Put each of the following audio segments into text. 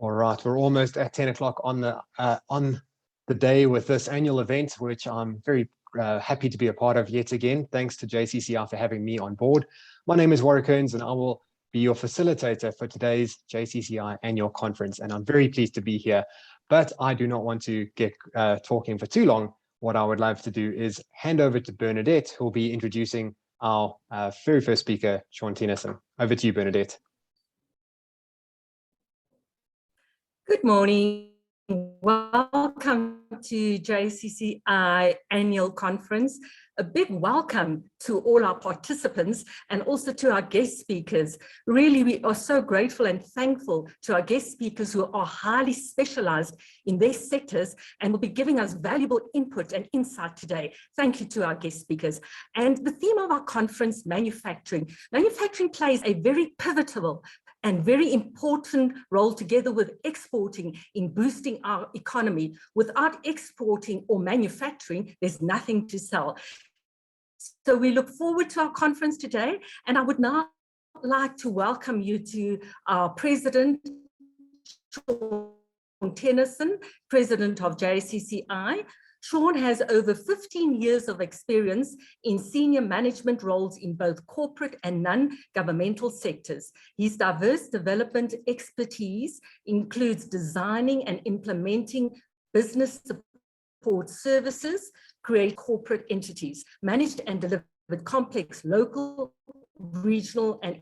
All right, we're almost at 10 o'clock on the day with this annual event, which I'm very happy to be a part of yet again. Thanks to JCCI for having me on board. My name is Warwick Kearns, and I will be your facilitator for today's JCCI annual conference. And I'm very pleased to be here, but I do not want to get talking for too long. What I would love to do is hand over to Bernadette, who will be introducing our very first speaker, Sean Tennyson. Over to you, Bernadette. Good morning. Welcome to JCCI annual conference. A big welcome to all our participants and also to our guest speakers. Really, we are so grateful and thankful to our guest speakers who are highly specialized in their sectors and will be giving us valuable input and insight today. Thank you to our guest speakers. And the theme of our conference, manufacturing. Manufacturing plays a very pivotal and very important role together with exporting in boosting our economy. Without exporting or manufacturing, there's nothing to sell. So we look forward to our conference today, and I would now like to welcome you to our President, Sean Tennyson, President of JCCI. Sean has over 15 years of experience in senior management roles in both corporate and non-governmental sectors. His diverse development expertise includes designing and implementing business support services, create corporate entities, managed and delivered complex local, regional, and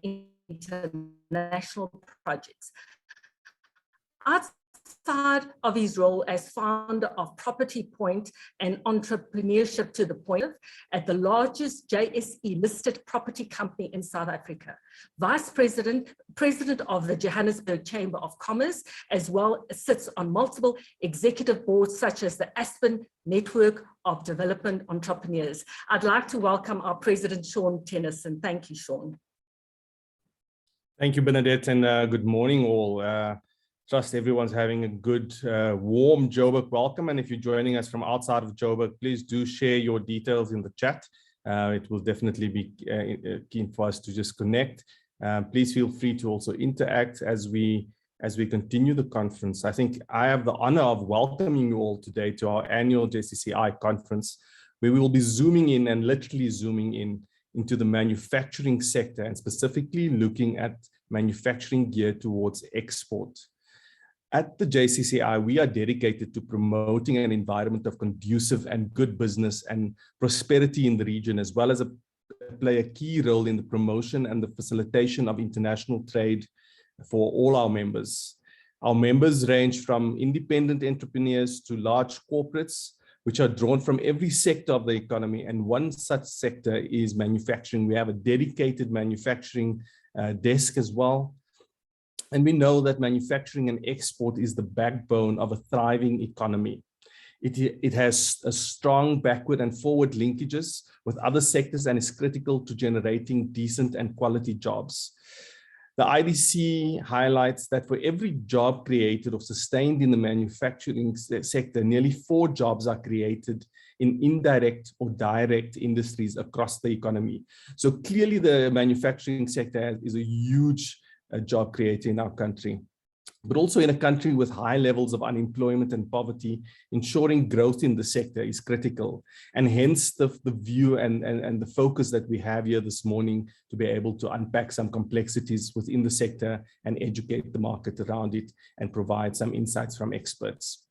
international projects. Outside of his role as founder of Property Point and Entrepreneurship to the Point at the largest JSE listed property company in South Africa, Vice President, President of the Johannesburg Chamber of Commerce, as well as sits on multiple executive boards such as the Aspen Network of Development Entrepreneurs. I'd like to welcome our President, Sean Tennyson. Thank you, Sean. Thank you, Bernadette, and good morning all. Trust everyone's having a good, warm Joburg welcome. And if you're joining us from outside of Joburg, please do share your details in the chat. It will definitely be keen for us to just connect. Please feel free to also interact as we continue the conference. I think I have the honor of welcoming you all today to our annual JCCI conference, where we will be zooming in and literally zooming in into the manufacturing sector and specifically looking at manufacturing geared towards export. At the JCCI, we are dedicated to promoting an environment of conducive and good business and prosperity in the region, as well as play a key role in the promotion and the facilitation of international trade for all our members. Our members range from independent entrepreneurs to large corporates, which are drawn from every sector of the economy. And one such sector is manufacturing. We have a dedicated manufacturing desk as well. And we know that manufacturing and export is the backbone of a thriving economy. It has a strong backward and forward linkages with other sectors and is critical to generating decent and quality jobs. The IDC highlights that for every job created or sustained in the manufacturing sector, nearly 4 jobs are created in indirect or direct industries across the economy. So clearly the manufacturing sector is a huge job creator in our country, but also in a country with high levels of unemployment and poverty, ensuring growth in the sector is critical. And hence the view and the focus that we have here this morning to be able to unpack some complexities within the sector and educate the market around it and provide some insights from experts.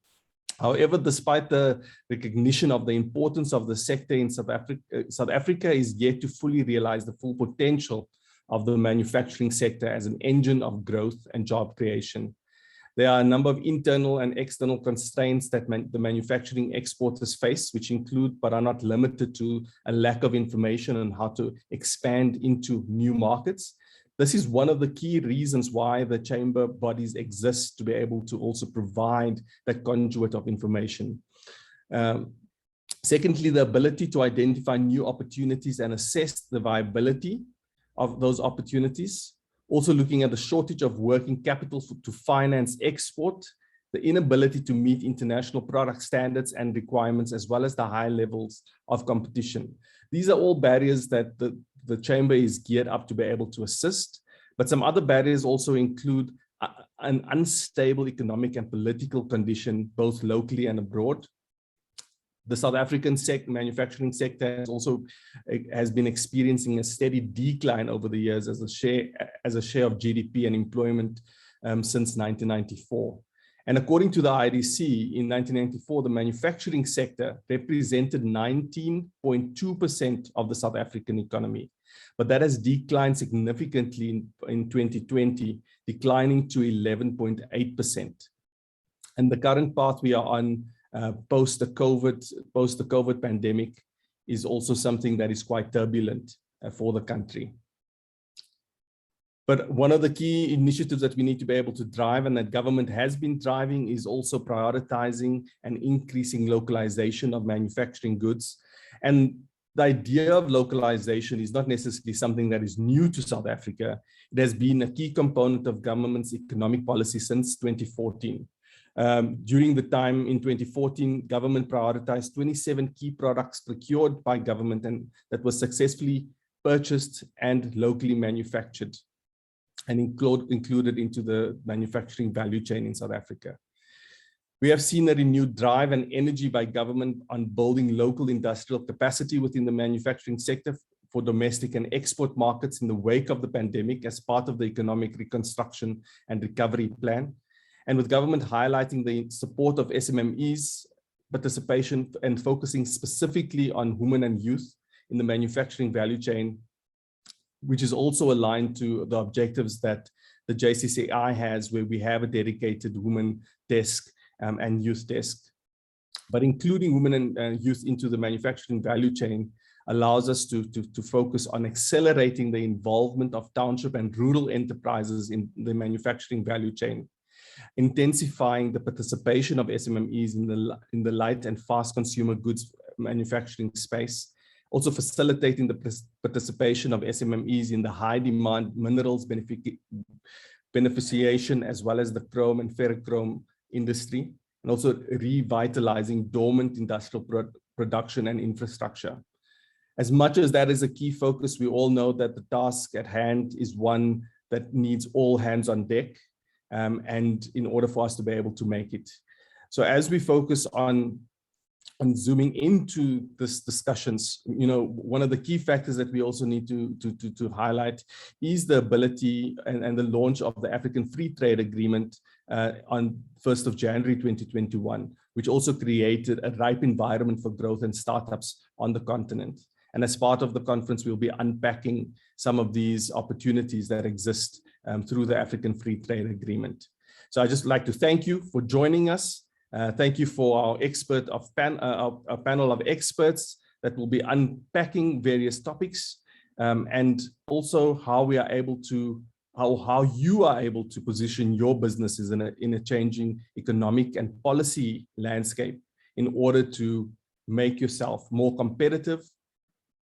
However, despite the recognition of the importance of the sector in South Africa is yet to fully realize the full potential of the manufacturing sector as an engine of growth and job creation. There are a number of internal and external constraints that the manufacturing exporters face, which include but are not limited to a lack of information on how to expand into new markets. This is one of the key reasons why the chamber bodies exist, to be able to also provide that conduit of information. Secondly, the ability to identify new opportunities and assess the viability of those opportunities. Also looking at the shortage of working capital to finance export, the inability to meet international product standards and requirements, as well as the high levels of competition. These are all barriers that the chamber is geared up to be able to assist. But some other barriers also include an unstable economic and political condition, both locally and abroad. The South African manufacturing sector has been experiencing a steady decline over the years as a share of GDP and employment since 1994. And according to the IDC, in 1994, the manufacturing sector represented 19.2% of the South African economy. But that has declined significantly in 2020, declining to 11.8%. And the current path we are on post the COVID pandemic is also something that is quite turbulent for the country. But one of the key initiatives that we need to be able to drive, and that government has been driving, is also prioritizing and increasing localization of manufacturing goods. And the idea of localization is not necessarily something that is new to South Africa. It has been a key component of government's economic policy since 2014. During the time in 2014, government prioritized 27 key products procured by government and that was successfully purchased and locally manufactured and included into the manufacturing value chain in South Africa. We have seen a renewed drive and energy by government on building local industrial capacity within the manufacturing sector for domestic and export markets in the wake of the pandemic as part of the economic reconstruction and recovery plan. And with government highlighting the support of SMMEs, participation and focusing specifically on women and youth in the manufacturing value chain, which is also aligned to the objectives that the JCCI has, where we have a dedicated women desk and youth desk. But including women and youth into the manufacturing value chain allows us to focus on accelerating the involvement of township and rural enterprises in the manufacturing value chain, intensifying the participation of SMMEs in the light and fast consumer goods manufacturing space, also facilitating the participation of SMMEs in the high demand minerals beneficiation, as well as the chrome and ferrochrome industry, and also revitalizing dormant industrial production and infrastructure. As much as that is a key focus, we all know that the task at hand is one that needs all hands on deck, and in order for us to be able to make it. So as we focus on zooming into this discussions, one of the key factors that we also need to highlight is the ability and the launch of the African Free Trade Agreement on 1st of January 2021, which also created a ripe environment for growth and startups on the continent. And as part of the conference, we'll be unpacking some of these opportunities that exist through the African Free Trade Agreement. So I'd just like to thank you for joining us. Thank you for our panel of experts that will be unpacking various topics, and also how you are able to position your businesses in a changing economic and policy landscape in order to make yourself more competitive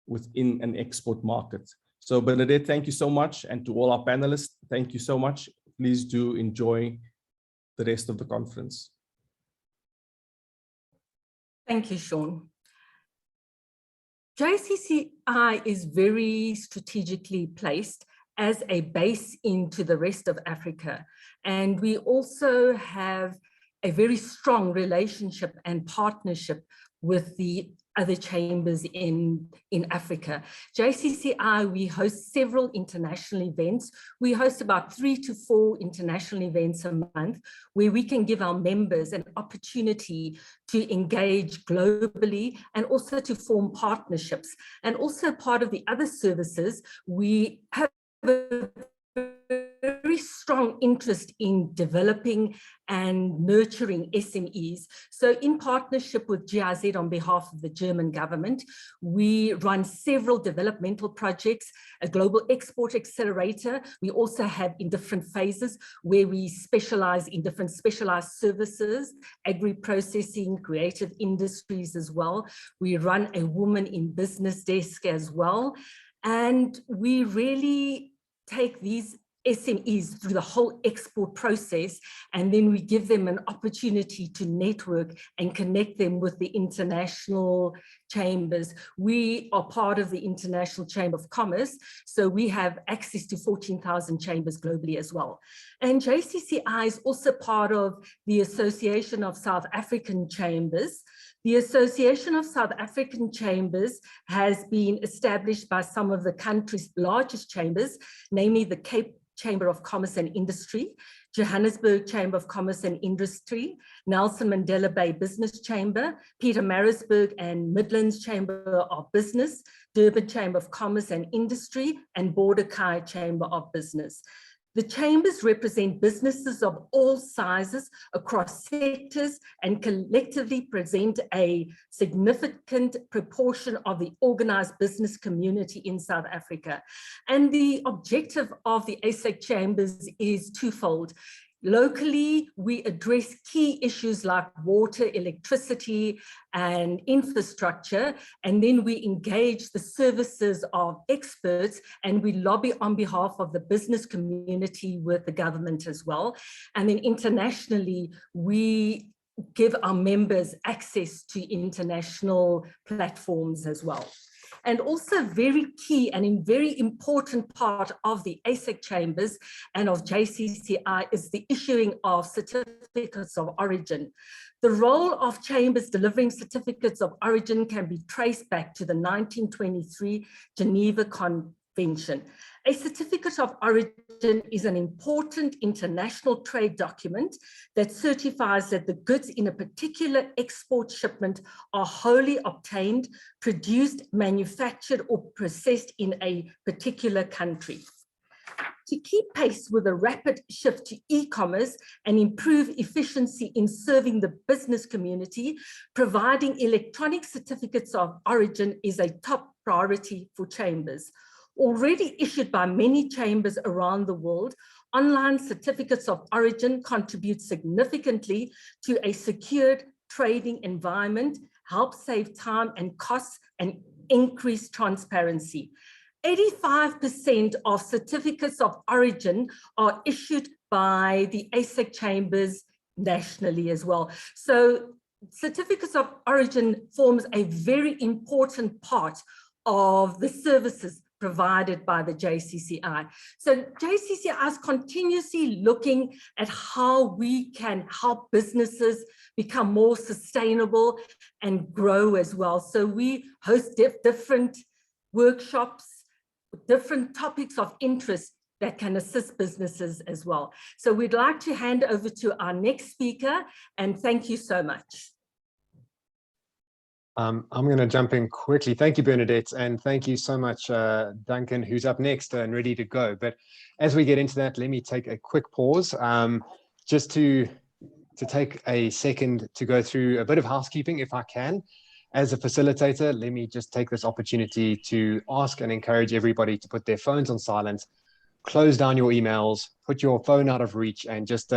within an export market. So Bernadette, thank you so much. And to all our panelists, thank you so much. Please do enjoy the rest of the conference. Thank you, Sean. JCCI is very strategically placed as a base into the rest of Africa. And we also have a very strong relationship and partnership with the other chambers in Africa. JCCI, we host several international events. We host about 3 to 4 international events a month where we can give our members an opportunity to engage globally and also to form partnerships. And also part of the other services, we have a very strong interest in developing and nurturing SMEs. So in partnership with GIZ on behalf of the German government, we run several developmental projects, a global export accelerator. We also have in different phases where we specialize in different specialized services, agri-processing, creative industries as well. We run a woman in business desk as well. And we really take these SMEs through the whole export process, and then we give them an opportunity to network and connect them with the international chambers. We are part of the International Chamber of Commerce, so we have access to 14,000 chambers globally as well. And JCCI is also part of the Association of South African Chambers. The Association of South African Chambers has been established by some of the country's largest chambers, namely the Cape Chamber of Commerce and Industry, Johannesburg Chamber of Commerce and Industry, Nelson Mandela Bay Business Chamber, Pietermaritzburg and Midlands Chamber of Business, Durban Chamber of Commerce and Industry, and Bordekai Chamber of Business. The chambers represent businesses of all sizes across sectors and collectively present a significant proportion of the organized business community in South Africa. And the objective of the ASEC chambers is twofold. Locally, we address key issues like water, electricity, and infrastructure, and then we engage the services of experts, and we lobby on behalf of the business community with the government as well. And then internationally, we give our members access to international platforms as well. And also very key and a very important part of the ASEC chambers and of JCCI is the issuing of certificates of origin. The role of chambers delivering certificates of origin can be traced back to the 1923 Geneva Convention. A certificate of origin is an important international trade document that certifies that the goods in a particular export shipment are wholly obtained, produced, manufactured, or processed in a particular country. To keep pace with the rapid shift to e-commerce and improve efficiency in serving the business community, providing electronic certificates of origin is a top priority for chambers. Already issued by many chambers around the world, online certificates of origin contribute significantly to a secured trading environment, help save time and costs, and increase transparency. 85% of certificates of origin are issued by the ASEC chambers nationally as well. So certificates of origin forms a very important part of the services provided by the JCCI. So JCCI is continuously looking at how we can help businesses become more sustainable and grow as well. So we host different workshops, different topics of interest that can assist businesses as well. So we'd like to hand over to our next speaker, and thank you so much. I'm going to jump in quickly. Thank you, Bernadette, and thank you so much, Duncan, who's up next and ready to go. But as we get into that, let me take a quick pause just to take a second to go through a bit of housekeeping, if I can. As a facilitator, let me just take this opportunity to ask and encourage everybody to put their phones on silent, close down your emails, put your phone out of reach, and just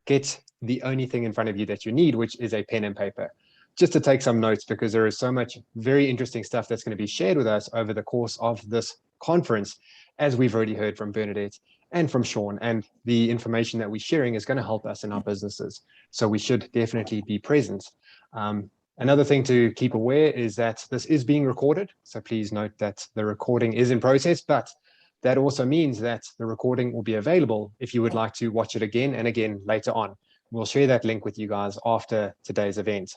get the only thing in front of you that you need, which is a pen and paper, just to take some notes, because there is so much very interesting stuff that's going to be shared with us over the course of this conference, as we've already heard from Bernadette and from Sean, and the information that we're sharing is going to help us in our businesses. So we should definitely be present. Another thing to keep aware is that this is being recorded. So please note that the recording is in process, but that also means that the recording will be available if you would like to watch it again and again later on. We'll share that link with you guys after today's event.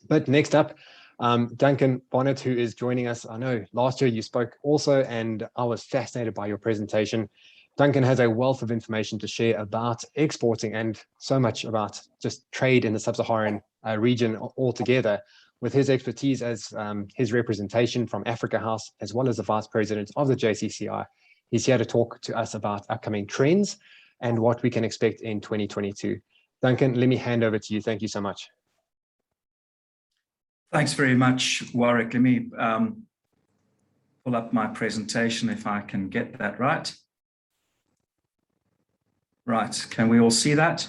But next up, Duncan Bonnet, who is joining us. I know last year you spoke also, and I was fascinated by your presentation. Duncan has a wealth of information to share about exporting and so much about just trade in the sub-Saharan region altogether. With his expertise as his representation from Africa House, as well as the Vice President of the JCCI, he's here to talk to us about upcoming trends and what we can expect in 2022. Duncan, let me hand over to you. Thank you so much. Thanks very much, Warwick. Let me pull up my presentation if I can get that right. Right, can we all see that?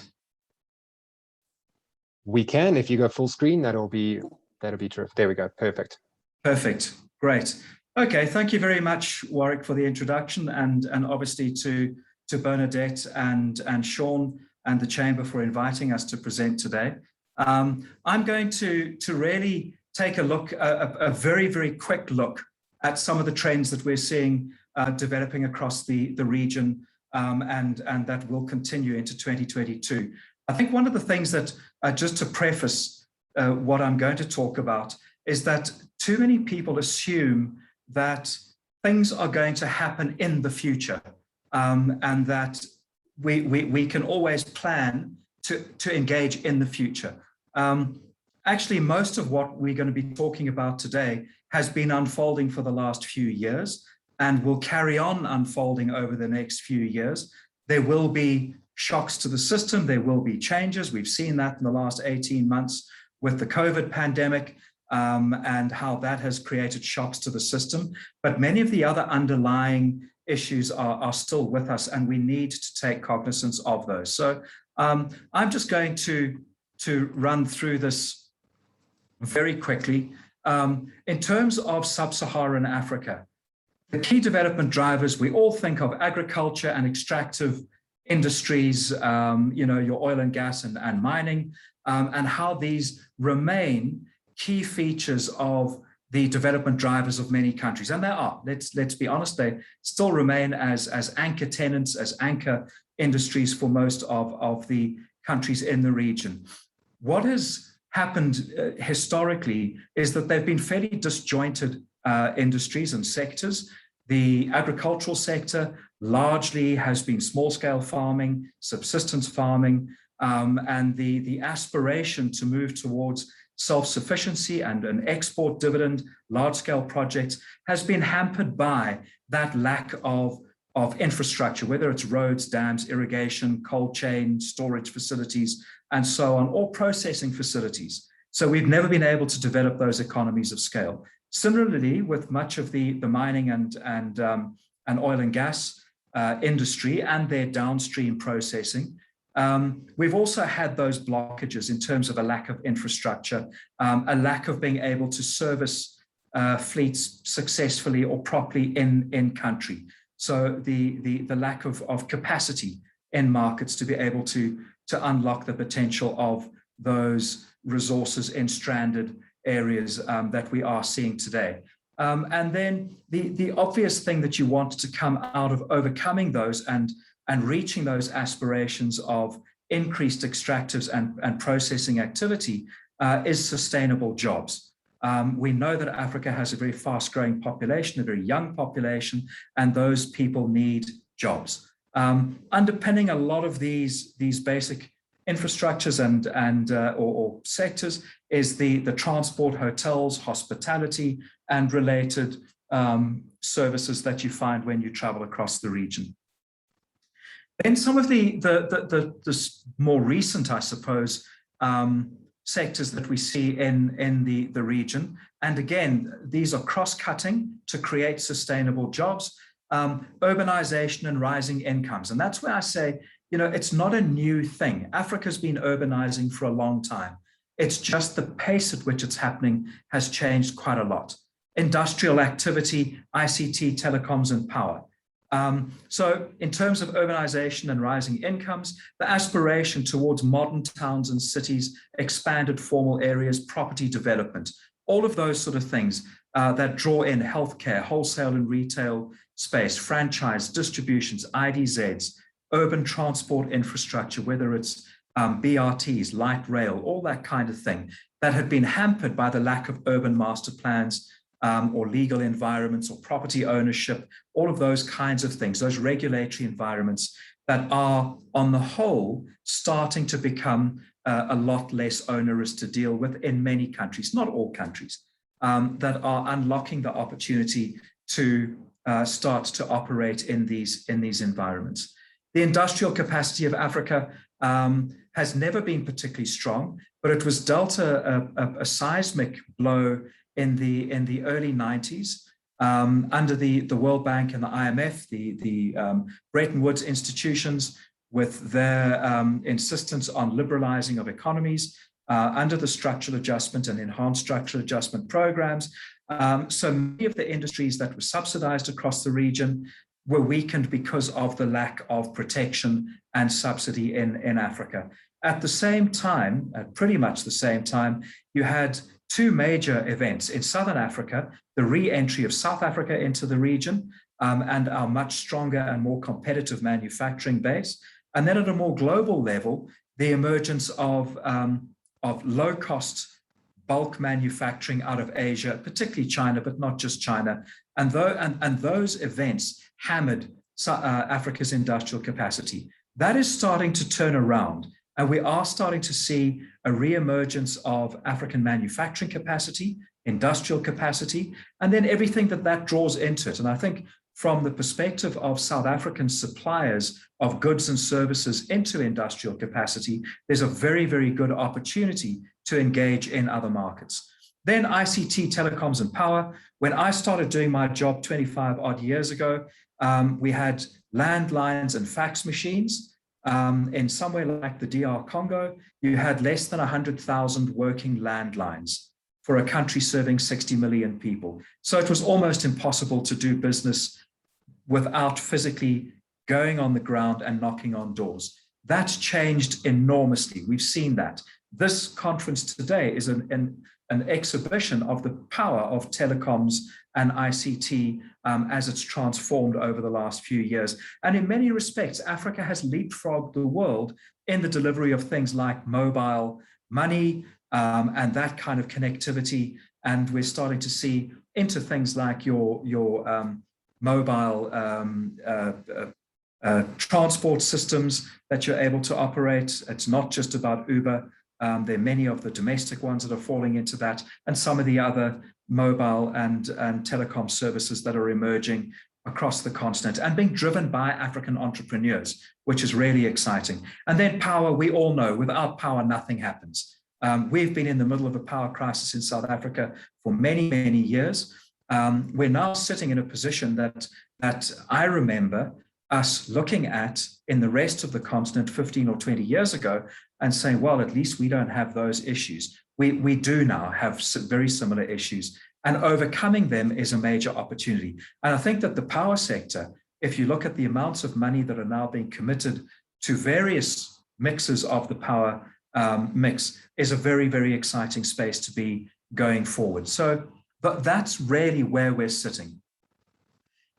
We can. If you go full screen, that'll be terrific. There we go. Perfect. Perfect. Great. Okay, thank you very much, Warwick, for the introduction, and obviously to Bernadette and Sean and the Chamber for inviting us to present today. I'm going to really take a look, a very, very quick look at some of the trends that we're seeing developing across the region and that will continue into 2022. I think one of the things that, just to preface what I'm going to talk about, is that too many people assume that things are going to happen in the future and that we can always plan to engage in the future. Actually, most of what we're going to be talking about today has been unfolding for the last few years and will carry on unfolding over the next few years. There will be shocks to the system. There will be changes. We've seen that in the last 18 months with the COVID pandemic and how that has created shocks to the system. But many of the other underlying issues are still with us, and we need to take cognizance of those. So I'm just going to run through this very quickly. In terms of sub-Saharan Africa, the key development drivers, we all think of agriculture and extractive industries, your oil and gas and mining, and how these remain key features of the development drivers of many countries. And they are, let's be honest, they still remain as anchor tenants, as anchor industries for most of the countries in the region. What has happened historically is that they've been fairly disjointed industries and sectors. The agricultural sector largely has been small-scale farming, subsistence farming, and the aspiration to move towards self-sufficiency and an export dividend, large-scale projects, has been hampered by that lack of infrastructure, whether it's roads, dams, irrigation, cold chain, storage facilities, and so on, or processing facilities. So we've never been able to develop those economies of scale. Similarly, with much of the mining and oil and gas industry and their downstream processing, we've also had those blockages in terms of a lack of infrastructure, a lack of being able to service fleets successfully or properly in country. So the lack of capacity in markets to be able to unlock the potential of those resources in stranded areas that we are seeing today. And then the obvious thing that you want to come out of overcoming those and reaching those aspirations of increased extractives and processing activity is sustainable jobs. We know that Africa has a very fast-growing population, a very young population, and those people need jobs. Underpinning a lot of these basic infrastructures or sectors is the transport, hotels, hospitality, and related services that you find when you travel across the region. Then some of the more recent, I suppose, sectors that we see in the region, and again, these are cross-cutting to create sustainable jobs, urbanization and rising incomes. And that's where I say, it's not a new thing. Africa's been urbanizing for a long time. It's just the pace at which it's happening has changed quite a lot. Industrial activity, ICT, telecoms, and power. So in terms of urbanization and rising incomes, the aspiration towards modern towns and cities, expanded formal areas, property development, all of those sort of things that draw in healthcare, wholesale and retail space, franchise, distributions, IDZs, urban transport infrastructure, whether it's BRTs, light rail, all that kind of thing, that had been hampered by the lack of urban master plans or legal environments or property ownership, all of those kinds of things, those regulatory environments that are on the whole starting to become a lot less onerous to deal with in many countries, not all countries, that are unlocking the opportunity to start to operate in these environments. The industrial capacity of Africa has never been particularly strong, but it was dealt a seismic blow in the early 90s under the World Bank and the IMF, the Bretton Woods institutions, with their insistence on liberalizing of economies under the structural adjustment and enhanced structural adjustment programs. So many of the industries that were subsidized across the region were weakened because of the lack of protection and subsidy in Africa. At the same time, at pretty much the same time, you had two major events in Southern Africa, the re-entry of South Africa into the region, and our much stronger and more competitive manufacturing base. And then at a more global level, the emergence of low-cost bulk manufacturing out of Asia, particularly China, but not just China. And those events hammered Africa's industrial capacity. That is starting to turn around. And we are starting to see a re-emergence of African manufacturing capacity, industrial capacity, and then everything that draws into it. And I think from the perspective of South African suppliers of goods and services into industrial capacity, there's a very, very good opportunity to engage in other markets. Then ICT, telecoms, and power. When I started doing my job 25 odd years ago, we had landlines and fax machines. In somewhere like the DR Congo, you had less than 100,000 working landlines for a country serving 60 million people. So it was almost impossible to do business without physically going on the ground and knocking on doors. That's changed enormously. We've seen that. This conference today is an exhibition of the power of telecoms and ICT as it's transformed over the last few years. And in many respects, Africa has leapfrogged the world in the delivery of things like mobile money and that kind of connectivity. And we're starting to see into things like your mobile transport systems that you're able to operate. It's not just about Uber. There are many of the domestic ones that are falling into that, and some of the other mobile and telecom services that are emerging across the continent and being driven by African entrepreneurs, which is really exciting. And then power, we all know, without power, nothing happens. We've been in the middle of a power crisis in South Africa for many, many years. We're now sitting in a position that I remember us looking at in the rest of the continent 15 or 20 years ago and saying, well, at least we don't have those issues. We do now have very similar issues, and overcoming them is a major opportunity. And I think that the power sector, if you look at the amounts of money that are now being committed to various mixes of the power mix, is a very, very exciting space to be going forward. So that's really where we're sitting.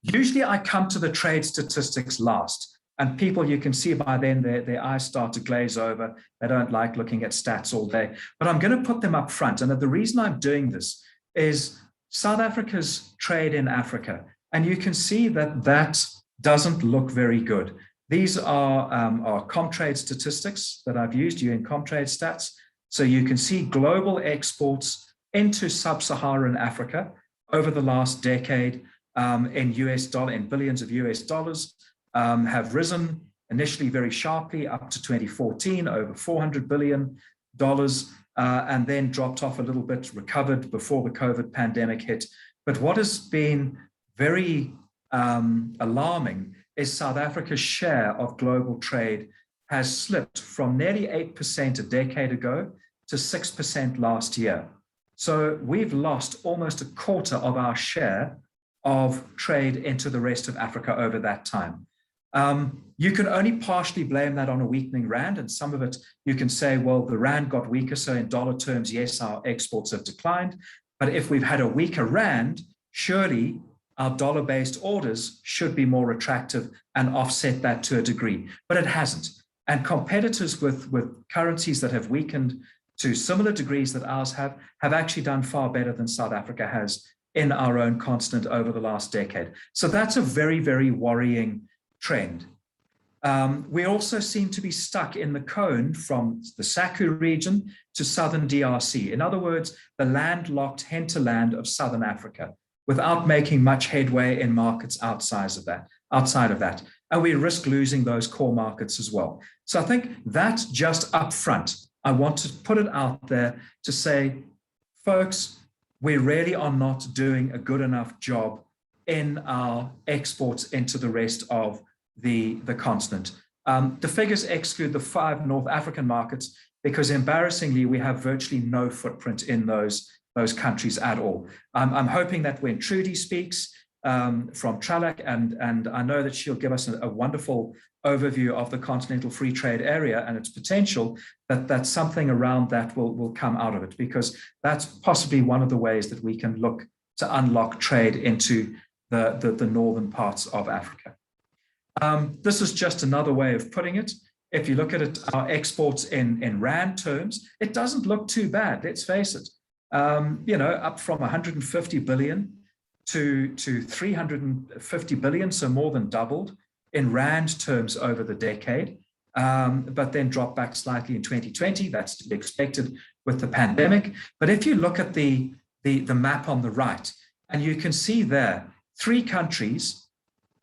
Usually I come to the trade statistics last, and people, you can see by then their eyes start to glaze over. They don't like looking at stats all day, but I'm going to put them up front. And the reason I'm doing this is South Africa's trade in Africa. And you can see that doesn't look very good. These are Comtrade statistics that I've used, UN Comtrade stats. So you can see global exports into sub-Saharan Africa over the last decade in billions of US dollars, have risen initially very sharply up to 2014, over $400 billion, and then dropped off a little bit, recovered before the COVID pandemic hit. But what has been very alarming is South Africa's share of global trade has slipped from nearly 8% a decade ago to 6% last year. So we've lost almost a quarter of our share of trade into the rest of Africa over that time. You can only partially blame that on a weakening rand, and some of it you can say, well, the rand got weaker, so in dollar terms, yes, our exports have declined. But if we've had a weaker rand, surely our dollar-based orders should be more attractive and offset that to a degree, but it hasn't. And competitors with currencies that have weakened to similar degrees that ours have actually done far better than South Africa has in our own continent over the last decade. So that's a very, very worrying trend. We also seem to be stuck in the cone from the SACU region to southern DRC. In other words, the landlocked hinterland of Southern Africa, without making much headway in markets outside of that. And we risk losing those core markets as well. So I think that's just up front. I want to put it out there to say, folks, we really are not doing a good enough job in our exports into the rest of the continent. The figures exclude the 5 North African markets because, embarrassingly, we have virtually no footprint in those countries at all. I'm hoping that when Trudy speaks, from Tralak, and I know that she'll give us a wonderful overview of the Continental Free Trade Area and its potential, that something around that will come out of it, because that's possibly one of the ways that we can look to unlock trade into the northern parts of Africa. This is just another way of putting it. If you look at it, our exports in Rand terms, it doesn't look too bad, let's face it. Up from 150 billion to 350 billion, so more than doubled in Rand terms over the decade, but then dropped back slightly in 2020. That's to be expected with the pandemic. But if you look at the map on the right, and you can see there, 3 countries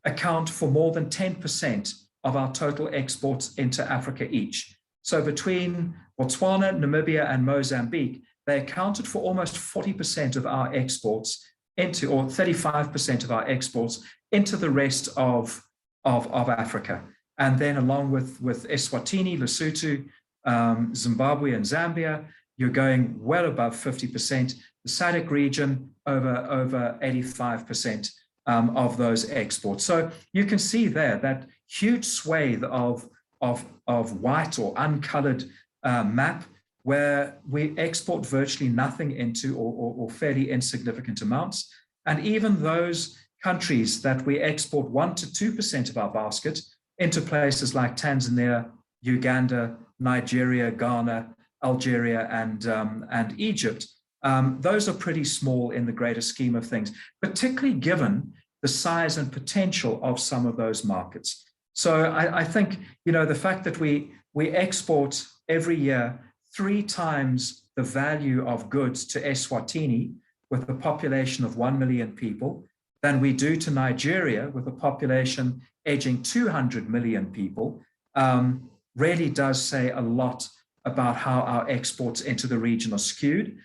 account for more than 10% of our total exports into Africa each. So between Botswana, Namibia, and Mozambique, they accounted for almost 40% of our exports into, or 35% of our exports into the rest of Africa. And then along with Eswatini, Lesotho, Zimbabwe, and Zambia, you're going well above 50%. The SADC region, over 85% of those exports. So you can see there that huge swathe of white or uncolored map, where we export virtually nothing into, or fairly insignificant amounts. And even those countries that we export 1 to 2% of our basket into, places like Tanzania, Uganda, Nigeria, Ghana, Algeria, and Egypt, those are pretty small in the greater scheme of things, particularly given the size and potential of some of those markets. So I think, the fact that we export every year 3 times the value of goods to Eswatini with a population of 1 million people than we do to Nigeria with a population edging 200 million people, really does say a lot about how our exports into the region are skewed.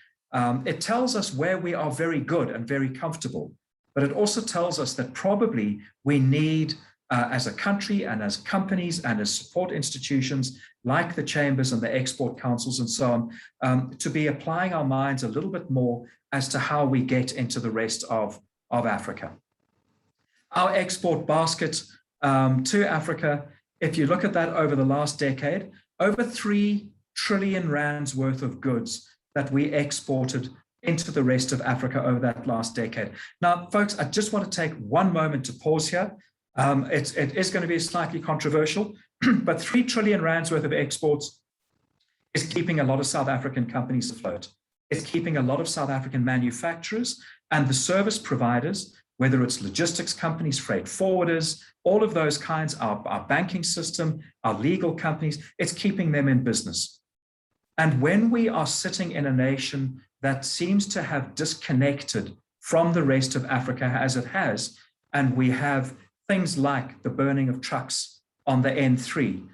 It tells us where we are very good and very comfortable, but it also tells us that probably we need, as a country and as companies and as support institutions like the chambers and the export councils and so on, to be applying our minds a little bit more as to how we get into the rest of Africa. Our export basket to Africa, if you look at that over the last decade, over 3 trillion rands worth of goods that we exported into the rest of Africa over that last decade. Now, folks, I just want to take one moment to pause here. It is going to be slightly controversial, but 3 trillion rands worth of exports is keeping a lot of South African companies afloat. It's keeping a lot of South African manufacturers and the service providers, whether it's logistics companies, freight forwarders, all of those kinds, our banking system, our legal companies, it's keeping them in business. And when we are sitting in a nation that seems to have disconnected from the rest of Africa as it has, and we have things like the burning of trucks on the N3,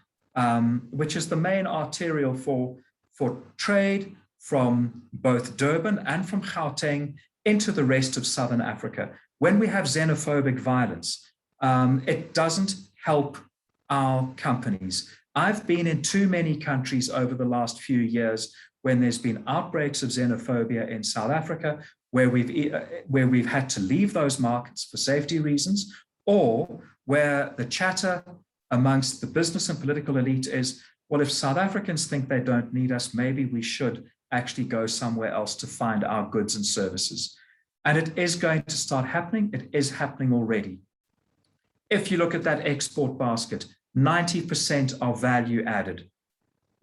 which is the main arterial for trade from both Durban and from Gauteng into the rest of Southern Africa. When we have xenophobic violence, it doesn't help our companies. I've been in too many countries over the last few years when there's been outbreaks of xenophobia in South Africa, where we've had to leave those markets for safety reasons, or where the chatter amongst the business and political elite is, well, if South Africans think they don't need us, maybe we should actually go somewhere else to find our goods and services. And it is going to start happening. It is happening already. If you look at that export basket, 90% are value added.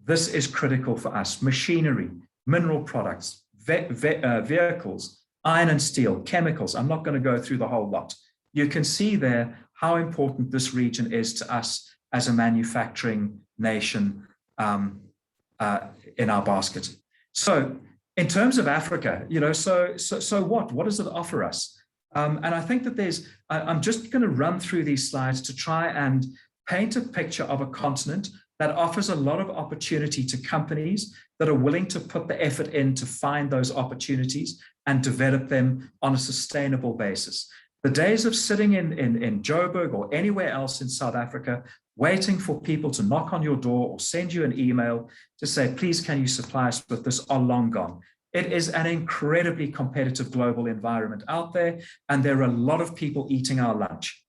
This is critical for us. Machinery, mineral products, vehicles, iron and steel, chemicals. I'm not going to go through the whole lot. You can see there how important this region is to us as a manufacturing nation in our basket. So in terms of Africa, so what does it offer us? And I think that I'm just going to run through these slides to try and paint a picture of a continent that offers a lot of opportunity to companies that are willing to put the effort in to find those opportunities and develop them on a sustainable basis. The days of sitting in Joburg or anywhere else in South Africa, waiting for people to knock on your door or send you an email to say, please, can you supply us with this, are long gone. It is an incredibly competitive global environment out there, and there are a lot of people eating our lunch.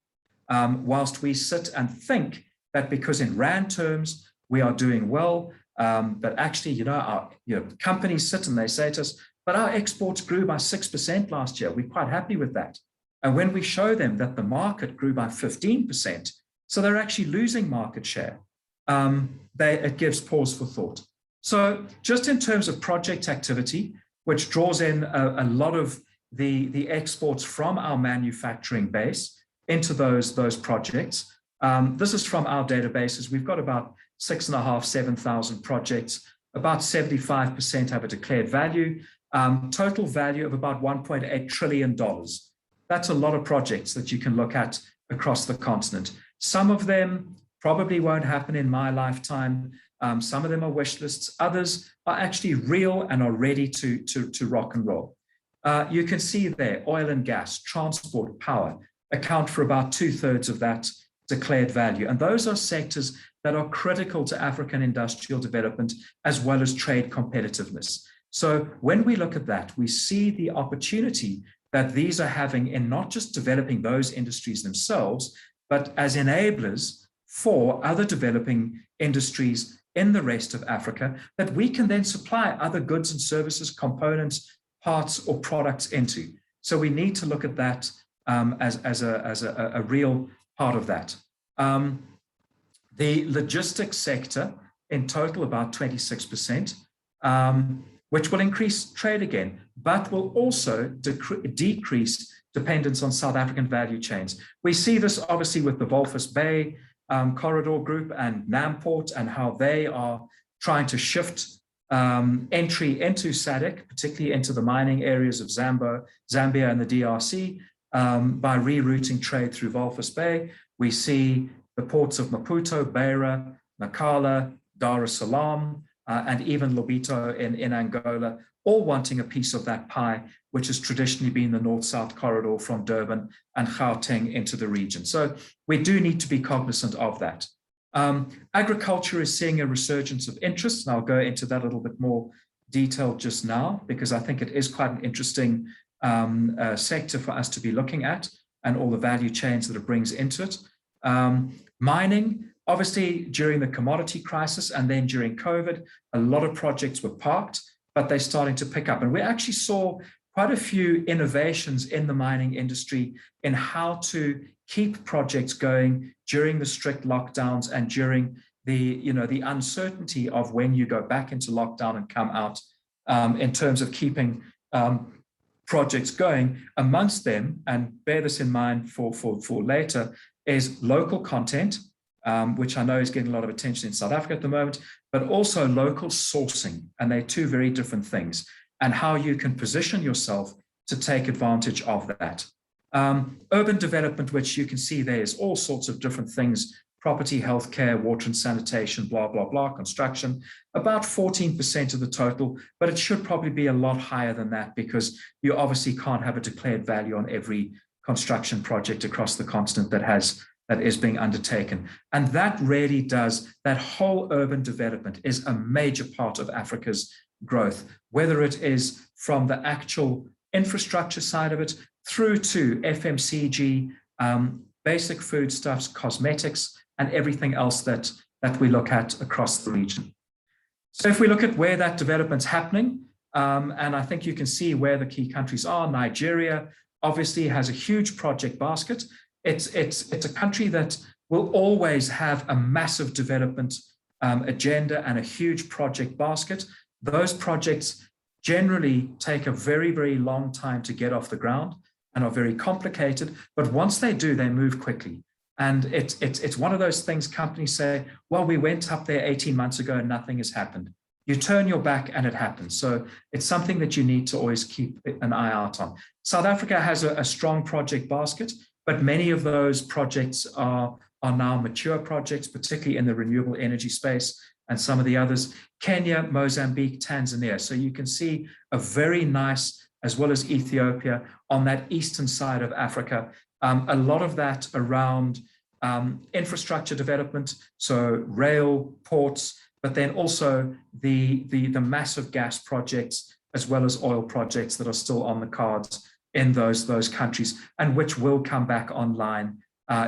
Whilst we sit and think that because in Rand terms, we are doing well, but actually, our companies sit and they say to us, but our exports grew by 6% last year. We're quite happy with that. And when we show them that the market grew by 15%, so they're actually losing market share, it gives pause for thought. So just in terms of project activity, which draws in a lot of the exports from our manufacturing base into those projects. This is from our databases. We've got about 6,500, 7,000 projects. About 75% have a declared value, total value of about $1.8 trillion. That's a lot of projects that you can look at across the continent. Some of them probably won't happen in my lifetime. Some of them are wish lists. Others are actually real and are ready to rock and roll. You can see there, oil and gas, transport, power account for about 2/3 of that declared value. And those are sectors that are critical to African industrial development as well as trade competitiveness. So when we look at that, we see the opportunity that these are having in not just developing those industries themselves, but as enablers for other developing industries in the rest of Africa that we can then supply other goods and services, components, parts, or products into. So we need to look at that as a real part of that. The logistics sector in total about 26%, which will increase trade again, but will also decrease dependence on South African value chains. We see this obviously with the Walvis Bay Corridor Group and Namport and how they are trying to shift entry into SADC, particularly into the mining areas of Zambia and the DRC by rerouting trade through Walvis Bay. We see the ports of Maputo, Beira, Nacala, Dar es Salaam, and even Lobito in Angola, all wanting a piece of that pie, which has traditionally been the north-south corridor from Durban and Gauteng into the region. So we do need to be cognizant of that. Agriculture is seeing a resurgence of interest, and I'll go into that a little bit more detail just now, because I think it is quite an interesting sector for us to be looking at and all the value chains that it brings into it. Mining, obviously during the commodity crisis and then during COVID, a lot of projects were parked, but they're starting to pick up. And we actually saw quite a few innovations in the mining industry in how to keep projects going during the strict lockdowns and during the uncertainty of when you go back into lockdown and come out, in terms of keeping projects going. Amongst them, and bear this in mind for later, is local content, which I know is getting a lot of attention in South Africa at the moment, but also local sourcing. And they're two very different things, and how you can position yourself to take advantage of that. Urban development, which you can see there is all sorts of different things: property, healthcare, water and sanitation, blah, blah, blah, construction, about 14% of the total, but it should probably be a lot higher than that, because you obviously can't have a declared value on every construction project across the continent that is being undertaken. And that really does, that whole urban development is a major part of Africa's growth, whether it is from the actual infrastructure side of it through to FMCG, basic foodstuffs, cosmetics, and everything else that we look at across the region. So if we look at where that development's happening, and I think you can see where the key countries are. Nigeria obviously has a huge project basket. It's a country that will always have a massive development agenda and a huge project basket. Those projects generally take a very, very long time to get off the ground and are very complicated, but once they do, they move quickly. And it's one of those things companies say, well, we went up there 18 months ago and nothing has happened. You turn your back and it happens. So it's something that you need to always keep an eye out on. South Africa has a strong project basket, but many of those projects are now mature projects, particularly in the renewable energy space and some of the others. Kenya, Mozambique, Tanzania. So you can see a very nice, as well as Ethiopia, on that eastern side of Africa. A lot of that around infrastructure development, so rail, ports, but then also the massive gas projects as well as oil projects that are still on the cards in those countries, and which will come back online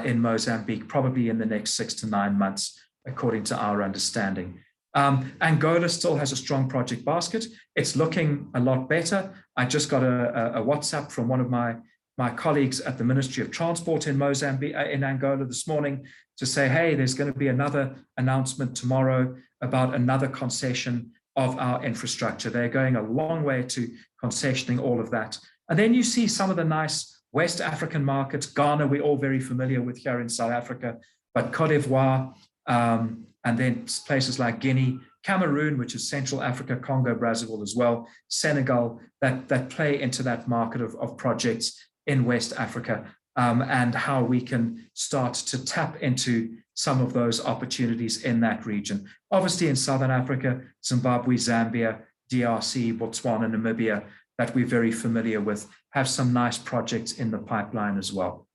in Mozambique, probably in the next 6 to 9 months, according to our understanding. Angola still has a strong project basket. It's looking a lot better. I just got a WhatsApp from one of my colleagues at the Ministry of Transport in Mozambique, in Angola this morning, to say, hey, there's going to be another announcement tomorrow about another concession of our infrastructure. They're going a long way to concessioning all of that. And then you see some of the nice West African markets. Ghana, we're all very familiar with here in South Africa, but Cote d'Ivoire, and then places like Guinea, Cameroon, which is Central Africa, Congo, Brazzaville as well, Senegal, that play into that market of projects in West Africa, and how we can start to tap into some of those opportunities in that region. Obviously in Southern Africa, Zimbabwe, Zambia, DRC, Botswana, Namibia, that we're very familiar with, have some nice projects in the pipeline as well.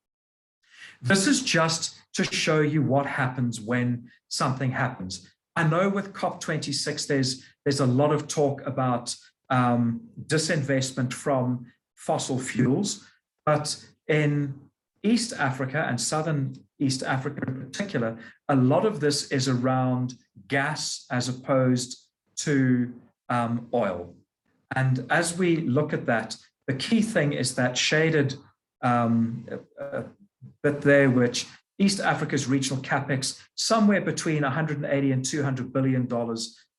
This is just to show you what happens when something happens. I know with COP26, there's a lot of talk about disinvestment from fossil fuels, but in East Africa and Southern East Africa in particular, a lot of this is around gas as opposed to oil. And as we look at that, the key thing is that shaded bit there, which East Africa's regional capex, somewhere between 180 and $200 billion for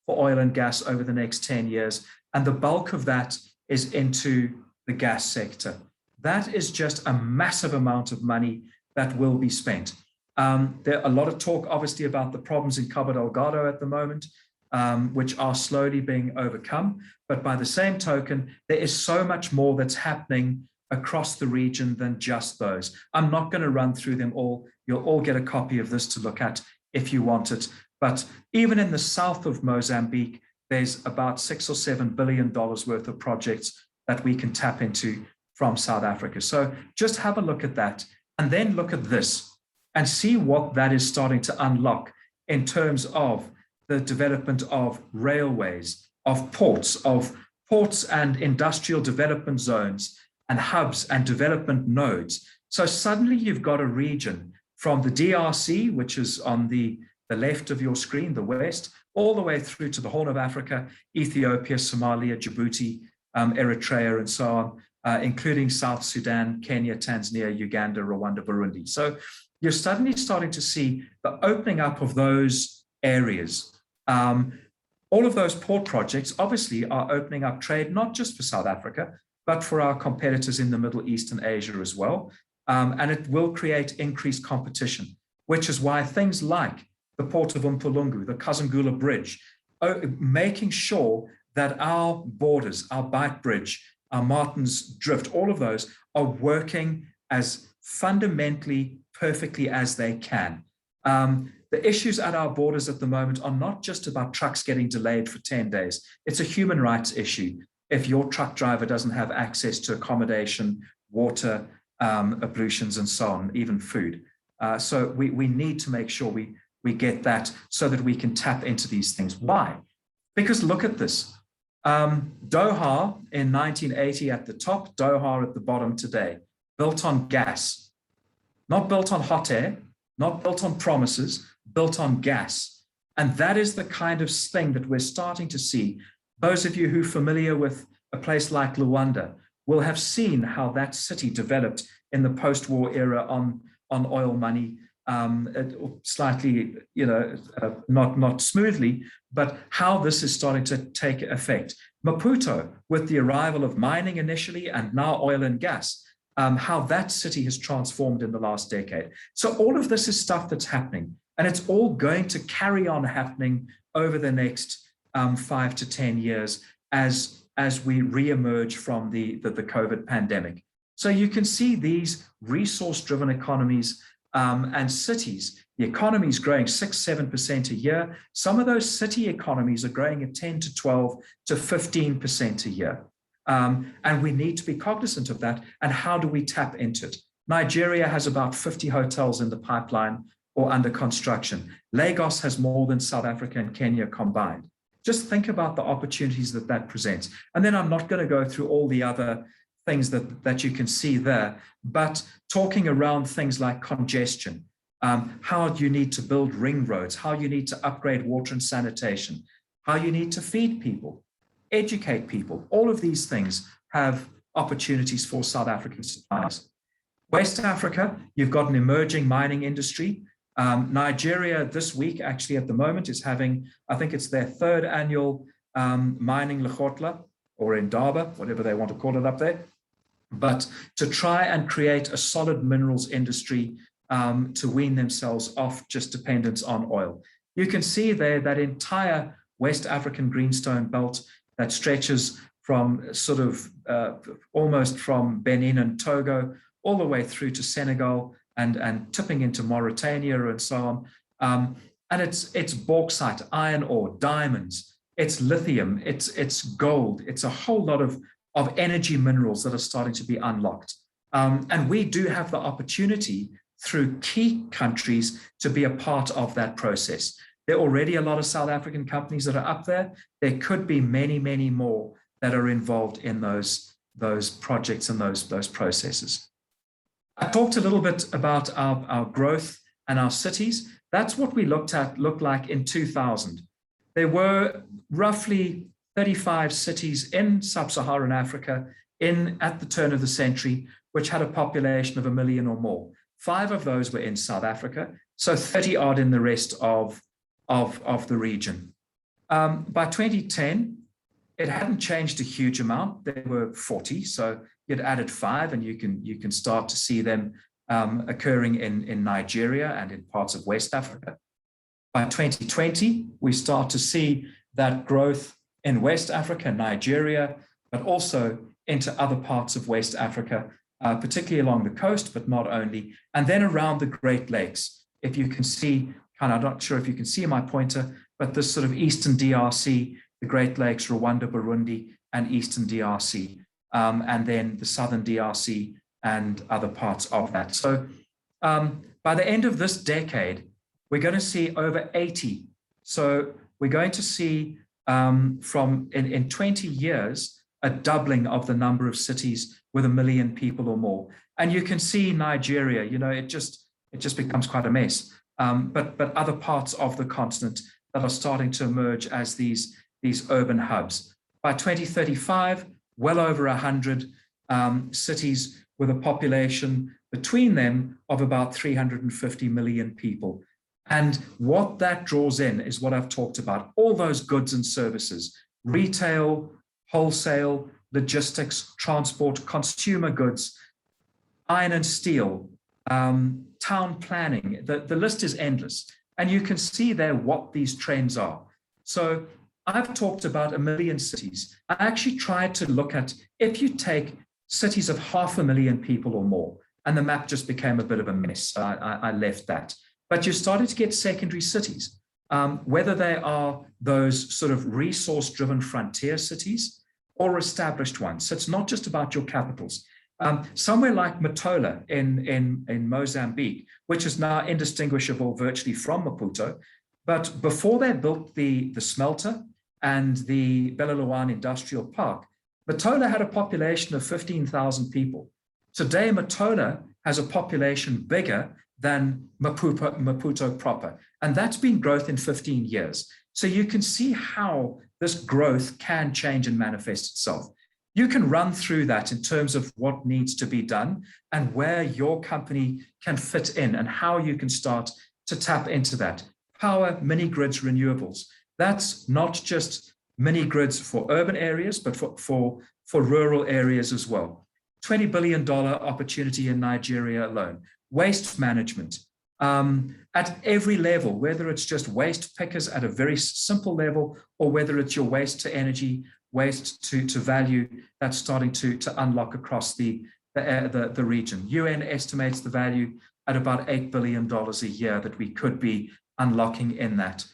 oil and gas over the next 10 years. And the bulk of that is into the gas sector. That is just a massive amount of money that will be spent. There are a lot of talk, obviously, about the problems in Cabo Delgado at the moment, which are slowly being overcome. But by the same token, there is so much more that's happening across the region than just those. I'm not going to run through them all. You'll all get a copy of this to look at if you want it. But even in the south of Mozambique, there's about $6 or $7 billion worth of projects that we can tap into from South Africa. So just have a look at that and then look at this and see what that is starting to unlock in terms of the development of railways, of ports and industrial development zones and hubs and development nodes. So suddenly you've got a region from the DRC, which is on the left of your screen, the west, all the way through to the Horn of Africa, Ethiopia, Somalia, Djibouti, Eritrea, and so on, including South Sudan, Kenya, Tanzania, Uganda, Rwanda, Burundi. So you're suddenly starting to see the opening up of those areas. All of those port projects obviously are opening up trade, not just for South Africa, but for our competitors in the Middle East and Asia as well. And it will create increased competition, which is why things like the Port of Umpulungu, the Kazungula Bridge, making sure that our borders, our Bight Bridge, our Martin's Drift, all of those are working as fundamentally perfectly as they can. The issues at our borders at the moment are not just about trucks getting delayed for 10 days. It's a human rights issue. If your truck driver doesn't have access to accommodation, water, ablutions, and so on, even food. So we need to make sure we get that so that we can tap into these things. Why? Because look at this. Doha in 1980 at the top, Doha at the bottom today, built on gas, not built on hot air, not built on promises, built on gas. And that is the kind of thing that we're starting to see. Those of you who are familiar with a place like Luanda will have seen how that city developed in the post-war era on oil money, slightly, not smoothly, but how this is starting to take effect. Maputo, with the arrival of mining initially and now oil and gas, how that city has transformed in the last decade. So all of this is stuff that's happening, and it's all going to carry on happening over the next 5 to 10 years as we re-emerge from the COVID pandemic. So you can see these resource-driven economies and cities. The economy is growing 6-7% a year. Some of those city economies are growing at 10 to 12 to 15% a year. And we need to be cognizant of that. And how do we tap into it? Nigeria has about 50 hotels in the pipeline or under construction. Lagos has more than South Africa and Kenya combined. just think about the opportunities that that presents. And then I'm not going to go through all the other things that you can see there, but talking around things like congestion, how you need to build ring roads, how you need to upgrade water and sanitation, how you need to feed people, educate people. All of these things have opportunities for South African suppliers. West Africa, you've got an emerging mining industry. Nigeria this week, actually at the moment, is having, I think it's their 3rd annual mining Lekgotla, or Indaba, whatever they want to call it up there. But to try and create a solid minerals industry to wean themselves off just dependence on oil. You can see there that entire West African greenstone belt that stretches from sort of almost from Benin and Togo all the way through to Senegal and tipping into Mauritania and so on. And it's bauxite, iron ore, diamonds, it's lithium, it's gold, it's a whole lot of energy minerals that are starting to be unlocked. And we do have the opportunity through key countries to be a part of that process. There are already a lot of South African companies that are up there. There could be many, many more that are involved in those projects and those processes. I talked a little bit about our growth and our cities. That's what we looked like in 2000. There were roughly 35 cities in sub-Saharan Africa at the turn of the century, which had a population of 1 million or more. 5 of those were in South Africa, so 30 odd in the rest of the region. By 2010, it hadn't changed a huge amount. There were 40, so you'd added 5, and you can start to see them occurring in Nigeria and in parts of West Africa. By 2020, we start to see that growth in West Africa, Nigeria, but also into other parts of West Africa, particularly along the coast, but not only, and then around the Great Lakes. If you can see, I'm not sure if you can see my pointer, but this sort of Eastern DRC, the Great Lakes, Rwanda, Burundi, and Eastern DRC, and then the Southern DRC and other parts of that. So by the end of this decade, we're going to see over 80. So we're going to see from in 20 years, a doubling of the number of cities with 1 million people or more. And you can see Nigeria, it just becomes quite a mess. But other parts of the continent that are starting to emerge as these urban hubs. By 2035, well over 100 cities with a population between them of about 350 million people. And what that draws in is what I've talked about, all those goods and services, retail, wholesale, logistics, transport, consumer goods, iron and steel, town planning, the list is endless. And you can see there what these trends are. So I've talked about 1 million cities. I actually tried to look at, if you take cities of 500,000 people or more, and the map just became a bit of a mess. I left that. But you're starting to get secondary cities, whether they are those sort of resource-driven frontier cities or established ones. So it's not just about your capitals. Somewhere like Matola in Mozambique, which is now indistinguishable virtually from Maputo, but before they built the smelter and the Belaluwan Industrial Park, Matola had a population of 15,000 people. Today, Matola has a population bigger than Maputo proper, and that's been growth in 15 years. So you can see how this growth can change and manifest itself. You can run through that in terms of what needs to be done and where your company can fit in and how you can start to tap into that. Power, mini grids, renewables. That's not just mini grids for urban areas, but for rural areas as well. $20 billion opportunity in Nigeria alone. Waste management at every level, whether it's just waste pickers at a very simple level, or whether it's your waste to energy, waste to value, that's starting to unlock across the region. UN estimates the value at about $8 billion a year that we could be unlocking in that.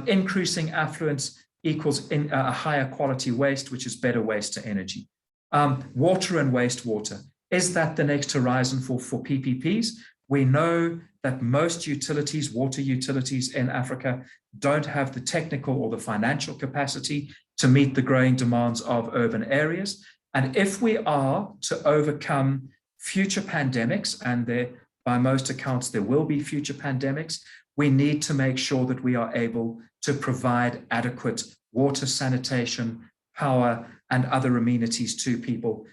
Increasing affluence equals a higher quality waste, which is better waste to energy. Water and wastewater. Is that the next horizon for PPPs? We know that most utilities, water utilities in Africa, don't have the technical or the financial capacity to meet the growing demands of urban areas. And if we are to overcome future pandemics, and there, by most accounts, there will be future pandemics, we need to make sure that we are able to provide adequate water, sanitation, power, and other amenities to people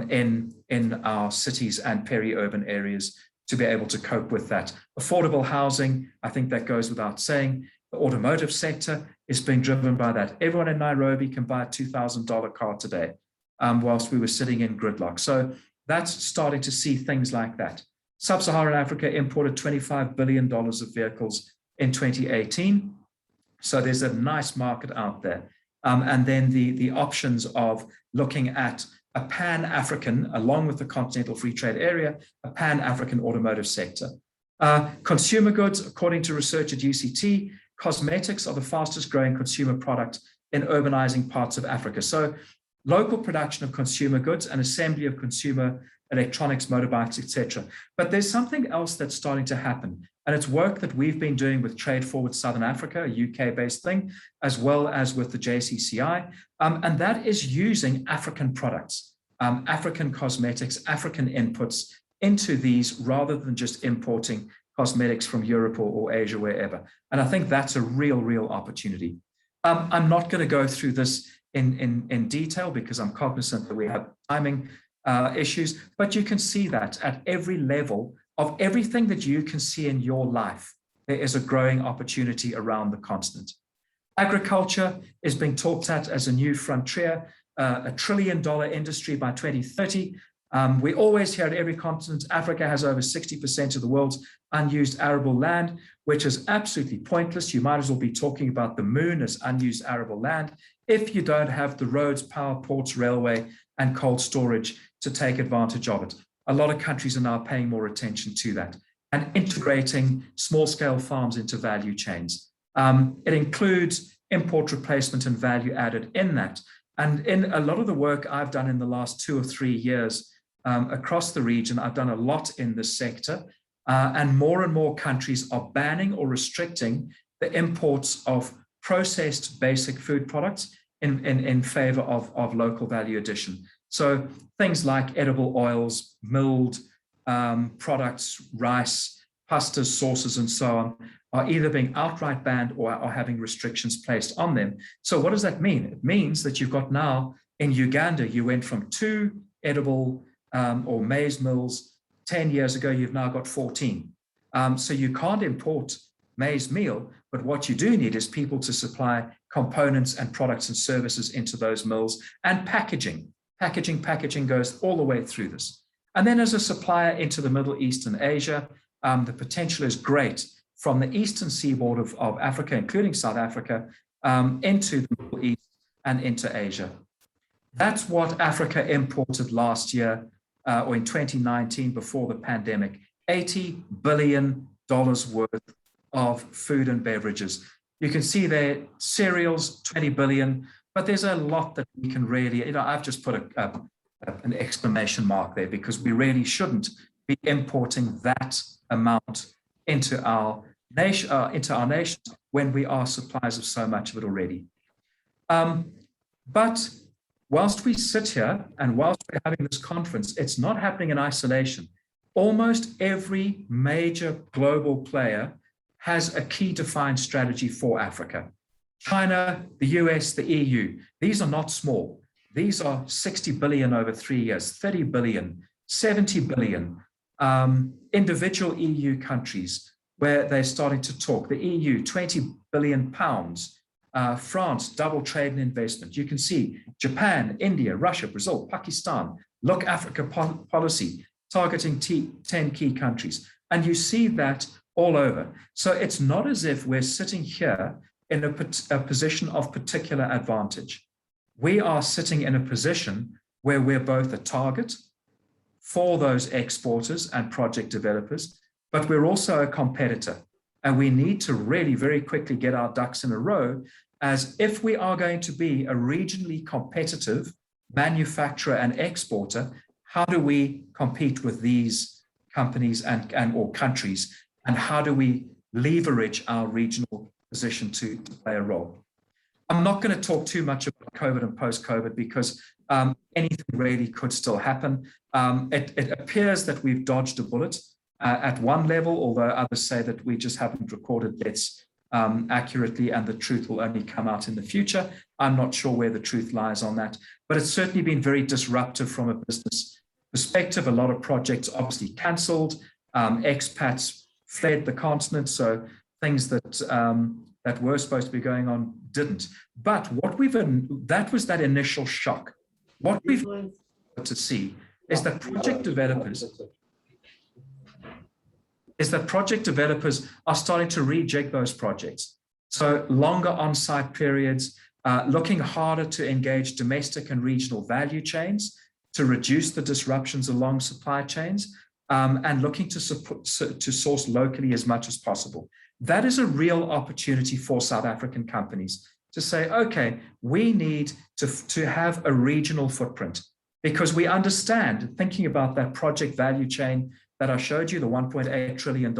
in our cities and peri-urban areas to be able to cope with that. Affordable housing, I think that goes without saying. The automotive sector is being driven by that. Everyone in Nairobi can buy a $2,000 car today, whilst we were sitting in gridlock. So that's starting to see things like that. Sub-Saharan Africa imported $25 billion of vehicles in 2018. So there's a nice market out there. And then the options of looking at a pan-African, along with the Continental Free Trade Area, a pan-African automotive sector. Consumer goods, according to research at UCT, cosmetics are the fastest growing consumer product in urbanizing parts of Africa. So local production of consumer goods and assembly of consumer electronics, motorbikes, etc. But there's something else that's starting to happen. And it's work that we've been doing with Trade Forward Southern Africa, a UK-based thing, as well as with the JCCI. And that is using African products, African cosmetics, African inputs into these rather than just importing cosmetics from Europe or Asia, wherever. And I think that's a real opportunity. I'm not going to go through this in detail because I'm cognizant that we have timing issues, but you can see that at every level of everything that you can see in your life, there is a growing opportunity around the continent. Agriculture is being talked at as a new frontier, a $1 trillion industry by 2030. We always hear at every continent, Africa has over 60% of the world's unused arable land, which is absolutely pointless. You might as well be talking about the moon as unused arable land if you don't have the roads, power, ports, railway, and cold storage to take advantage of it. A lot of countries are now paying more attention to that and integrating small-scale farms into value chains. It includes import replacement and value added in that. And in a lot of the work I've done in the last 2 or 3 years across the region, I've done a lot in this sector, and more countries are banning or restricting the imports of processed basic food products in favor of local value addition. So things like edible oils, milled products, rice, pastas, sauces, and so on are either being outright banned or are having restrictions placed on them. So what does that mean? It means that you've got now in Uganda, you went from 2 edible or maize mills 10 years ago, you've now got 14. So you can't import maize meal, but what you do need is people to supply components and products and services into those mills, and packaging. Packaging goes all the way through this. And then as a supplier into the Middle East and Asia, the potential is great from the eastern seaboard of Africa, including South Africa, into the Middle East and into Asia. That's what Africa imported last year, or in 2019 before the pandemic, $80 billion worth of food and beverages. You can see there, cereals, 20 billion, but there's a lot that we can really, I've just put an exclamation mark there because we really shouldn't be importing that amount into our nation when we are suppliers of so much of it already. But whilst we sit here and whilst we're having this conference, it's not happening in isolation. Almost every major global player has a key defined strategy for Africa. China, the US, the EU, these are not small. These are 60 billion over 3 years, 30 billion, 70 billion. Individual EU countries where they're starting to talk. The EU, 20 billion pounds. France, double trade and investment. You can see Japan, India, Russia, Brazil, Pakistan, Look Africa policy, targeting 10 key countries. And you see that all over. So it's not as if we're sitting here in a position of particular advantage. We are sitting in a position where we're both a target for those exporters and project developers, but we're also a competitor. And we need to really very quickly get our ducks in a row, as if we are going to be a regionally competitive manufacturer and exporter, how do we compete with these companies and or countries, and how do we leverage our regional position to play a role. I'm not going to talk too much about COVID and post-COVID because anything really could still happen. It appears that we've dodged a bullet at one level, although others say that we just haven't recorded deaths accurately and the truth will only come out in the future. I'm not sure where the truth lies on that, but it's certainly been very disruptive from a business perspective. A lot of projects obviously cancelled, expats fled the continent, so things that were supposed to be going on didn't. But that was that initial shock. What we've to see is that project developers are starting to rejig those projects. So longer on-site periods, looking harder to engage domestic and regional value chains to reduce the disruptions along supply chains, and looking to source locally as much as possible. That is a real opportunity for South African companies to say, okay, we need to have a regional footprint, because we understand, thinking about that project value chain that I showed you, the $1.8 trillion,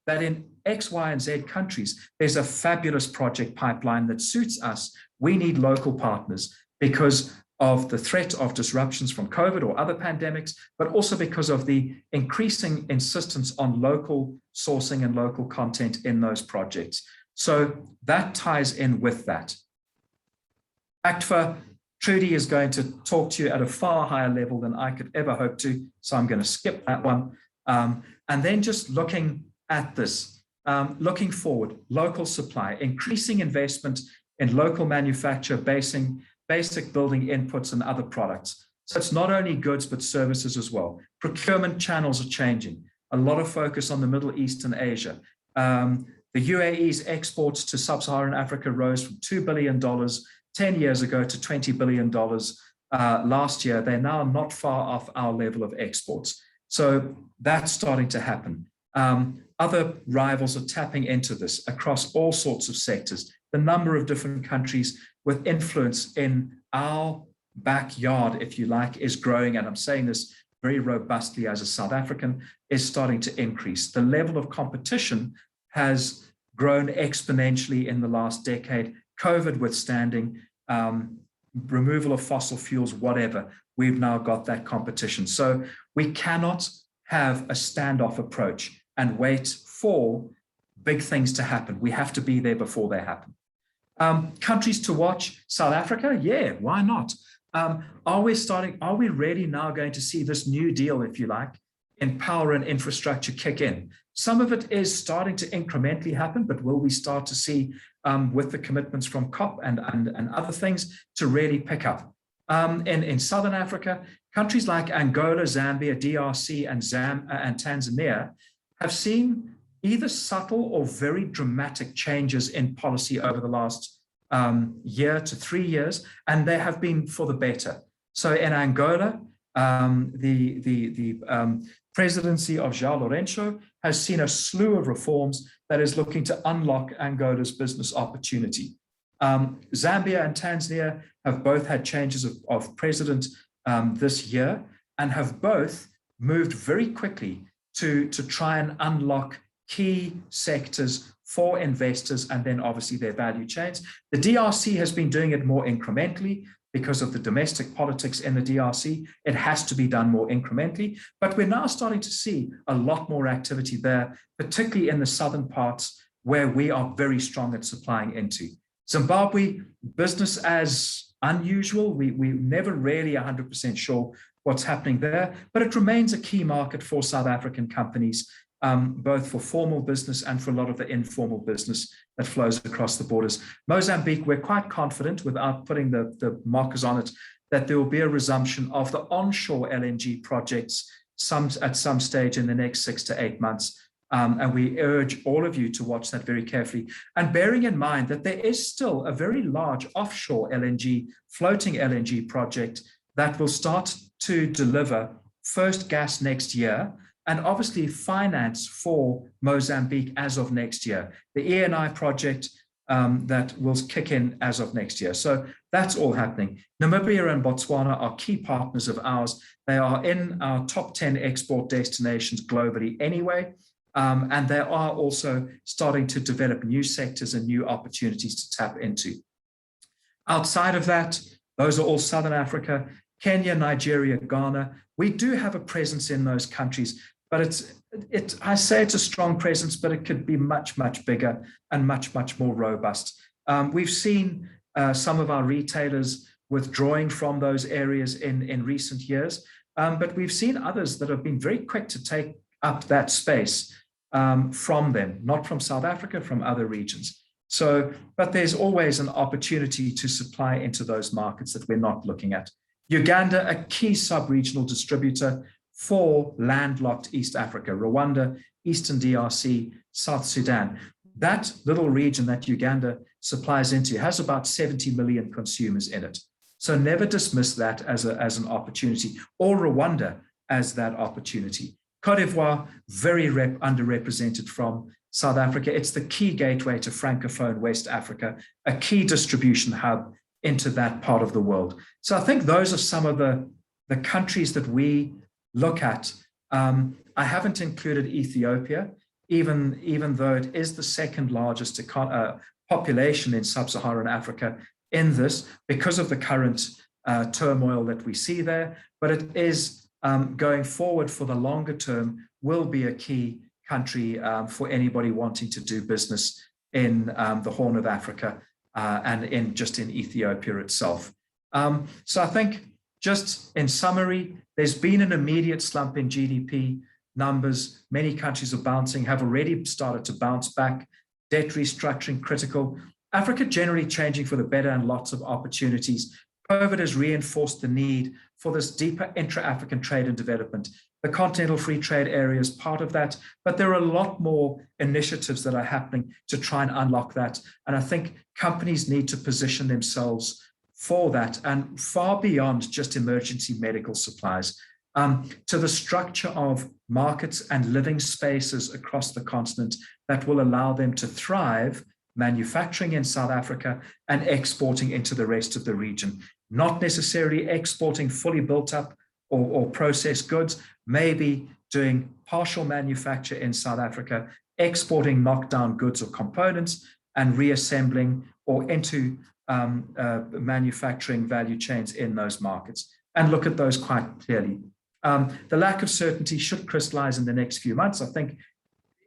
that in X, Y, and Z countries, there's a fabulous project pipeline that suits us. We need local partners because of the threat of disruptions from COVID or other pandemics, but also because of the increasing insistence on local sourcing and local content in those projects. So that ties in with that. ACTFA, Trudy is going to talk to you at a far higher level than I could ever hope to, so I'm going to skip that one. And then just looking at this, looking forward, local supply, increasing investment in local manufacture, basic building inputs and other products. So it's not only goods, but services as well. Procurement channels are changing. A lot of focus on the Middle East and Asia. The UAE's exports to sub-Saharan Africa rose from $2 billion 10 years ago to $20 billion last year. They're now not far off our level of exports. So that's starting to happen. Other rivals are tapping into this across all sorts of sectors. The number of different countries with influence in our backyard, if you like, is growing. And I'm saying this very robustly as a South African, is starting to increase. The level of competition has grown exponentially in the last decade, COVID withstanding, removal of fossil fuels, whatever. We've now got that competition. So we cannot have a standoff approach and wait for big things to happen. We have to be there before they happen. Countries to watch, South Africa, yeah, why not? Are we really now going to see this new deal, if you like, in power and infrastructure kick in? Some of it is starting to incrementally happen, but will we start to see with the commitments from COP and other things to really pick up? In Southern Africa, countries like Angola, Zambia, DRC, and Tanzania have seen either subtle or very dramatic changes in policy over the last year to 3 years, and they have been for the better. So in Angola, the presidency of João Lourenço has seen a slew of reforms that is looking to unlock Angola's business opportunity. Zambia and Tanzania have both had changes of president this year and have both moved very quickly to try and unlock key sectors for investors and then obviously their value chains. The DRC has been doing it more incrementally because of the domestic politics in the DRC. It has to be done more incrementally, but we're now starting to see a lot more activity there, particularly in the southern parts where we are very strong at supplying into. Zimbabwe, business as unusual. We're never really 100% sure what's happening there, but it remains a key market for South African companies, both for formal business and for a lot of the informal business that flows across the borders. Mozambique, we're quite confident, without putting the markers on it, that there will be a resumption of the onshore LNG projects at some stage in the next 6 to 8 months. And we urge all of you to watch that very carefully. And bearing in mind that there is still a very large offshore LNG, floating LNG project that will start to deliver first gas next year, and obviously finance for Mozambique as of next year. The ENI project that will kick in as of next year. So that's all happening. Namibia and Botswana are key partners of ours. They are in our top 10 export destinations globally anyway. And they are also starting to develop new sectors and new opportunities to tap into. Outside of that, those are all Southern Africa, Kenya, Nigeria, Ghana. We do have a presence in those countries, but I say it's a strong presence, but it could be much, much bigger and much, much more robust. We've seen some of our retailers withdrawing from those areas in recent years, but we've seen others that have been very quick to take up that space from them, not from South Africa, from other regions. So, but there's always an opportunity to supply into those markets that we're not looking at. Uganda, a key sub-regional distributor for landlocked East Africa, Rwanda, Eastern DRC, South Sudan. That little region that Uganda supplies into has about 70 million consumers in it. So never dismiss that as an opportunity, or Rwanda as that opportunity. Côte d'Ivoire, very underrepresented from South Africa. It's the key gateway to Francophone West Africa, a key distribution hub into that part of the world. So I think those are some of the countries that we look at. I haven't included Ethiopia, even though it is the second largest population in sub-Saharan Africa in this, because of the current turmoil that we see there. But it is going forward for the longer term, will be a key country for anybody wanting to do business in the Horn of Africa and in Ethiopia itself. So I think, just in summary, there's been an immediate slump in GDP numbers. Many countries have already started to bounce back. Debt restructuring critical. Africa generally changing for the better and lots of opportunities. COVID has reinforced the need for this deeper intra-African trade and development. The Continental Free Trade Area is part of that, but there are a lot more initiatives that are happening to try and unlock that. And I think companies need to position themselves for that, and far beyond just emergency medical supplies, to the structure of markets and living spaces across the continent that will allow them to thrive, manufacturing in South Africa and exporting into the rest of the region. Not necessarily exporting fully built up or processed goods, maybe doing partial manufacture in South Africa, exporting knockdown goods or components and reassembling or into manufacturing value chains in those markets, and look at those quite clearly. The lack of certainty should crystallize in the next few months. I think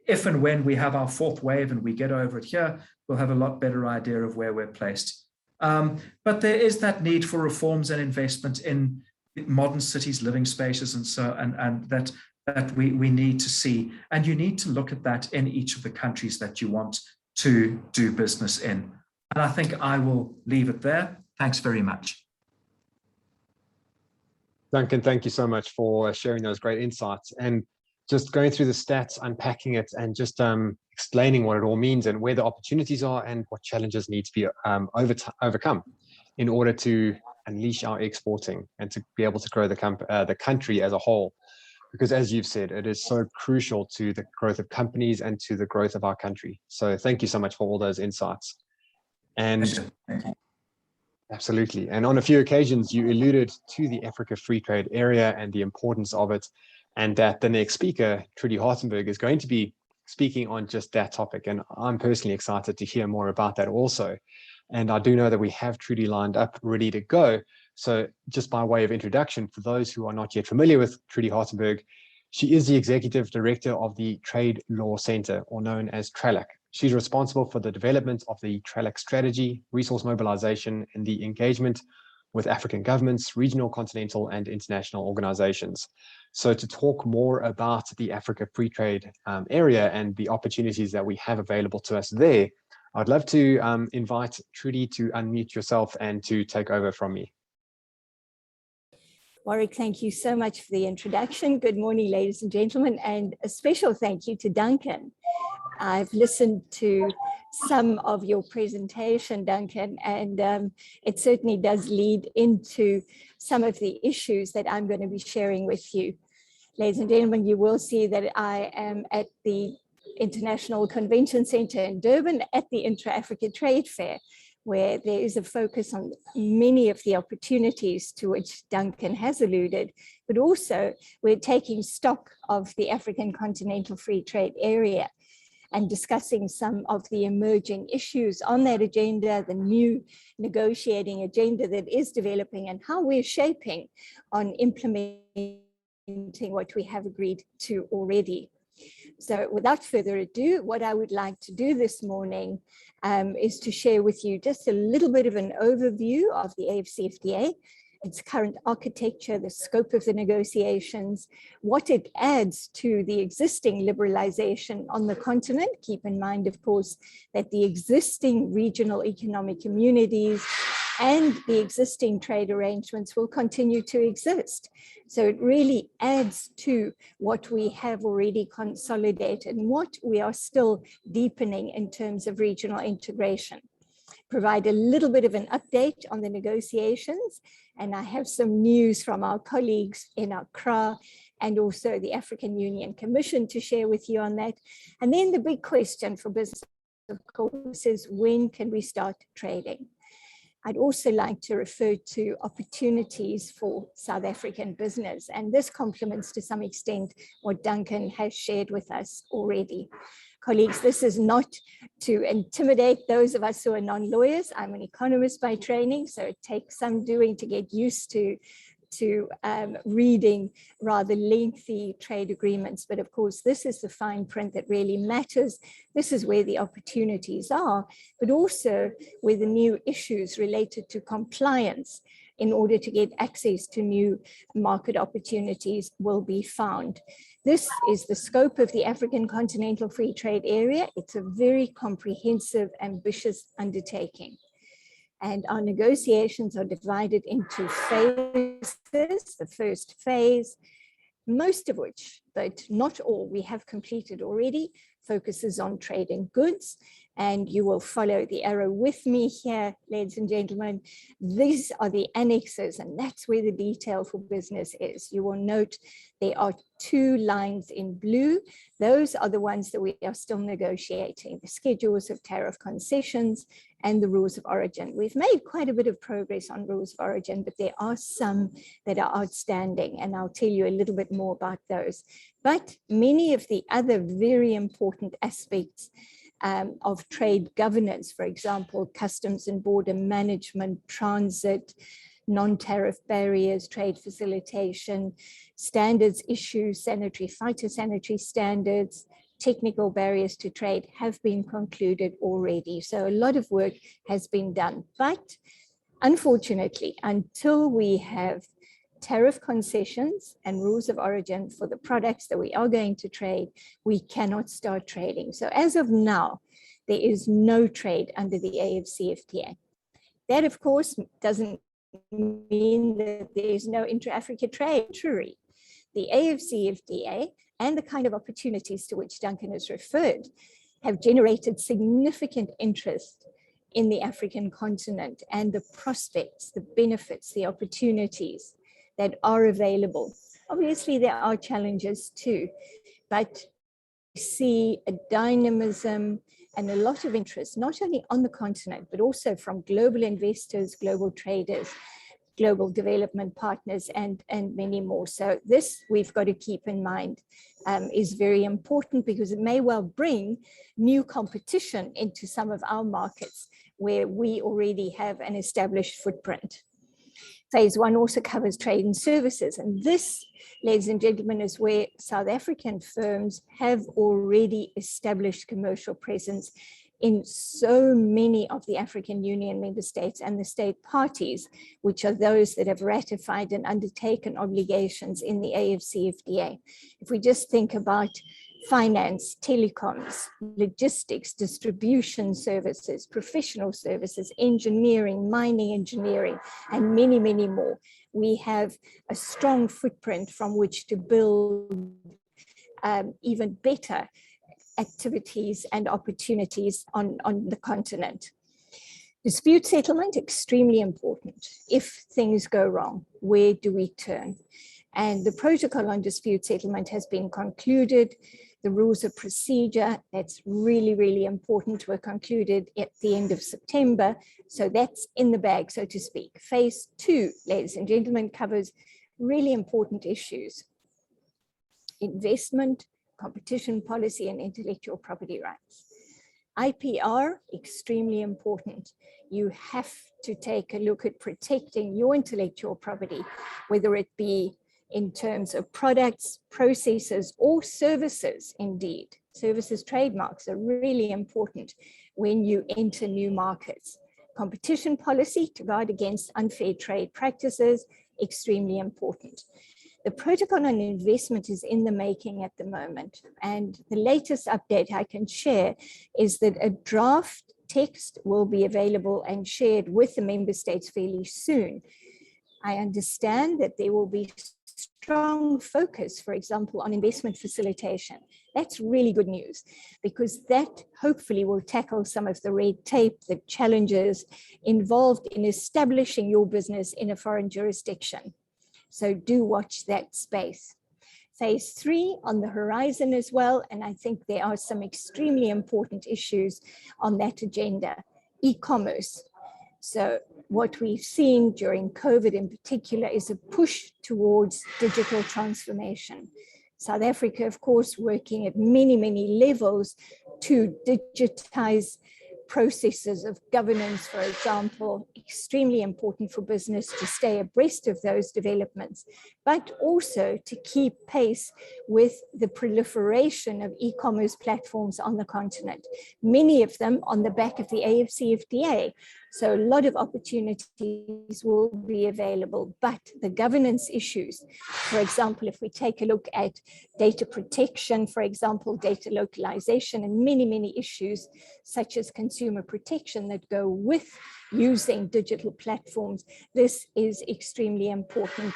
if and when we have our fourth wave and we get over it here, we'll have a lot better idea of where we're placed. But there is that need for reforms and investment in modern cities, living spaces, and that we need to see. And you need to look at that in each of the countries that you want to do business in. And I think I will leave it there. Thanks very much. Duncan, thank you so much for sharing those great insights and just going through the stats, unpacking it, and just explaining what it all means and where the opportunities are and what challenges need to be overcome in order to unleash our exporting and to be able to grow the country as a whole. Because as you've said, it is so crucial to the growth of companies and to the growth of our country. So thank you so much for all those insights. And absolutely. And on a few occasions, you alluded to the Africa Free Trade Area and the importance of it, and that the next speaker, Trudy Hartenberg, is going to be speaking on just that topic. And I'm personally excited to hear more about that also. And I do know that we have Trudy lined up, ready to go. So just by way of introduction, for those who are not yet familiar with Trudy Hartenberg, she is the Executive Director of the Trade Law Center, or known as TRALAC. She's responsible for the development of the TRALAC strategy, resource mobilization, and the engagement with African governments, regional, continental, and international organizations. So to talk more about the Africa Free Trade Area and the opportunities that we have available to us there, I'd love to invite Trudy to unmute yourself and to take over from me. Warwick, thank you so much for the introduction. Good morning, ladies and gentlemen, and a special thank you to Duncan. I've listened to some of your presentation, Duncan, and it certainly does lead into some of the issues that I'm going to be sharing with you. Ladies and gentlemen, you will see that I am at the International Convention Center in Durban at the Intra-Africa Trade Fair, where there is a focus on many of the opportunities to which Duncan has alluded, but also we're taking stock of the African Continental Free Trade Area and discussing some of the emerging issues on that agenda, the new negotiating agenda that is developing, and how we're shaping on implementing what we have agreed to already. So without further ado, what I would like to do this morning is to share with you just a little bit of an overview of the AFCFTA, its current architecture, the scope of the negotiations, what it adds to the existing liberalization on the continent. Keep in mind, of course, that the existing regional economic communities and the existing trade arrangements will continue to exist. So it really adds to what we have already consolidated and what we are still deepening in terms of regional integration. Provide a little bit of an update on the negotiations, and I have some news from our colleagues in Accra and also the African Union Commission to share with you on that. And then the big question for business, of course, is when can we start trading? I'd also like to refer to opportunities for South African business, and this complements to some extent what Duncan has shared with us already. Colleagues, this is not to intimidate those of us who are non-lawyers. I'm an economist by training, so it takes some doing to get used to reading rather lengthy trade agreements. But of course, this is the fine print that really matters. This is where the opportunities are, but also where the new issues related to compliance in order to get access to new market opportunities will be found. This is the scope of the African Continental Free Trade Area. It's a very comprehensive, ambitious undertaking. And our negotiations are divided into phases. The first phase, most of which, but not all, we have completed already, focuses on trade in goods. And you will follow the arrow with me here, ladies and gentlemen. These are the annexes, and that's where the detail for business is. You will note there are 2 lines in blue. Those are the ones that we are still negotiating, the schedules of tariff concessions and the rules of origin. We've made quite a bit of progress on rules of origin, but there are some that are outstanding, and I'll tell you a little bit more about those. But many of the other very important aspects of trade governance, for example, customs and border management, transit, non-tariff barriers, trade facilitation, standards issues, sanitary, phytosanitary standards, technical barriers to trade have been concluded already. So a lot of work has been done. But unfortunately, until we have tariff concessions and rules of origin for the products that we are going to trade, we cannot start trading. So as of now, there is no trade under the AFCFTA. That, of course, doesn't mean that there's no intra-Africa trade. True. The AFCFTA and the kind of opportunities to which Duncan has referred have generated significant interest in the African continent and the prospects, the benefits, the opportunities that are available. Obviously, there are challenges too, but we see a dynamism and a lot of interest, not only on the continent, but also from global investors, global traders, global development partners, and many more. So this we've got to keep in mind is very important, because it may well bring new competition into some of our markets where we already have an established footprint. Phase 1 also covers trade and services. And this, ladies and gentlemen, is where South African firms have already established commercial presence in so many of the African Union member states and the state parties, which are those that have ratified and undertaken obligations in the AFCFTA. If we just think about finance, telecoms, logistics, distribution services, professional services, engineering, mining engineering, and many, many more, we have a strong footprint from which to build even better activities and opportunities on the continent. Dispute settlement, extremely important. If things go wrong, where do we turn? And the protocol on dispute settlement has been concluded. The rules of procedure, that's really, really important, were concluded at the end of September. So that's in the bag, so to speak. Phase 2, ladies and gentlemen, covers really important issues: investment, competition policy, and intellectual property rights. IPR, extremely important. You have to take a look at protecting your intellectual property, whether it be in terms of products, processes, or services. Indeed, services trademarks are really important when you enter new markets. Competition policy to guard against unfair trade practices, extremely important. The protocol on investment is in the making at the moment, and the latest update I can share is that a draft text will be available and shared with the member states fairly soon. I understand that there will be strong focus, for example, on investment facilitation. That's really good news, because that hopefully will tackle some of the red tape, the challenges involved in establishing your business in a foreign jurisdiction. So do watch that space. Phase 3 on the horizon as well, and I think there are some extremely important issues on that agenda. E-commerce. So what we've seen during COVID in particular is a push towards digital transformation. South Africa, of course, working at many, many levels to digitize processes of governance, for example, extremely important for business to stay abreast of those developments, but also to keep pace with the proliferation of e-commerce platforms on the continent, many of them on the back of the AFCFTA. So a lot of opportunities will be available, but the governance issues, for example, if we take a look at data protection, for example, data localization, and many, many issues such as consumer protection that go with using digital platforms, this is extremely important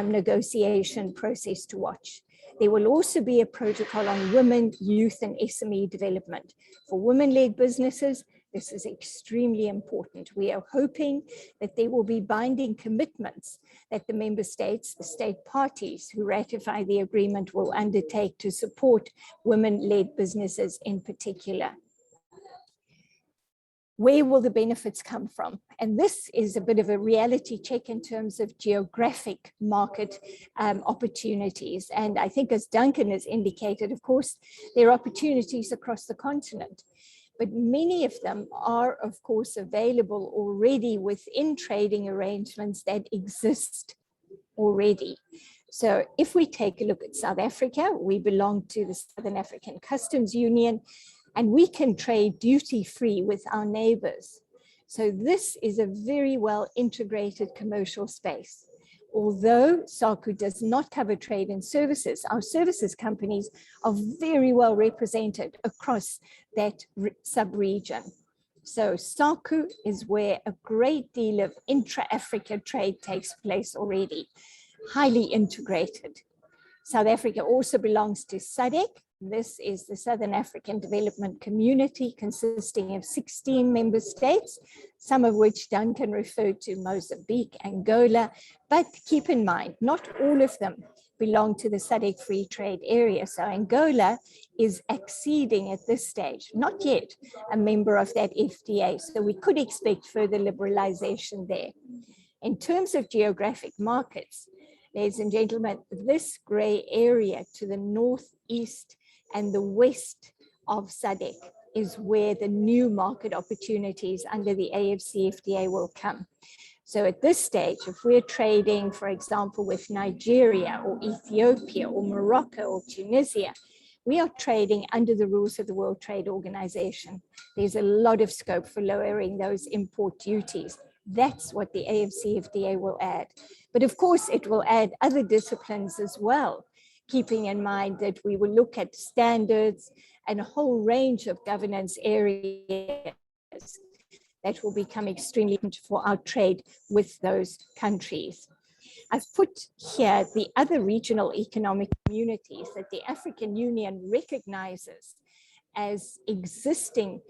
negotiation process to watch. There will also be a protocol on women, youth, and SME development. For women-led businesses, this is extremely important. We are hoping that there will be binding commitments that the member states, the state parties who ratify the agreement, will undertake to support women-led businesses in particular. Where will the benefits come from? And this is a bit of a reality check in terms of geographic market opportunities. And I think, as Duncan has indicated, of course, there are opportunities across the continent, but many of them are, of course, available already within trading arrangements that exist already. So if we take a look at South Africa, we belong to the Southern African Customs Union, and we can trade duty-free with our neighbors. So this is a very well integrated commercial space. Although SACU does not cover trade and services, our services companies are very well represented across that sub-region. So SACU is where a great deal of intra-Africa trade takes place already, highly integrated. South Africa also belongs to SADC. This is the Southern African Development Community, consisting of 16 member states, some of which Duncan referred to, Mozambique, Angola, but keep in mind, not all of them belong to the SADC Free Trade Area. So Angola is acceding at this stage, not yet a member of that FTA, so we could expect further liberalization there. In terms of geographic markets, ladies and gentlemen, this gray area to the northeast and the west of SADC is where the new market opportunities under the AFCFTA will come. So at this stage, if we're trading, for example, with Nigeria or Ethiopia or Morocco or Tunisia, we are trading under the rules of the World Trade Organization. There's a lot of scope for lowering those import duties. That's what the AFCFTA will add. But of course, it will add other disciplines as well, keeping in mind that we will look at standards and a whole range of governance areas that will become extremely important for our trade with those countries. I've put here the other regional economic communities that the African Union recognizes as existing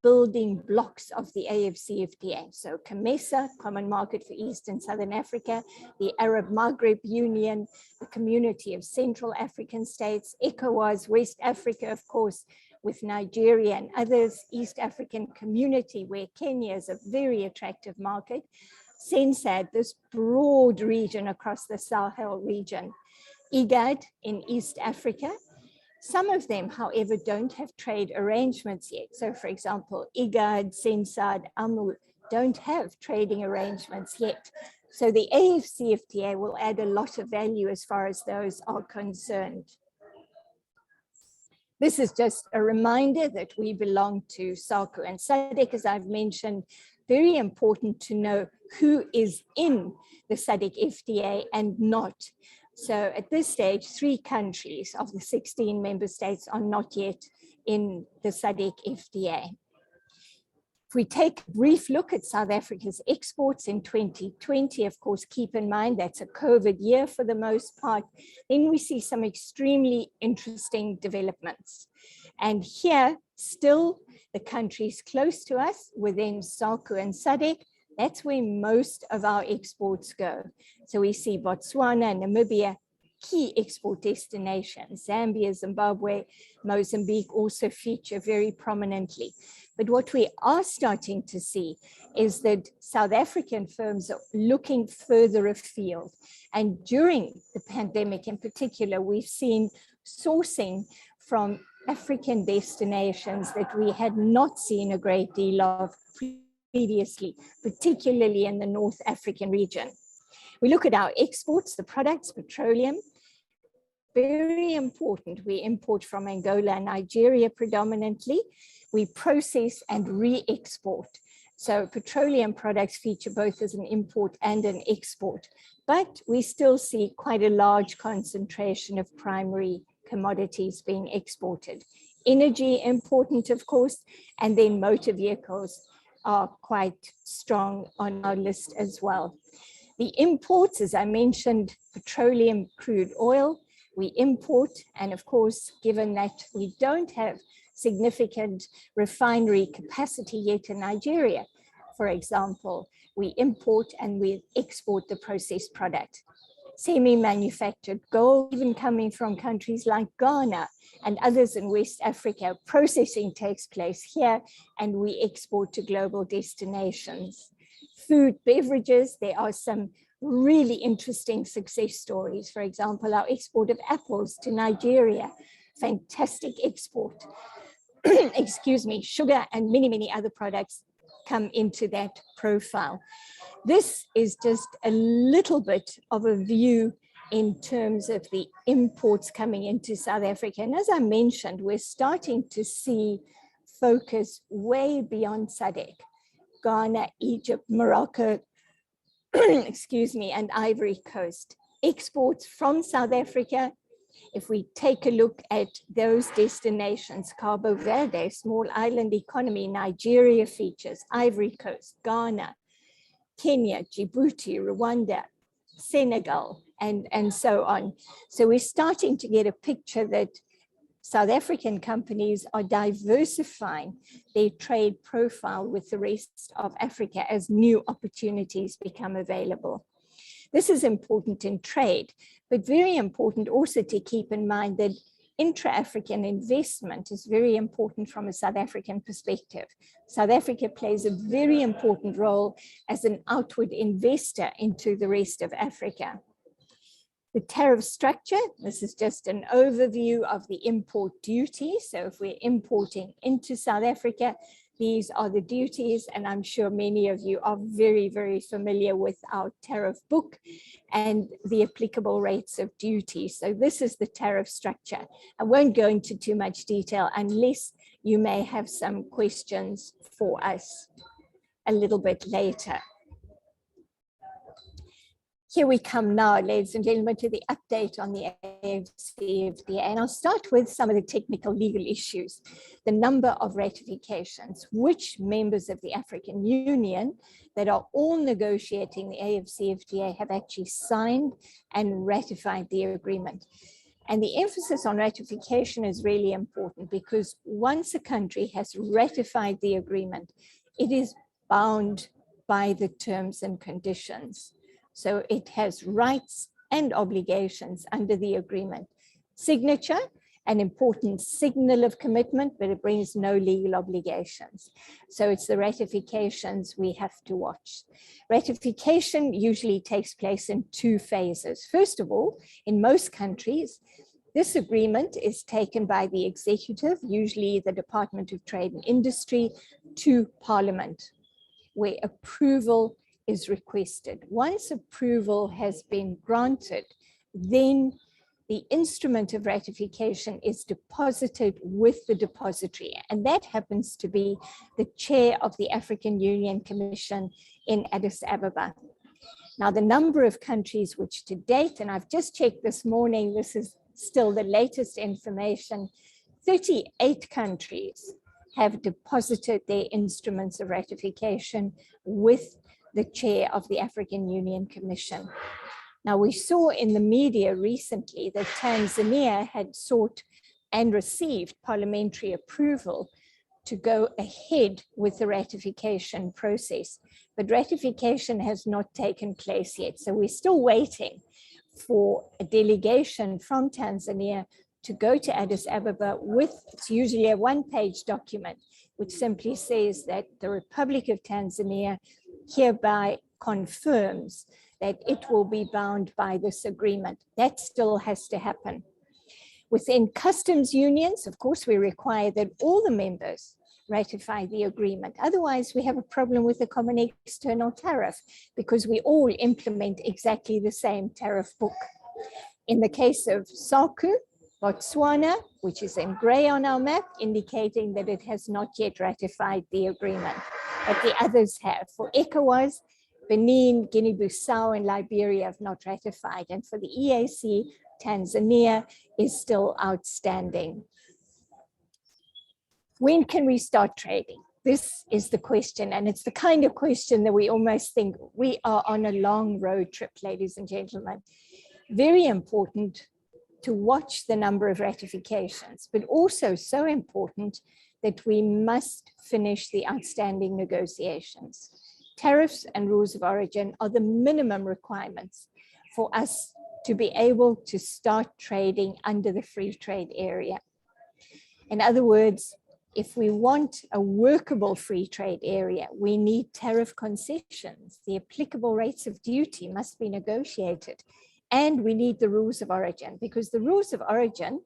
building blocks of the AFCFTA. So COMESA, Common Market for East and Southern Africa, the Arab Maghreb Union, the Community of Central African States, ECOWAS, West Africa, of course, with Nigeria and others, East African Community, where Kenya is a very attractive market, SENSAD, this broad region across the Sahel region, IGAD in East Africa. Some of them, however, don't have trade arrangements yet. So for example, IGAD, SENSAD, AMU don't have trading arrangements yet. So the AFCFTA will add a lot of value as far as those are concerned. This is just a reminder that we belong to SACU and SADC, as I've mentioned. Very important to know who is in the SADC FTA and not. So at this stage, 3 countries of the 16 member states are not yet in the SADC FTA. If we take a brief look at South Africa's exports in 2020, of course, keep in mind that's a COVID year for the most part, then we see some extremely interesting developments. And here, still the countries close to us within SACU and SADC, that's where most of our exports go. So we see Botswana, Namibia, key export destinations. Zambia, Zimbabwe, Mozambique also feature very prominently. But what we are starting to see is that South African firms are looking further afield. And during the pandemic in particular, we've seen sourcing from African destinations that we had not seen a great deal of previously, particularly in the North African region. We look at our exports, the products, petroleum, very important. We import from Angola and Nigeria predominantly. We process and re-export. So petroleum products feature both as an import and an export, but we still see quite a large concentration of primary commodities being exported. Energy important, of course, and then motor vehicles are quite strong on our list as well. The imports, as I mentioned, petroleum, crude oil, we import, and of course, given that we don't have significant refinery capacity yet in Nigeria, for example, we import and we export the processed product. Semi-manufactured gold, even coming from countries like Ghana and others in West Africa, processing takes place here and we export to global destinations. Food, beverages, there are some really interesting success stories. For example, our export of apples to Nigeria, fantastic export. Excuse me, sugar and many, many other products come into that profile. This is just a little bit of a view in terms of the imports coming into South Africa. And as I mentioned, we're starting to see focus way beyond SADC, Ghana, Egypt, Morocco, excuse me, and Ivory Coast. Exports from South Africa, if we take a look at those destinations, Cabo Verde, small island economy, Nigeria features, Ivory Coast, Ghana, Kenya, Djibouti, Rwanda, Senegal, and so on. So we're starting to get a picture that South African companies are diversifying their trade profile with the rest of Africa as new opportunities become available. This is important in trade, but very important also to keep in mind that intra-African investment is very important from a South African perspective. South Africa plays a very important role as an outward investor into the rest of Africa. The tariff structure, this is just an overview of the import duty. So if we're importing into South Africa, these are the duties, and I'm sure many of you are very, very familiar with our tariff book and the applicable rates of duty. So this is the tariff structure. I won't go into too much detail unless you may have some questions for us a little bit later. Here we come now, ladies and gentlemen, to the update on the AFCFTA, and I'll start with some of the technical legal issues. The number of ratifications, which members of the African Union that are all negotiating the AFCFTA have actually signed and ratified the agreement. And the emphasis on ratification is really important because once a country has ratified the agreement, it is bound by the terms and conditions. So it has rights and obligations under the agreement. Signature, an important signal of commitment, but it brings no legal obligations. So it's the ratifications we have to watch. Ratification usually takes place in two phases. First of all, in most countries, this agreement is taken by the executive, usually the Department of Trade and Industry, to Parliament, where approval is requested. Once approval has been granted, then the instrument of ratification is deposited with the depository, and that happens to be the chair of the African Union Commission in Addis Ababa. Now, the number of countries which to date, and I've just checked this morning, this is still the latest information, 38 countries have deposited their instruments of ratification with the chair of the African Union Commission. Now, we saw in the media recently that Tanzania had sought and received parliamentary approval to go ahead with the ratification process, but ratification has not taken place yet. So we're still waiting for a delegation from Tanzania to go to Addis Ababa with, it's usually a one-page document, which simply says that the Republic of Tanzania hereby confirms that it will be bound by this agreement. That still has to happen. Within customs unions, of course, we require that all the members ratify the agreement. Otherwise, we have a problem with the common external tariff because we all implement exactly the same tariff book. In the case of SACU, Botswana, which is in gray on our map, indicating that it has not yet ratified the agreement, but the others have. For ECOWAS, Benin, Guinea-Bissau, and Liberia have not ratified. And for the EAC, Tanzania is still outstanding. When can we start trading? This is the question, and it's the kind of question that we almost think we are on a long road trip, ladies and gentlemen. Very important to watch the number of ratifications, but also so important that we must finish the outstanding negotiations. Tariffs and rules of origin are the minimum requirements for us to be able to start trading under the free trade area. In other words, if we want a workable free trade area, we need tariff concessions. The applicable rates of duty must be negotiated. And we need the rules of origin, because the rules of origin,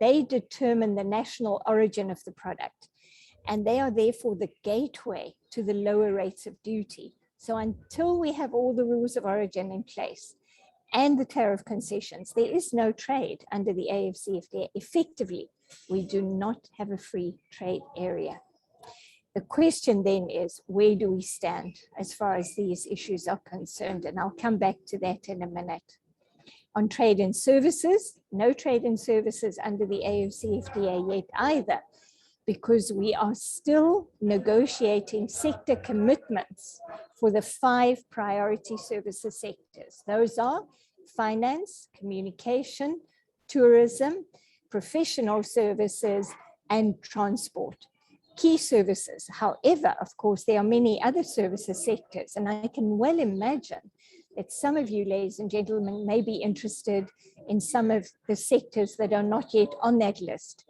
they determine the national origin of the product. And they are therefore the gateway to the lower rates of duty. So until we have all the rules of origin in place and the tariff concessions, there is no trade under the AFCFTA. Effectively, we do not have a free trade area. The question then is, where do we stand as far as these issues are concerned? And I'll come back to that in a minute. On trade and services, no trade and services under the AFCFTA yet either, because we are still negotiating sector commitments for the 5 priority services sectors. Those are finance, communication, tourism, professional services, and transport. Key services, however, of course, there are many other services sectors, and I can well imagine that some of you, ladies and gentlemen, may be interested in some of the sectors that are not yet on that list.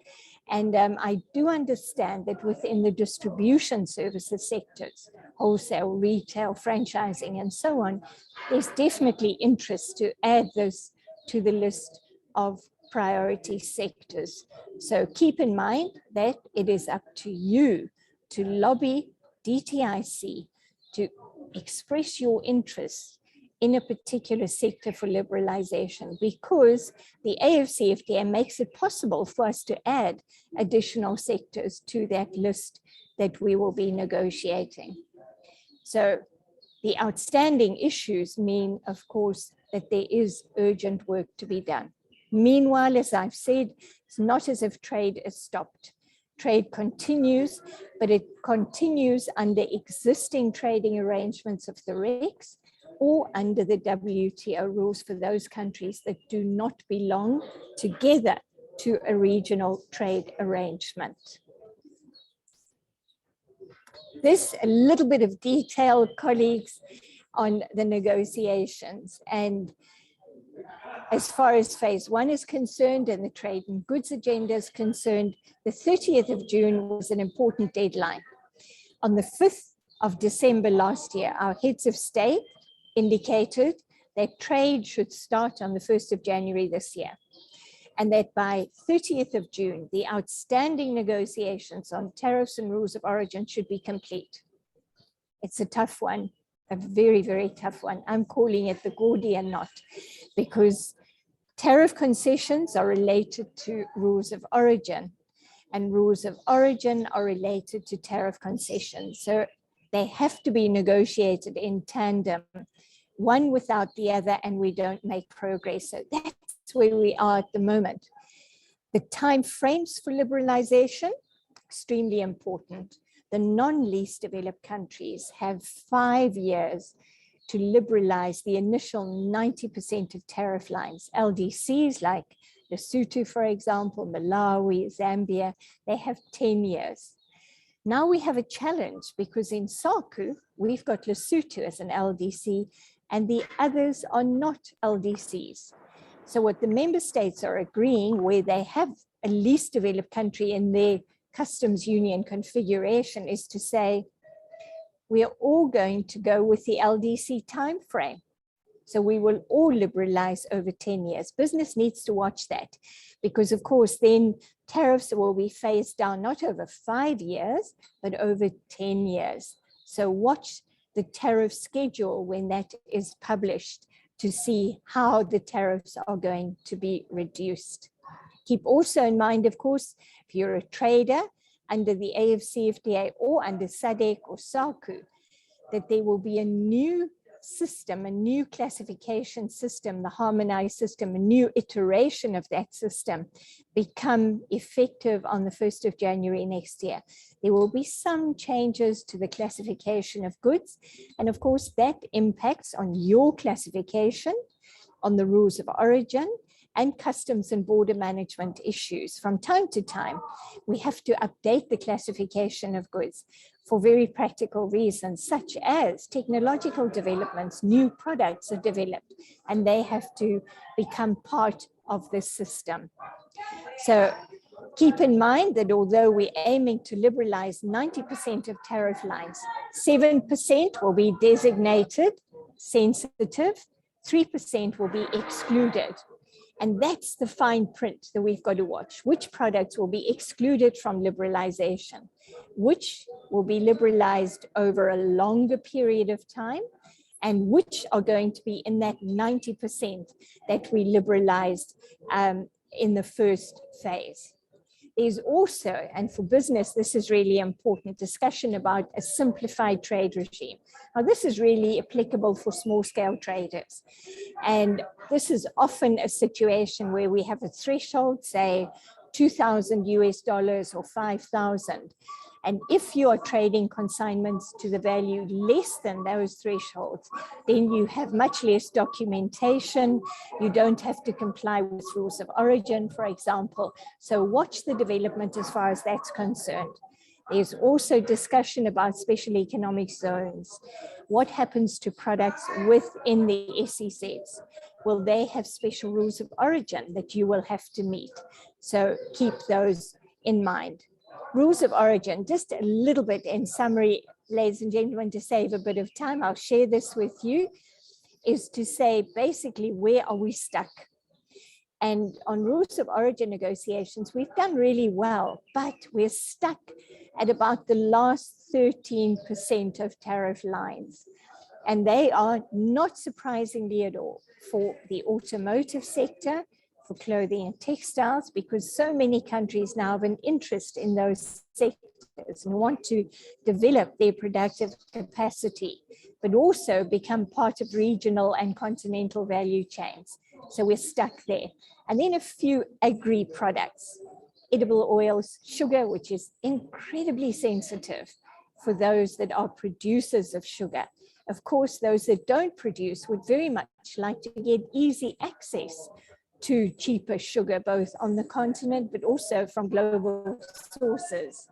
And I do understand that within the distribution services sectors, wholesale, retail, franchising, and so on, there's definitely interest to add this to the list of priority sectors. So keep in mind that it is up to you to lobby DTIC to express your interest in a particular sector for liberalization, because the AFCFTA makes it possible for us to add additional sectors to that list that we will be negotiating. So the outstanding issues mean, of course, that there is urgent work to be done. Meanwhile, as I've said, it's not as if trade is stopped. Trade continues, but it continues under existing trading arrangements of the REX, or under the WTO rules for those countries that do not belong together to a regional trade arrangement. This, a little bit of detail, colleagues, on the negotiations. And as far as phase one is concerned and the trade and goods agenda is concerned, the 30th of June was an important deadline. On the 5th of December last year, our heads of state indicated that trade should start on the 1st of January this year, and that by 30th of June, the outstanding negotiations on tariffs and rules of origin should be complete. It's a tough one, a very, very tough one. I'm calling it the Gordian knot, because tariff concessions are related to rules of origin, and rules of origin are related to tariff concessions. So they have to be negotiated in tandem, one without the other, and we don't make progress. So that's where we are at the moment. The time frames for liberalization, extremely important. The non-least developed countries have 5 years to liberalize the initial 90% of tariff lines. LDCs like Lesotho, for example, Malawi, Zambia, they have 10 years. Now we have a challenge because in SACU, we've got Lesotho as an LDC and the others are not LDCs. So what the member states are agreeing, where they have a least developed country in their customs union configuration, is to say, we are all going to go with the LDC timeframe. So we will all liberalize over 10 years. Business needs to watch that because of course then tariffs will be phased down not over 5 years, but over 10 years. So watch the tariff schedule when that is published to see how the tariffs are going to be reduced. Keep also in mind, of course, if you're a trader under the AFCFTA or under SADC or SACU, that there will be a new system, a new classification system, the harmonized system, a new iteration of that system become effective on the 1st of January next year. There will be some changes to the classification of goods. And of course, that impacts on your classification, on the rules of origin, and customs and border management issues. From time to time, we have to update the classification of goods for very practical reasons, such as technological developments, new products are developed, and they have to become part of this system. So keep in mind that although we're aiming to liberalize 90% of tariff lines, 7% will be designated sensitive, 3% will be excluded. And that's the fine print that we've got to watch. Which products will be excluded from liberalization? Which will be liberalized over a longer period of time? And which are going to be in that 90% that we liberalized in the first phase? There's also, and for business, this is really important, discussion about a simplified trade regime. Now, this is really applicable for small scale traders. And this is often a situation where we have a threshold, say $2,000 US or 5,000. And if you are trading consignments to the value less than those thresholds, then you have much less documentation. You don't have to comply with rules of origin, for example. So watch the development as far as that's concerned. There's also discussion about special economic zones. What happens to products within the SEZs? Will they have special rules of origin that you will have to meet? So keep those in mind. Rules of origin, just a little bit in summary, ladies and gentlemen, to save a bit of time, I'll share this with you, is to say basically where are we stuck? And on rules of origin negotiations, we've done really well, but we're stuck at about the last 13% of tariff lines. And they are not surprisingly at all for the automotive sector, for clothing and textiles, because so many countries now have an interest in those sectors and want to develop their productive capacity, but also become part of regional and continental value chains. So we're stuck there. And then a few agri products, edible oils, sugar, which is incredibly sensitive for those that are producers of sugar. Of course, those that don't produce would very much like to get easy access to cheaper sugar, both on the continent, but also from global sources.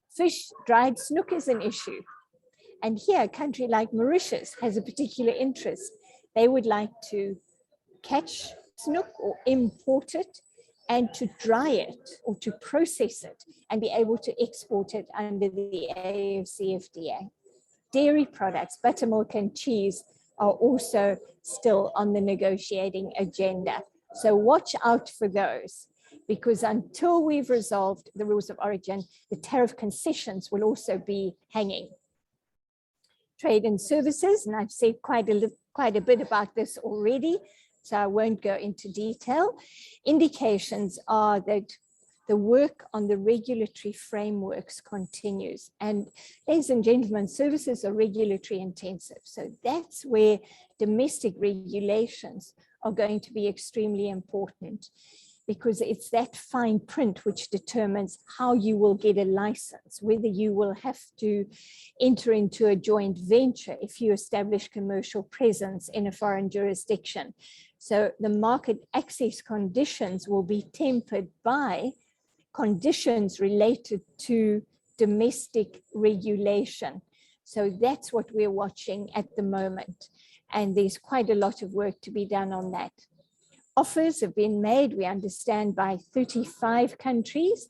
Fish, dried snook is an issue. And here, a country like Mauritius has a particular interest. They would like to catch snook or import it and to dry it or to process it and be able to export it under the AFCFTA. Dairy products, buttermilk and cheese are also still on the negotiating agenda. So watch out for those, because until we've resolved the rules of origin, the tariff concessions will also be hanging. Trade and services, and I've said quite a bit about this already, so I won't go into detail. Indications are that the work on the regulatory frameworks continues. And ladies and gentlemen, services are regulatory intensive. So that's where domestic regulations are going to be extremely important, because it's that fine print which determines how you will get a license, whether you will have to enter into a joint venture if you establish commercial presence in a foreign jurisdiction. So the market access conditions will be tempered by conditions related to domestic regulation. So that's what we're watching at the moment. And there's quite a lot of work to be done on that. Offers have been made, we understand, by 35 countries.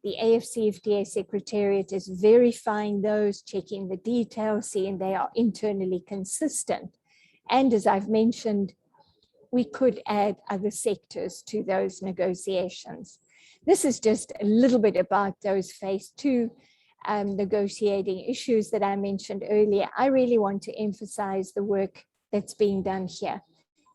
The AFCFTA Secretariat is verifying those, checking the details, seeing they are internally consistent. And as I've mentioned, we could add other sectors to those negotiations. This is just a little bit about those phase 2 negotiating issues that I mentioned earlier. I really want to emphasize the work that's being done here.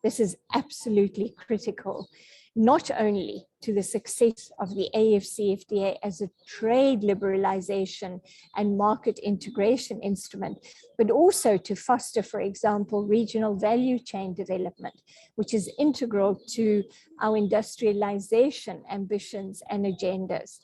This is absolutely critical, not only to the success of the AFCFTA as a trade liberalization and market integration instrument, but also to foster, for example, regional value chain development, which is integral to our industrialization ambitions and agendas.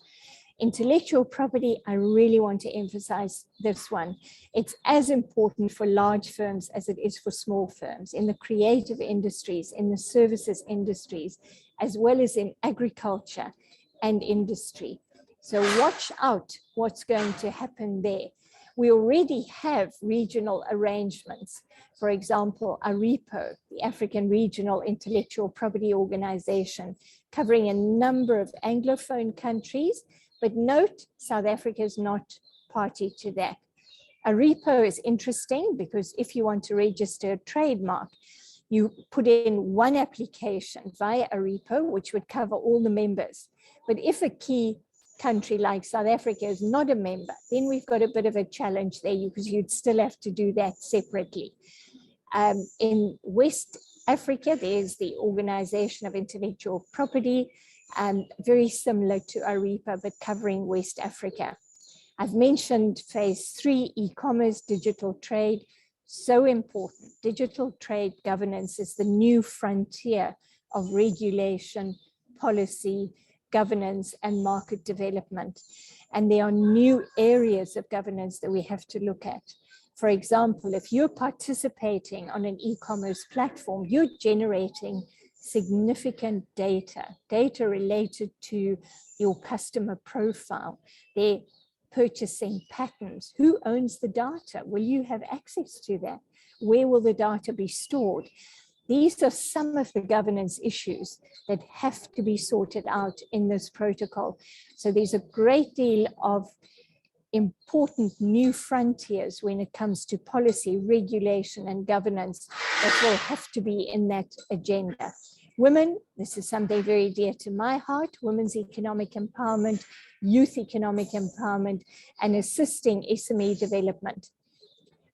Intellectual property, I really want to emphasize this one. It's as important for large firms as it is for small firms, in the creative industries, in the services industries, as well as in agriculture and industry. So watch out what's going to happen there. We already have regional arrangements. For example, ARIPO, the African Regional Intellectual Property Organization, covering a number of Anglophone countries. But note, South Africa is not party to that. ARIPO is interesting because if you want to register a trademark, you put in one application via ARIPO, which would cover all the members. But if a key country like South Africa is not a member, then we've got a bit of a challenge there because you'd still have to do that separately. In West Africa, there's the Organization of Intellectual Property, very similar to ARIPA, but covering West Africa. I've mentioned phase 3, e-commerce, digital trade, so important. Digital trade governance is the new frontier of regulation, policy, governance, and market development. And there are new areas of governance that we have to look at. For example, if you're participating on an e-commerce platform, you're generating significant data related to your customer profile, their purchasing patterns. Who owns the data? Will you have access to that? Where will the data be stored? These are some of the governance issues that have to be sorted out in this protocol. So there's a great deal of important new frontiers when it comes to policy, regulation, and governance that will have to be in that agenda. Women, this is something very dear to my heart, women's economic empowerment, youth economic empowerment, and assisting SME development.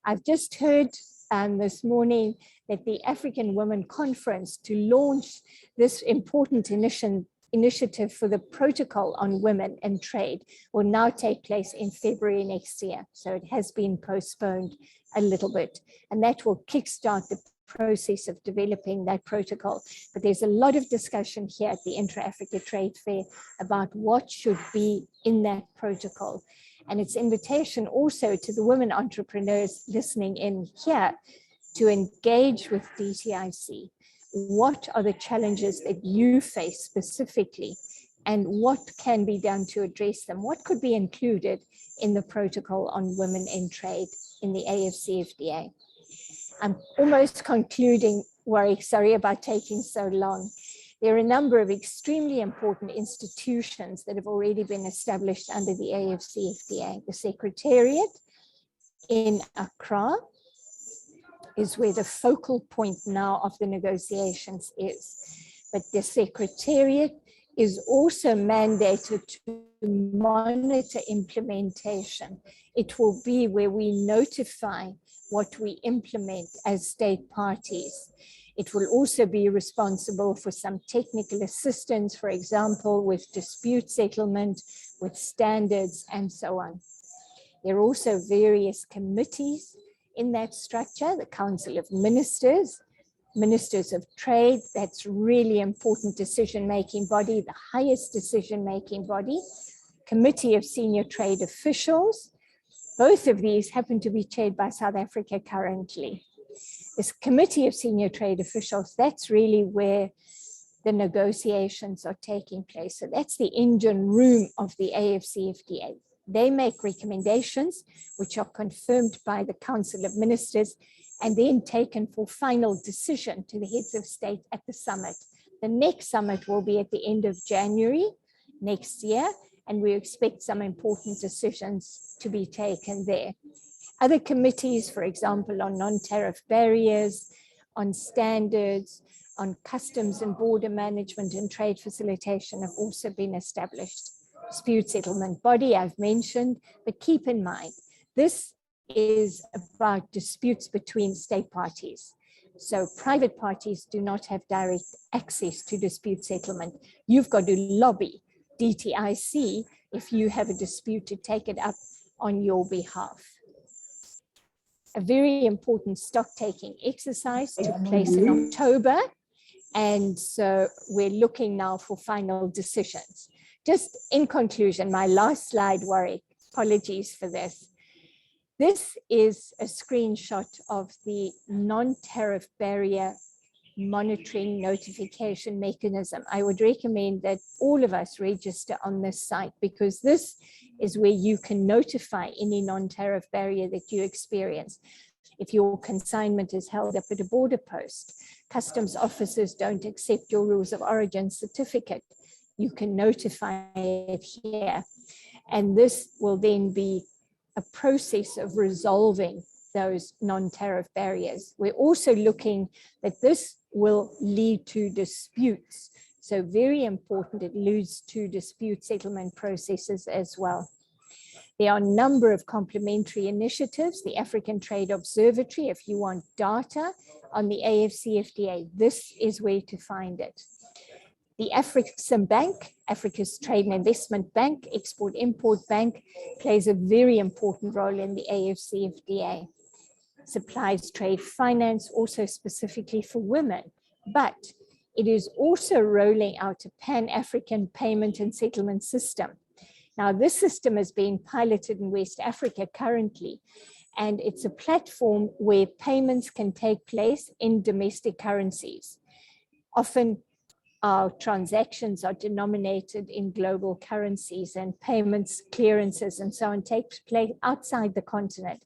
I've just heard this morning that the African Women Conference to launch this important initiative for the protocol on women and trade will now take place in February next year. So it has been postponed a little bit, and that will kickstart the process of developing that protocol. But there's a lot of discussion here at the Intra-Africa Trade Fair about what should be in that protocol. And it's invitation also to the women entrepreneurs listening in here to engage with DTIC. What are the challenges that you face specifically, and what can be done to address them? What could be included in the protocol on women in trade in the AFCFTA? I'm almost concluding, Warwick, sorry about taking so long. There are a number of extremely important institutions that have already been established under the AFCFTA. The Secretariat in Accra is where the focal point now of the negotiations is. But the Secretariat is also mandated to monitor implementation. It will be where we notify what we implement as state parties. It will also be responsible for some technical assistance, for example, with dispute settlement, with standards, and so on. There are also various committees in that structure, the Council of Ministers, Ministers of Trade, that's really important decision-making body, the highest decision-making body, Committee of Senior Trade Officials. Both of these happen to be chaired by South Africa currently. This Committee of Senior Trade Officials, that's really where the negotiations are taking place. So that's the engine room of the AFCFTA. They make recommendations which are confirmed by the Council of Ministers and then taken for final decision to the heads of state at the summit. The next summit will be at the end of January next year, and we expect some important decisions to be taken there. Other committees, for example, on non-tariff barriers, on standards, on customs and border management and trade facilitation have also been established. Dispute settlement body I've mentioned, but keep in mind, this is about disputes between state parties. So private parties do not have direct access to dispute settlement. You've got to lobby DTIC if you have a dispute to take it up on your behalf. A very important stock-taking exercise took place in October, and so we're looking now for final decisions. Just in conclusion, my last slide, Warwick, apologies for this. This is a screenshot of the non-tariff barrier monitoring notification mechanism. I would recommend that all of us register on this site, because this is where you can notify any non-tariff barrier that you experience. If your consignment is held up at a border post, customs officers don't accept your rules of origin certificate, you can notify it here. And this will then be a process of resolving those non-tariff barriers. We're also looking that this will lead to disputes. So very important, it leads to dispute settlement processes as well. There are a number of complementary initiatives. The African Trade Observatory, if you want data on the AFCFTA, this is where to find it. The Afrexim Bank, Africa's Trade and Investment Bank, Export-Import Bank, plays a very important role in the AFCFTA. Supplies trade finance, also specifically for women, but it is also rolling out a Pan-African payment and settlement system. Now, this system is being piloted in West Africa currently, and it's a platform where payments can take place in domestic currencies. Often, our transactions are denominated in global currencies, and payments, clearances, and so on take place outside the continent,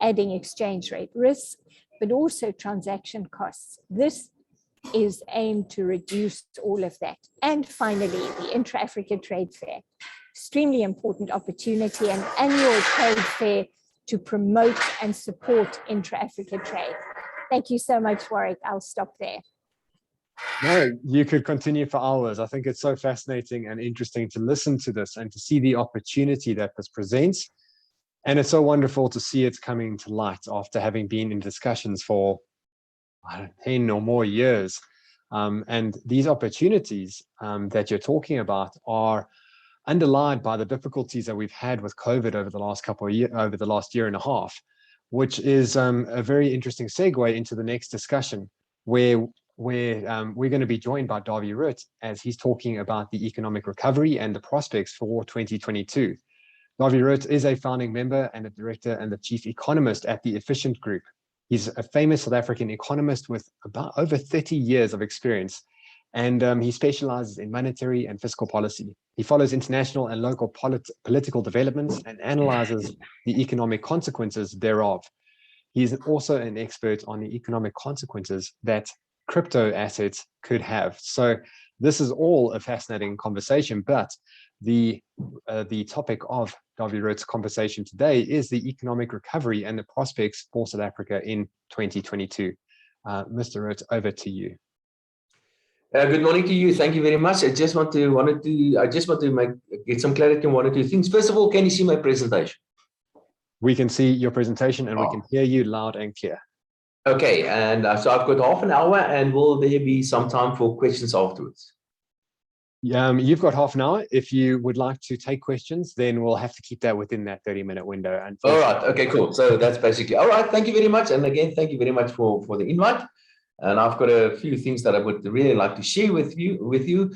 adding exchange rate risk, but also transaction costs. This is aimed to reduce all of that. And finally, the Intra-Africa Trade Fair, extremely important opportunity, an annual trade fair to promote and support intra-Africa trade. Thank you so much, Warwick. I'll stop there. No, you could continue for hours. I think it's so fascinating and interesting to listen to this and to see the opportunity that this presents. And it's so wonderful to see it coming to light after having been in discussions for 10 or more years. And these opportunities that you're talking about are underlined by the difficulties that we've had with COVID over the last couple of years, over the last year and a half. which is a very interesting segue into the next discussion, where we're going to be joined by Dawie Root as he's talking about the economic recovery and the prospects for 2022. Dawie Root is a founding member and a director and the chief economist at the Efficient Group. He's a famous South African economist with about over 30 years of experience, and he specializes in monetary and fiscal policy. He follows international and local political developments and analyzes the economic consequences thereof. He is also an expert on the economic consequences that crypto assets could have. So this is all a fascinating conversation, but the topic of Dawie Root's conversation today is the economic recovery and the prospects for South Africa in 2022. Mr. Root, over to you. Good morning to you. Thank you very much. I just want to get some clarity on one or two things. First of all, can you see my presentation? We can see your presentation and we can hear you loud and clear. Okay, and so I've got half an hour, and will there be some time for questions afterwards? You've got half an hour. If you would like to take questions, then we'll have to keep that within that 30-minute window. All right. Okay, cool. So that's basically all right. Thank you very much. And again, thank you very much for the invite. And I've got a few things that I would really like to share with you.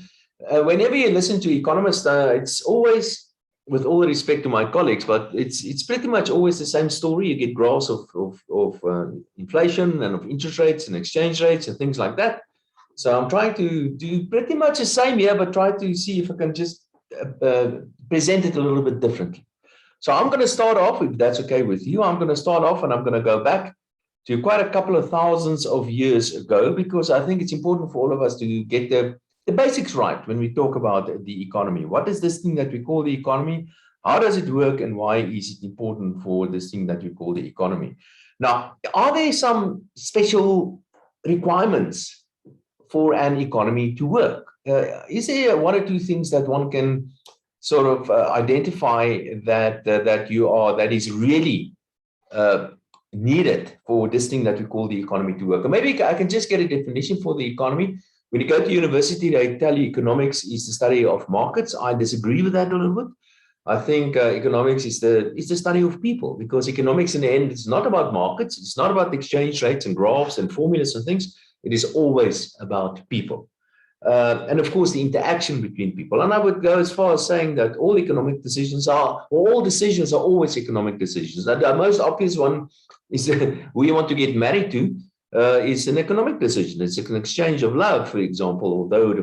Whenever you listen to economists, it's always, with all respect to my colleagues, but it's pretty much always the same story. You get graphs of inflation and of interest rates and exchange rates and things like that. So I'm trying to do pretty much the same here, but try to see if I can just present it a little bit differently. So I'm going to start off, if that's okay with you, I'm going to start off and I'm going to go back to quite a couple of thousands of years ago, because I think it's important for all of us to get the basics right when we talk about the economy. What is this thing that we call the economy? How does it work? And why is it important for this thing that we call the economy? Now, are there some special requirements for an economy to work? Is there one or two things that one can sort of identify that is really needed for this thing that we call the economy to work? Or maybe I can just get a definition for the economy. When you go to university, they tell you economics is the study of markets. I disagree with that a little bit. I think economics is the study of people, because economics in the end, it's not about markets. It's not about exchange rates and graphs and formulas and things. It is always about people. And of course, the interaction between people. And I would go as far as saying that all decisions are always economic decisions. And the most obvious one is who you want to get married to is an economic decision. It's an exchange of love, for example, although the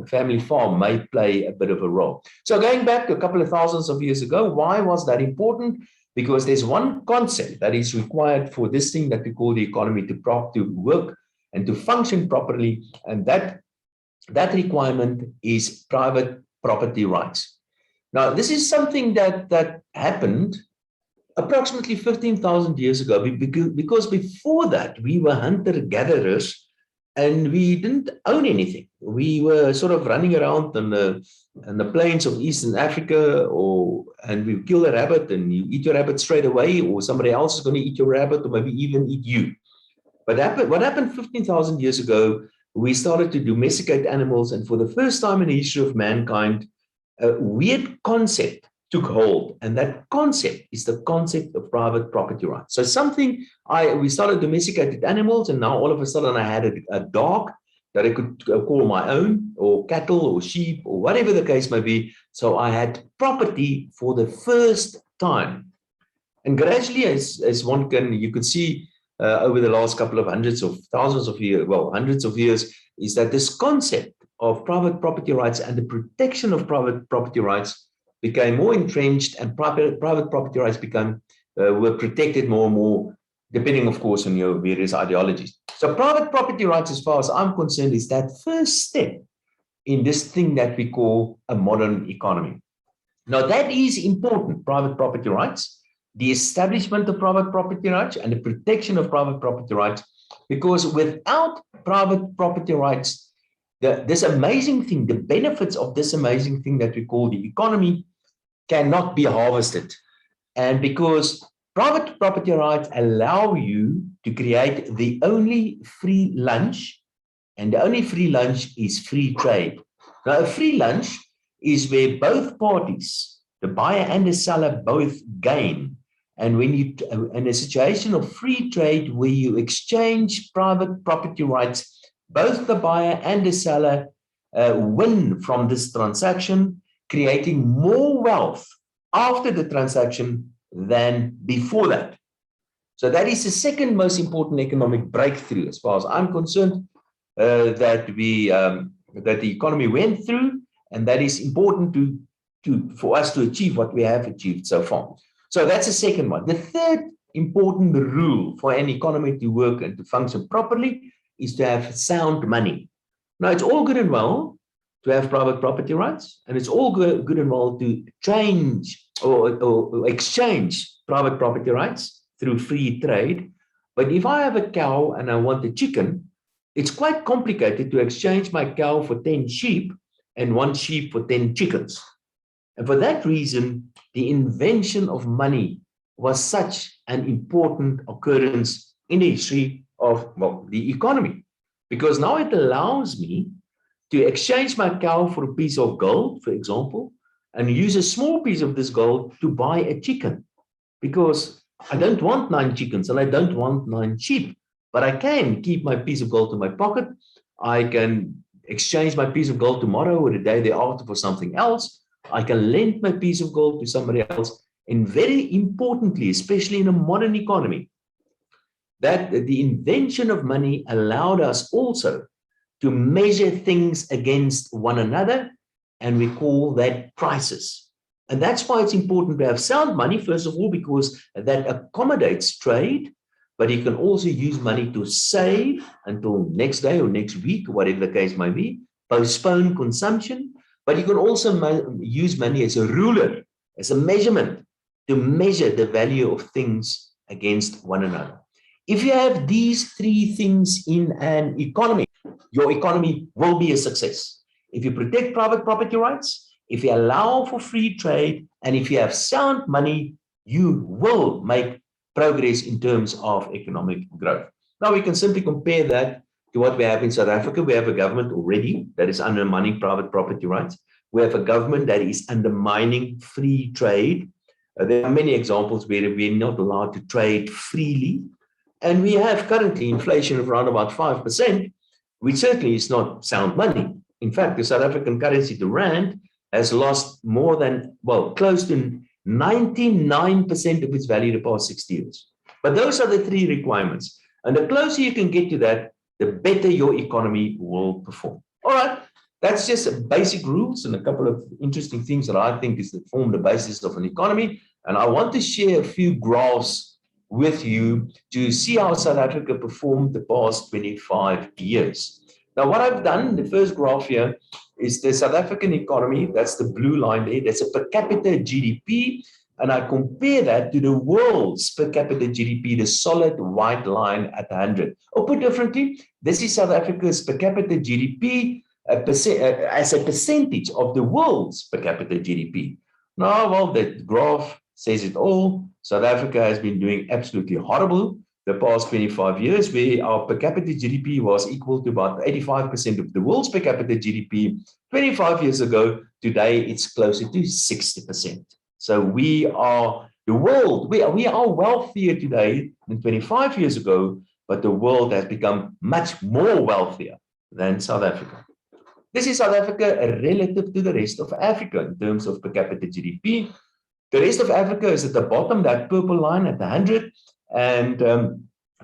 family farm may play a bit of a role. So going back a couple of thousands of years ago, why was that important? Because there's one concept that is required for this thing that we call the economy to work and to function properly, and that requirement is private property rights. Now, this is something that happened approximately 15,000 years ago, because before that, we were hunter-gatherers and we didn't own anything. We were sort of running around on the plains of Eastern Africa, and we kill a rabbit and you eat your rabbit straight away, or somebody else is going to eat your rabbit, or maybe even eat you. But what happened 15,000 years ago, we started to domesticate animals, and for the first time in the history of mankind, a weird concept took hold, and that concept is the concept of private property rights. So we started domesticated animals, and now all of a sudden I had a dog that I could call my own, or cattle or sheep or whatever the case may be. So I had property for the first time. And gradually, you could see over the last couple of hundreds of years, is that this concept of private property rights and the protection of private property rights became more entrenched, and private property rights were protected more and more, depending, of course, on your various ideologies. So private property rights, as far as I'm concerned, is that first step in this thing that we call a modern economy. Now, that is important, private property rights, the establishment of private property rights and the protection of private property rights, because without private property rights, this amazing thing, the benefits of this amazing thing that we call the economy cannot be harvested. And because private property rights allow you to create the only free lunch, and the only free lunch is free trade. Now, a free lunch is where both parties, the buyer and the seller, both gain. And when you, in a situation of free trade where you exchange private property rights, both the buyer and the seller win from this transaction, creating more wealth after the transaction than before that. So that is the second most important economic breakthrough, as far as I'm concerned, that the economy went through, and that is important for us to achieve what we have achieved so far. So that's the second one. The third important rule for an economy to work and to function properly is to have sound money. Now, it's all good and well to have private property rights, and it's all good and well to change or exchange private property rights through free trade. But if I have a cow and I want a chicken, it's quite complicated to exchange my cow for 10 sheep and 1 sheep for 10 chickens. And for that reason, the invention of money was such an important occurrence in the history of, well, the economy, because now it allows me to exchange my cow for a piece of gold, for example, and use a small piece of this gold to buy a chicken, because I don't want 9 chickens and I don't want 9 sheep, but I can keep my piece of gold in my pocket. I can exchange my piece of gold tomorrow or the day thereafter for something else. I can lend my piece of gold to somebody else. And very importantly, especially in a modern economy, that the invention of money allowed us also to measure things against one another, and we call that prices. And that's why it's important to have sound money, first of all, because that accommodates trade, but you can also use money to save until next day or next week, whatever the case might be, postpone consumption, but you can also use money as a ruler, as a measurement, to measure the value of things against one another. If you have these 3 things in an economy, your economy will be a success. If you protect private property rights, if you allow for free trade, and if you have sound money, you will make progress in terms of economic growth. Now we can simply compare that to what we have in South Africa. We have a government already that is undermining private property rights. We have a government that is undermining free trade. There are many examples where we're not allowed to trade freely. And we have currently inflation of around about 5%, which certainly is not sound money. In fact, the South African currency, the rand, has lost more than, well, close to 99% of its value the past 60 years. But those are the 3 requirements. And the closer you can get to that, the better your economy will perform. All right, that's just basic rules and a couple of interesting things that I think is that form the basis of an economy. And I want to share a few graphs with you to see how South Africa performed the past 25 years. Now, what I've done, the first graph here, is the South African economy. That's the blue line there. That's a per capita GDP. And I compare that to the world's per capita GDP, the solid white line at 100. Or put differently, this is South Africa's per capita GDP as a percentage of the world's per capita GDP. Now, well, that graph says it all. South Africa has been doing absolutely horrible the past 25 years, where our per capita GDP was equal to about 85% of the world's per capita GDP 25 years ago. Today, it's closer to 60%. So we are the world, we are wealthier today than 25 years ago, but the world has become much more wealthier than South Africa. This is South Africa relative to the rest of Africa in terms of per capita GDP. The rest of Africa is at the bottom, that purple line at 100. And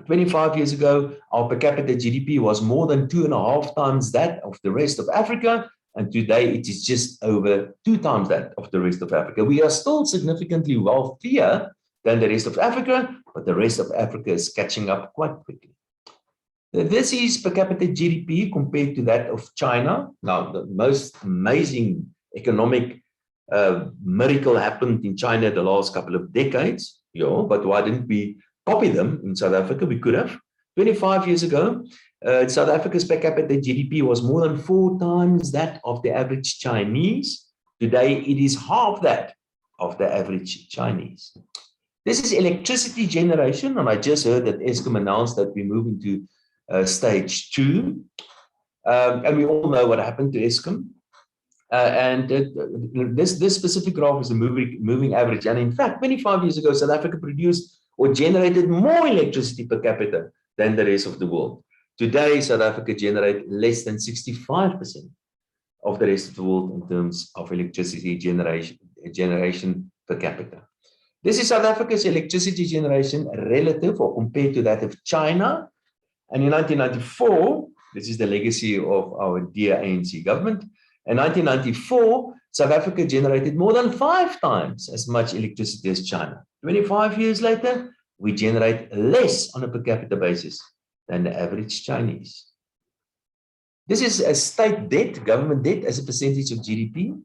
25 years ago, our per capita GDP was more than 2.5 times that of the rest of Africa. And today it is just over 2 times that of the rest of Africa. We are still significantly wealthier than the rest of Africa, but the rest of Africa is catching up quite quickly. This is per capita GDP compared to that of China. Now, the most amazing economic miracle happened in China the last couple of decades, but why didn't we copy them in South Africa? We could have. 25 years ago, South Africa's per capita GDP was more than 4 times that of the average Chinese. Today, it is half that of the average Chinese. This is electricity generation, and I just heard that Eskom announced that we're moving to stage 2. And we all know what happened to Eskom. This specific graph is a moving average. And in fact, 25 years ago, South Africa produced or generated more electricity per capita than the rest of the world. Today, South Africa generates less than 65% of the rest of the world in terms of electricity generation per capita. This is South Africa's electricity generation relative or compared to that of China. And in 1994, this is the legacy of our dear ANC government. In 1994, South Africa generated more than 5 times as much electricity as China. 25 years later, we generate less on a per capita basis than the average Chinese. This is a state debt, government debt as a percentage of GDP.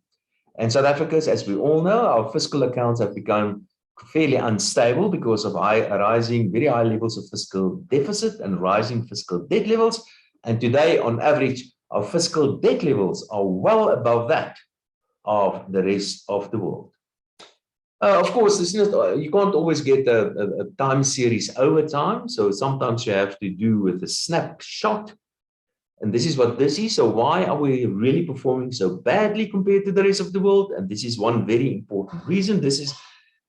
And South Africa's, as we all know, our fiscal accounts have become fairly unstable because of very high levels of fiscal deficit and rising fiscal debt levels. And today, on average, our fiscal debt levels are well above that of the rest of the world. Of course, you can't always get a time series over time. So sometimes you have to do with a snapshot. And this is what this is. So why are we really performing so badly compared to the rest of the world? And this is one very important reason. This is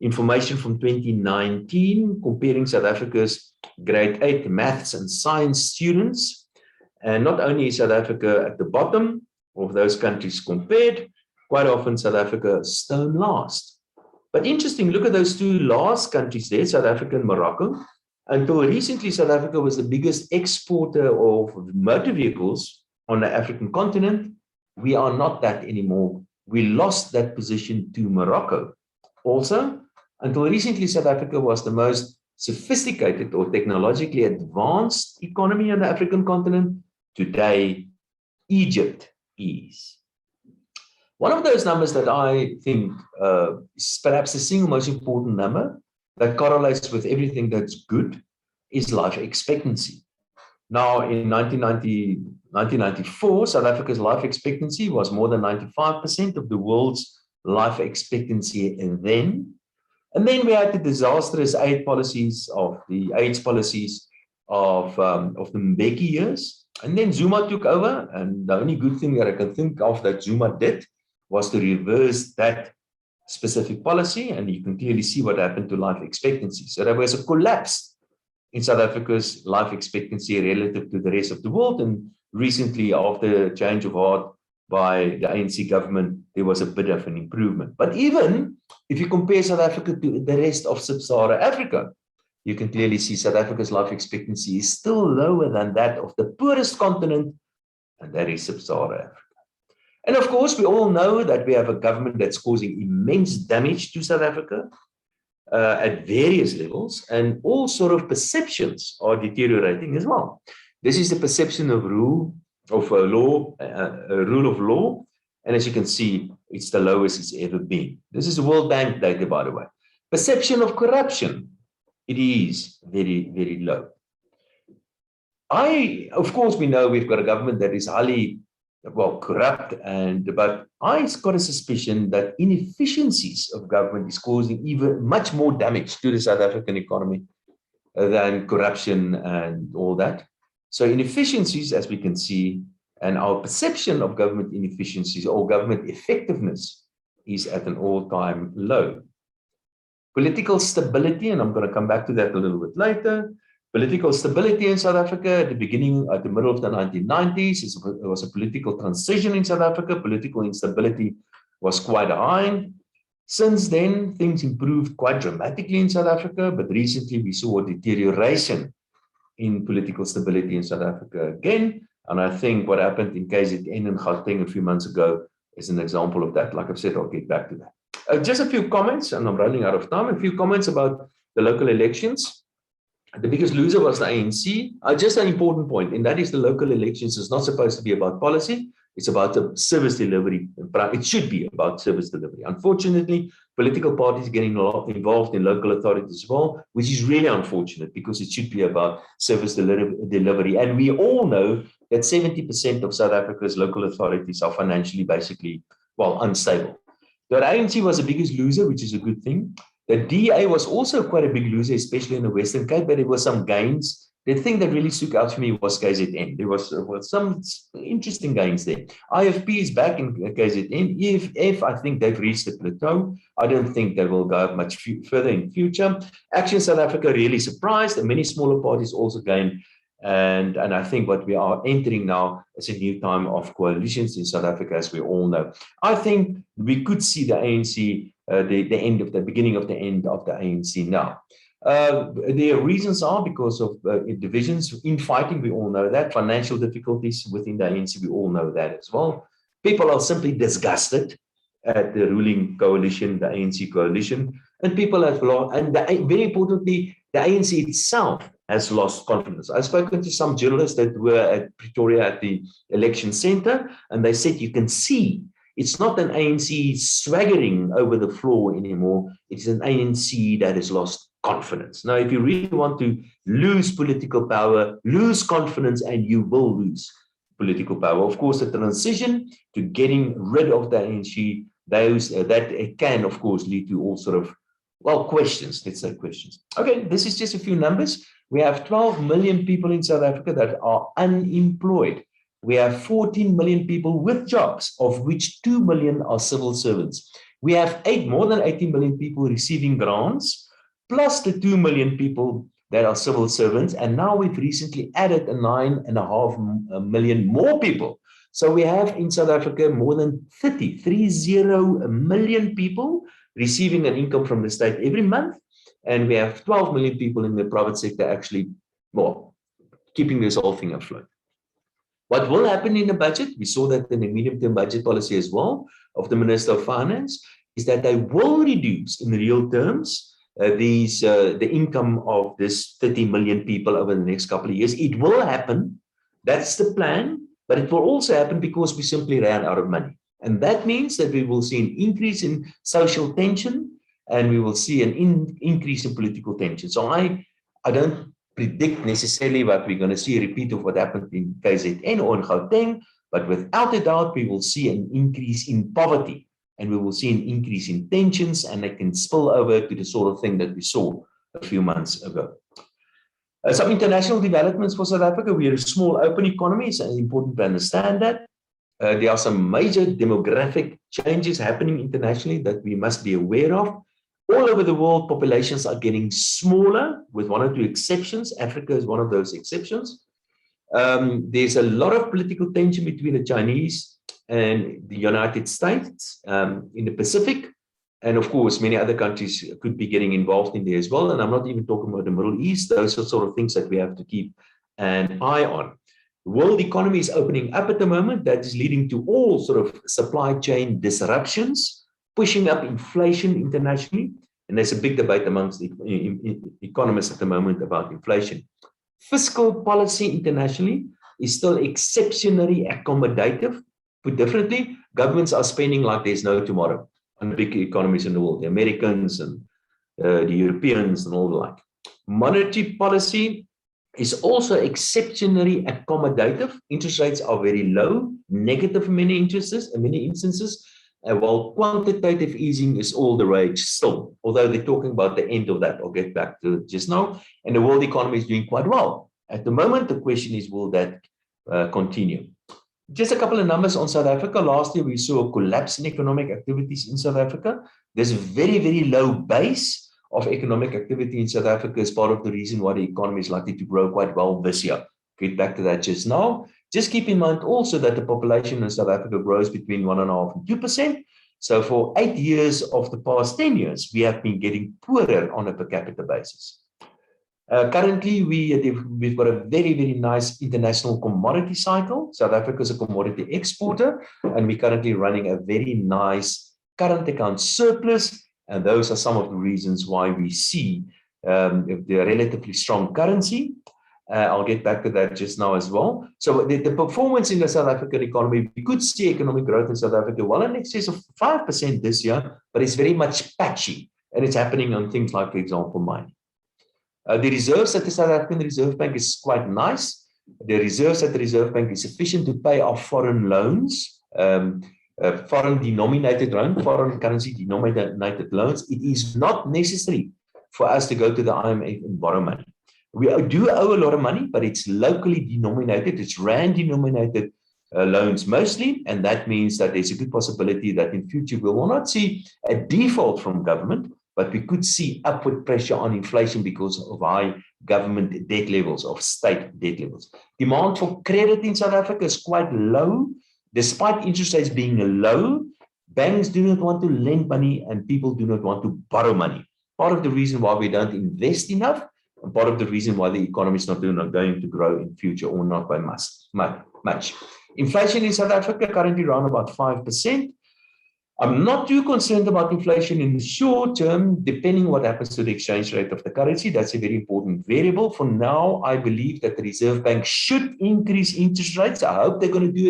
information from 2019, comparing South Africa's grade 8 maths and science students. And not only is South Africa at the bottom of those countries compared, quite often South Africa is stone last. But interesting, look at those 2 last countries there, South Africa and Morocco. Until recently, South Africa was the biggest exporter of motor vehicles on the African continent. We are not that anymore. We lost that position to Morocco. Also, until recently, South Africa was the most sophisticated or technologically advanced economy on the African continent. Today, Egypt is. One of those numbers that I think is perhaps the single most important number that correlates with everything that's good is life expectancy. Now, in 1994, South Africa's life expectancy was more than 95% of the world's life expectancy then. And then we had the disastrous AIDS policies of the Mbeki years. And then Zuma took over. And the only good thing that I can think of that Zuma did was to reverse that specific policy. And you can clearly see what happened to life expectancy. So there was a collapse in South Africa's life expectancy relative to the rest of the world. And recently, after change of heart by the ANC government, there was a bit of an improvement. But even if you compare South Africa to the rest of sub-Saharan Africa, you can clearly see South Africa's life expectancy is still lower than that of the poorest continent, and that is sub-Saharan Africa. And of course, we all know that we have a government that's causing immense damage to South Africa at various levels, and all sort of perceptions are deteriorating as well. This is the perception of rule of law, rule of law. And as you can see, it's the lowest it's ever been. This is World Bank data, by the way. Perception of corruption, it is very, very low. Of course, we know we've got a government that is highly, corrupt, but I've got a suspicion that inefficiencies of government is causing even much more damage to the South African economy than corruption and all that. So inefficiencies, as we can see, and our perception of government inefficiencies or government effectiveness is at an all-time low. Political stability, and I'm going to come back to that a little bit later. Political stability in South Africa at the middle of the 1990s, it was a political transition in South Africa. Political instability was quite high. Since then, things improved quite dramatically in South Africa, but recently we saw a deterioration in political stability in South Africa again. And I think what happened in KZN and Gauteng a few months ago is an example of that. Like I've said, I'll get back to that. Just a few comments, and I'm running out of time. A few comments about the local elections. The biggest loser was the ANC. Just an important point, and that is the local elections is not supposed to be about policy. It's about the service delivery. It should be about service delivery. Unfortunately, political parties getting involved in local authorities as well, which is really unfortunate because it should be about service delivery. And we all know that 70% of South Africa's local authorities are financially basically, unstable. The ANC was the biggest loser, which is a good thing. The DA was also quite a big loser, especially in the Western Cape, but there were some gains the thing that really stuck out to me was KZN. There was some interesting gains there. IFP is back in KZN. EFF, I think they've reached the plateau. I don't think they will go up much further in future. Action South Africa really surprised, and many smaller parties also gained. And I think what we are entering now is a new time of coalitions in South Africa, as we all know. I think we could see the ANC, the beginning of the end of the ANC now. The reasons are because of divisions, infighting, we all know that. Financial difficulties within the ANC, we all know that as well. People are simply disgusted at the ruling coalition, the ANC coalition, and people have lost, and very importantly, the ANC itself has lost confidence. I've spoken to some journalists that were at Pretoria at the election center, and they said you can see it's not an ANC swaggering over the floor anymore. It's an ANC that has lost confidence. Now, if you really want to lose political power, lose confidence, and you will lose political power. Of course, the transition to getting rid of the ANC, that it can, of course, lead to all sort of, well, questions, let's say questions. Okay, this is just a few numbers. We have 12 million people in South Africa that are unemployed. We have 14 million people with jobs, of which 2 million are civil servants. We have more than 18 million people receiving grants, plus the 2 million people that are civil servants. And now we've recently added 9.5 million more people. So we have in South Africa more than 30 million people receiving an income from the state every month. And we have 12 million people in the private sector actually, well, keeping this whole thing afloat. What will happen in the budget, we saw that in the medium-term budget policy as well of the Minister of Finance, is that they will reduce in real terms the income of this 30 million people over the next couple of years. It will happen. That's the plan. But it will also happen because we simply ran out of money. And that means that we will see an increase in social tension, and we will see an increase in political tension. So I don't predict necessarily what we're going to see a repeat of what happened in KZN or in Gauteng, but without a doubt, we will see an increase in poverty, and we will see an increase in tensions, and it can spill over to the sort of thing that we saw a few months ago. Some international developments for South Africa. We are a small open economy, so it's important to understand that. There are some major demographic changes happening internationally that we must be aware of. All over the world, populations are getting smaller, with one or two exceptions. Africa is one of those exceptions. There's a lot of political tension between the Chinese and the United States in the Pacific. And of course, many other countries could be getting involved in there as well. And I'm not even talking about the Middle East. Those are sort of things that we have to keep an eye on. The world economy is opening up at the moment. That is leading to all sort of supply chain disruptions, pushing up inflation internationally. And there's a big debate amongst economists at the moment about inflation. Fiscal policy internationally is still exceptionally accommodative. Put differently, governments are spending like there's no tomorrow on the big economies in the world, the Americans and the Europeans and all the like. Monetary policy is also exceptionally accommodative. Interest rates are very low, negative in many instances, while quantitative easing is all the rage still, although they're talking about the end of that. I'll get back to it just now. And the world economy is doing quite well. At the moment, the question is, will that continue? Just a couple of numbers on South Africa. Last year, we saw a collapse in economic activities in South Africa. There's a very, very low base of economic activity in South Africa as part of the reason why the economy is likely to grow quite well this year. Get back to that just now. Just keep in mind also that the population in South Africa grows between 1.5% and 2%. So for 8 years of the past 10 years, we have been getting poorer on a per capita basis. Currently, we've got a very, very nice international commodity cycle. South Africa is a commodity exporter, and we're currently running a very nice current account surplus. And those are some of the reasons why we see the relatively strong currency. I'll get back to that just now as well. So the performance in the South African economy, we could see economic growth in South Africa well in excess of 5% this year, but it's very much patchy. And it's happening on things like, for example, mining. The reserves at the South African Reserve Bank is quite nice. The reserves at the Reserve Bank is sufficient to pay off foreign loans, foreign denominated loans, foreign currency denominated loans. It is not necessary for us to go to the IMF and borrow money. We do owe a lot of money, but it's locally denominated, it's rand denominated loans mostly, and that means that there's a good possibility that in future we will not see a default from government, but we could see upward pressure on inflation because of high government debt levels, of state debt levels. Demand for credit in South Africa is quite low. Despite interest rates being low, banks do not want to lend money and people do not want to borrow money. Part of the reason why we don't invest enough, and part of the reason why the economy is not going to grow in future, or not by much. Inflation in South Africa currently around about 5%. I'm not too concerned about inflation in the short term, depending what happens to the exchange rate of the currency. That's a very important variable. For now, I believe that the Reserve Bank should increase interest rates. I hope they're going to do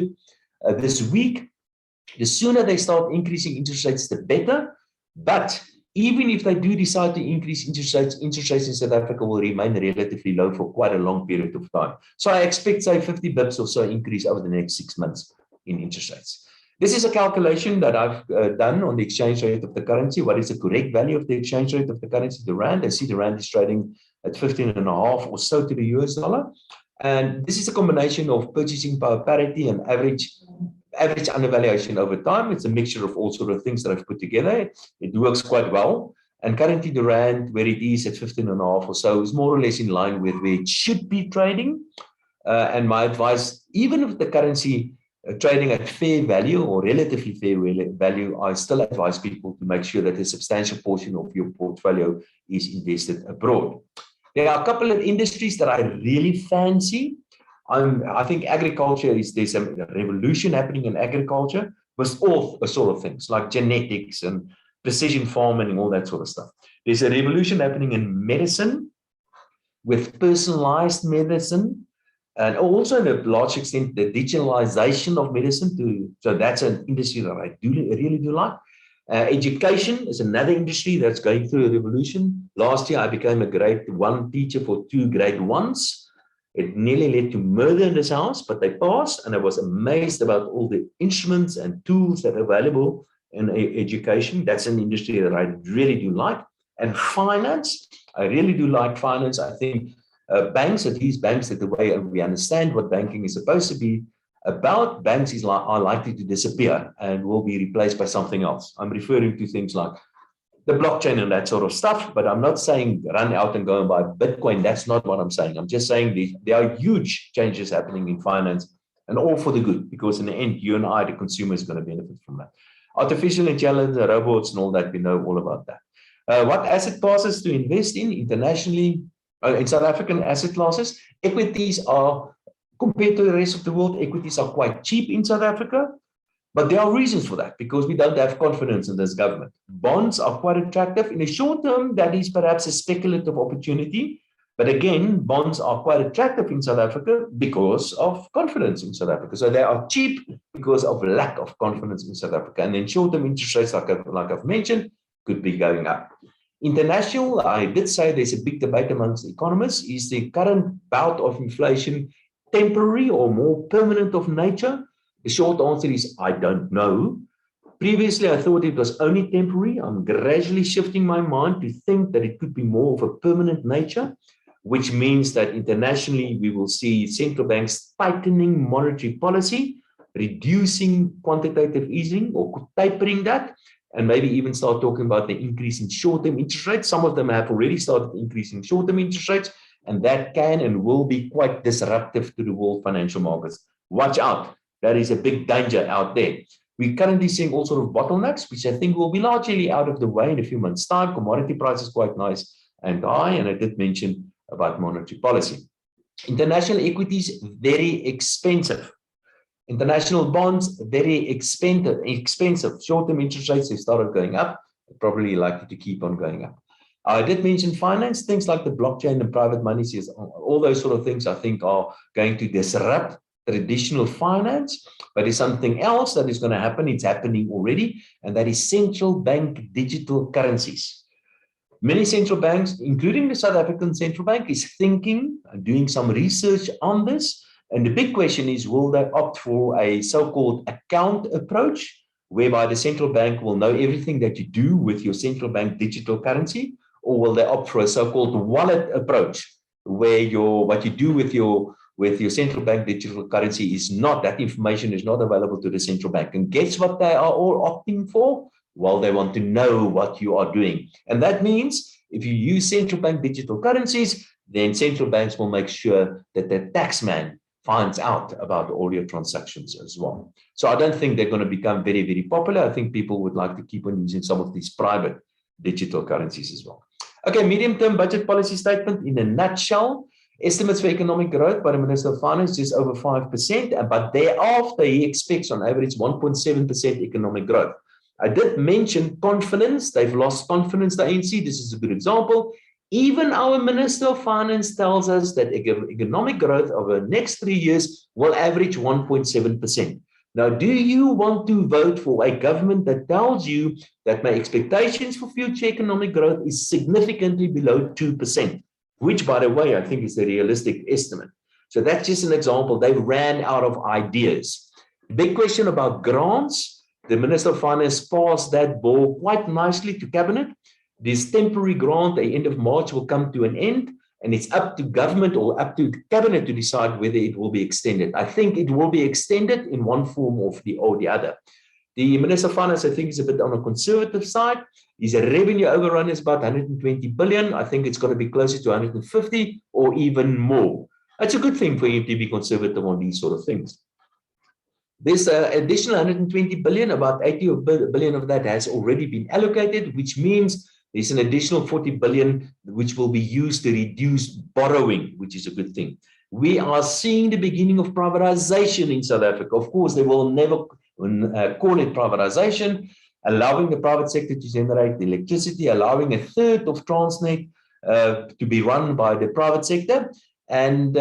it this week. The sooner they start increasing interest rates, the better. But even if they do decide to increase interest rates in South Africa will remain relatively low for quite a long period of time. So I expect, say, 50 bips or so increase over the next 6 months in interest rates. This is a calculation that I've done on the exchange rate of the currency. What is the correct value of the exchange rate of the currency, the rand? I see the rand is trading at 15.5 or so to the US dollar. And this is a combination of purchasing power parity and average undervaluation over time. It's a mixture of all sort of things that I've put together. It works quite well. And currently the rand, where it is at 15.5 or so, is more or less in line with where it should be trading. And my advice, even if the currency trading at fair value or relatively fair value, I still advise people to make sure that a substantial portion of your portfolio is invested abroad. There are a couple of industries that I really fancy. I think agriculture there's a revolution happening in agriculture with all sort of things like genetics and precision farming and all that sort of stuff. There's a revolution happening in medicine with personalized medicine, and also to a large extent the digitalization of medicine. So that's an industry that I really do like. Education is another industry that's going through a revolution. Last year I became a grade 1 teacher for 2 grade 1s. It nearly led to murder in this house, but they passed, and I was amazed about all the instruments and tools that are available in education. That's an industry that I really do like. And finance, I really do like finance. I think banks, at least banks, that the way we understand what banking is supposed to be about, banks are likely to disappear and will be replaced by something else. I'm referring to things like the blockchain and that sort of stuff, but I'm not saying run out and go and buy Bitcoin. That's not what I'm saying. I'm just saying there are huge changes happening in finance, and all for the good, because in the end, you and I, the consumer, is going to benefit from that. Artificial intelligence, robots, and all that, we know all about that. What asset classes to invest in internationally, in South African asset classes? Equities are, compared to the rest of the world, equities are quite cheap in South Africa. But there are reasons for that, because we don't have confidence in this government. Bonds are quite attractive. In the short term, that is perhaps a speculative opportunity. But again, bonds are quite attractive in South Africa because of confidence in South Africa. So they are cheap because of lack of confidence in South Africa. And then short-term interest rates, like I've mentioned, could be going up. International, I did say there's a big debate amongst economists. Is the current bout of inflation temporary or more permanent of nature? The short answer is, I don't know. Previously, I thought it was only temporary. I'm gradually shifting my mind to think that it could be more of a permanent nature, which means that internationally, we will see central banks tightening monetary policy, reducing quantitative easing or tapering that, and maybe even start talking about the increase in short-term interest rates. Some of them have already started increasing short-term interest rates, and that can and will be quite disruptive to the world financial markets. Watch out. That is a big danger out there. We're currently seeing all sort of bottlenecks, which I think will be largely out of the way in a few months' time. Commodity prices quite nice and high, and I did mention about monetary policy. International equities, very expensive. International bonds, very expensive. Short-term interest rates have started going up, probably likely to keep on going up. I did mention finance, things like the blockchain and private money, all those sort of things I think are going to disrupt traditional finance, but there's something else that is going to happen. It's happening already, and that is central bank digital currencies. Many central banks, including the South African Central Bank, is thinking and doing some research on this. And the big question is, will they opt for a so-called account approach, whereby the central bank will know everything that you do with your central bank digital currency, or will they opt for a so-called wallet approach, where what you do with your central bank digital currency is not, that information is not available to the central bank. And guess what they are all opting for? Well, they want to know what you are doing. And that means if you use central bank digital currencies, then central banks will make sure that the taxman finds out about all your transactions as well. So I don't think they're going to become very, very popular. I think people would like to keep on using some of these private digital currencies as well. Okay, medium-term budget policy statement in a nutshell. Estimates for economic growth by the Minister of Finance is over 5%, but thereafter he expects on average 1.7% economic growth. I did mention confidence. They've lost confidence, the ANC. This is a good example. Even our Minister of Finance tells us that economic growth over the next 3 years will average 1.7%. Now, do you want to vote for a government that tells you that my expectations for future economic growth is significantly below 2%, which, by the way, I think is a realistic estimate? So that's just an example. They ran out of ideas. Big question about grants. The Minister of Finance passed that ball quite nicely to Cabinet. This temporary grant at the end of March will come to an end, and it's up to government or up to Cabinet to decide whether it will be extended. I think it will be extended in one form or the other. The Minister of Finance, I think, is a bit on a conservative side. His revenue overrun is about 120 billion. I think it's going to be closer to 150 or even more. That's a good thing for him to be conservative on these sort of things. This additional 120 billion, about 80 billion of that has already been allocated, which means there's an additional 40 billion which will be used to reduce borrowing, which is a good thing. We are seeing the beginning of privatization in South Africa. Of course, they will never call it privatization, allowing the private sector to generate the electricity, allowing a third of Transnet to be run by the private sector. And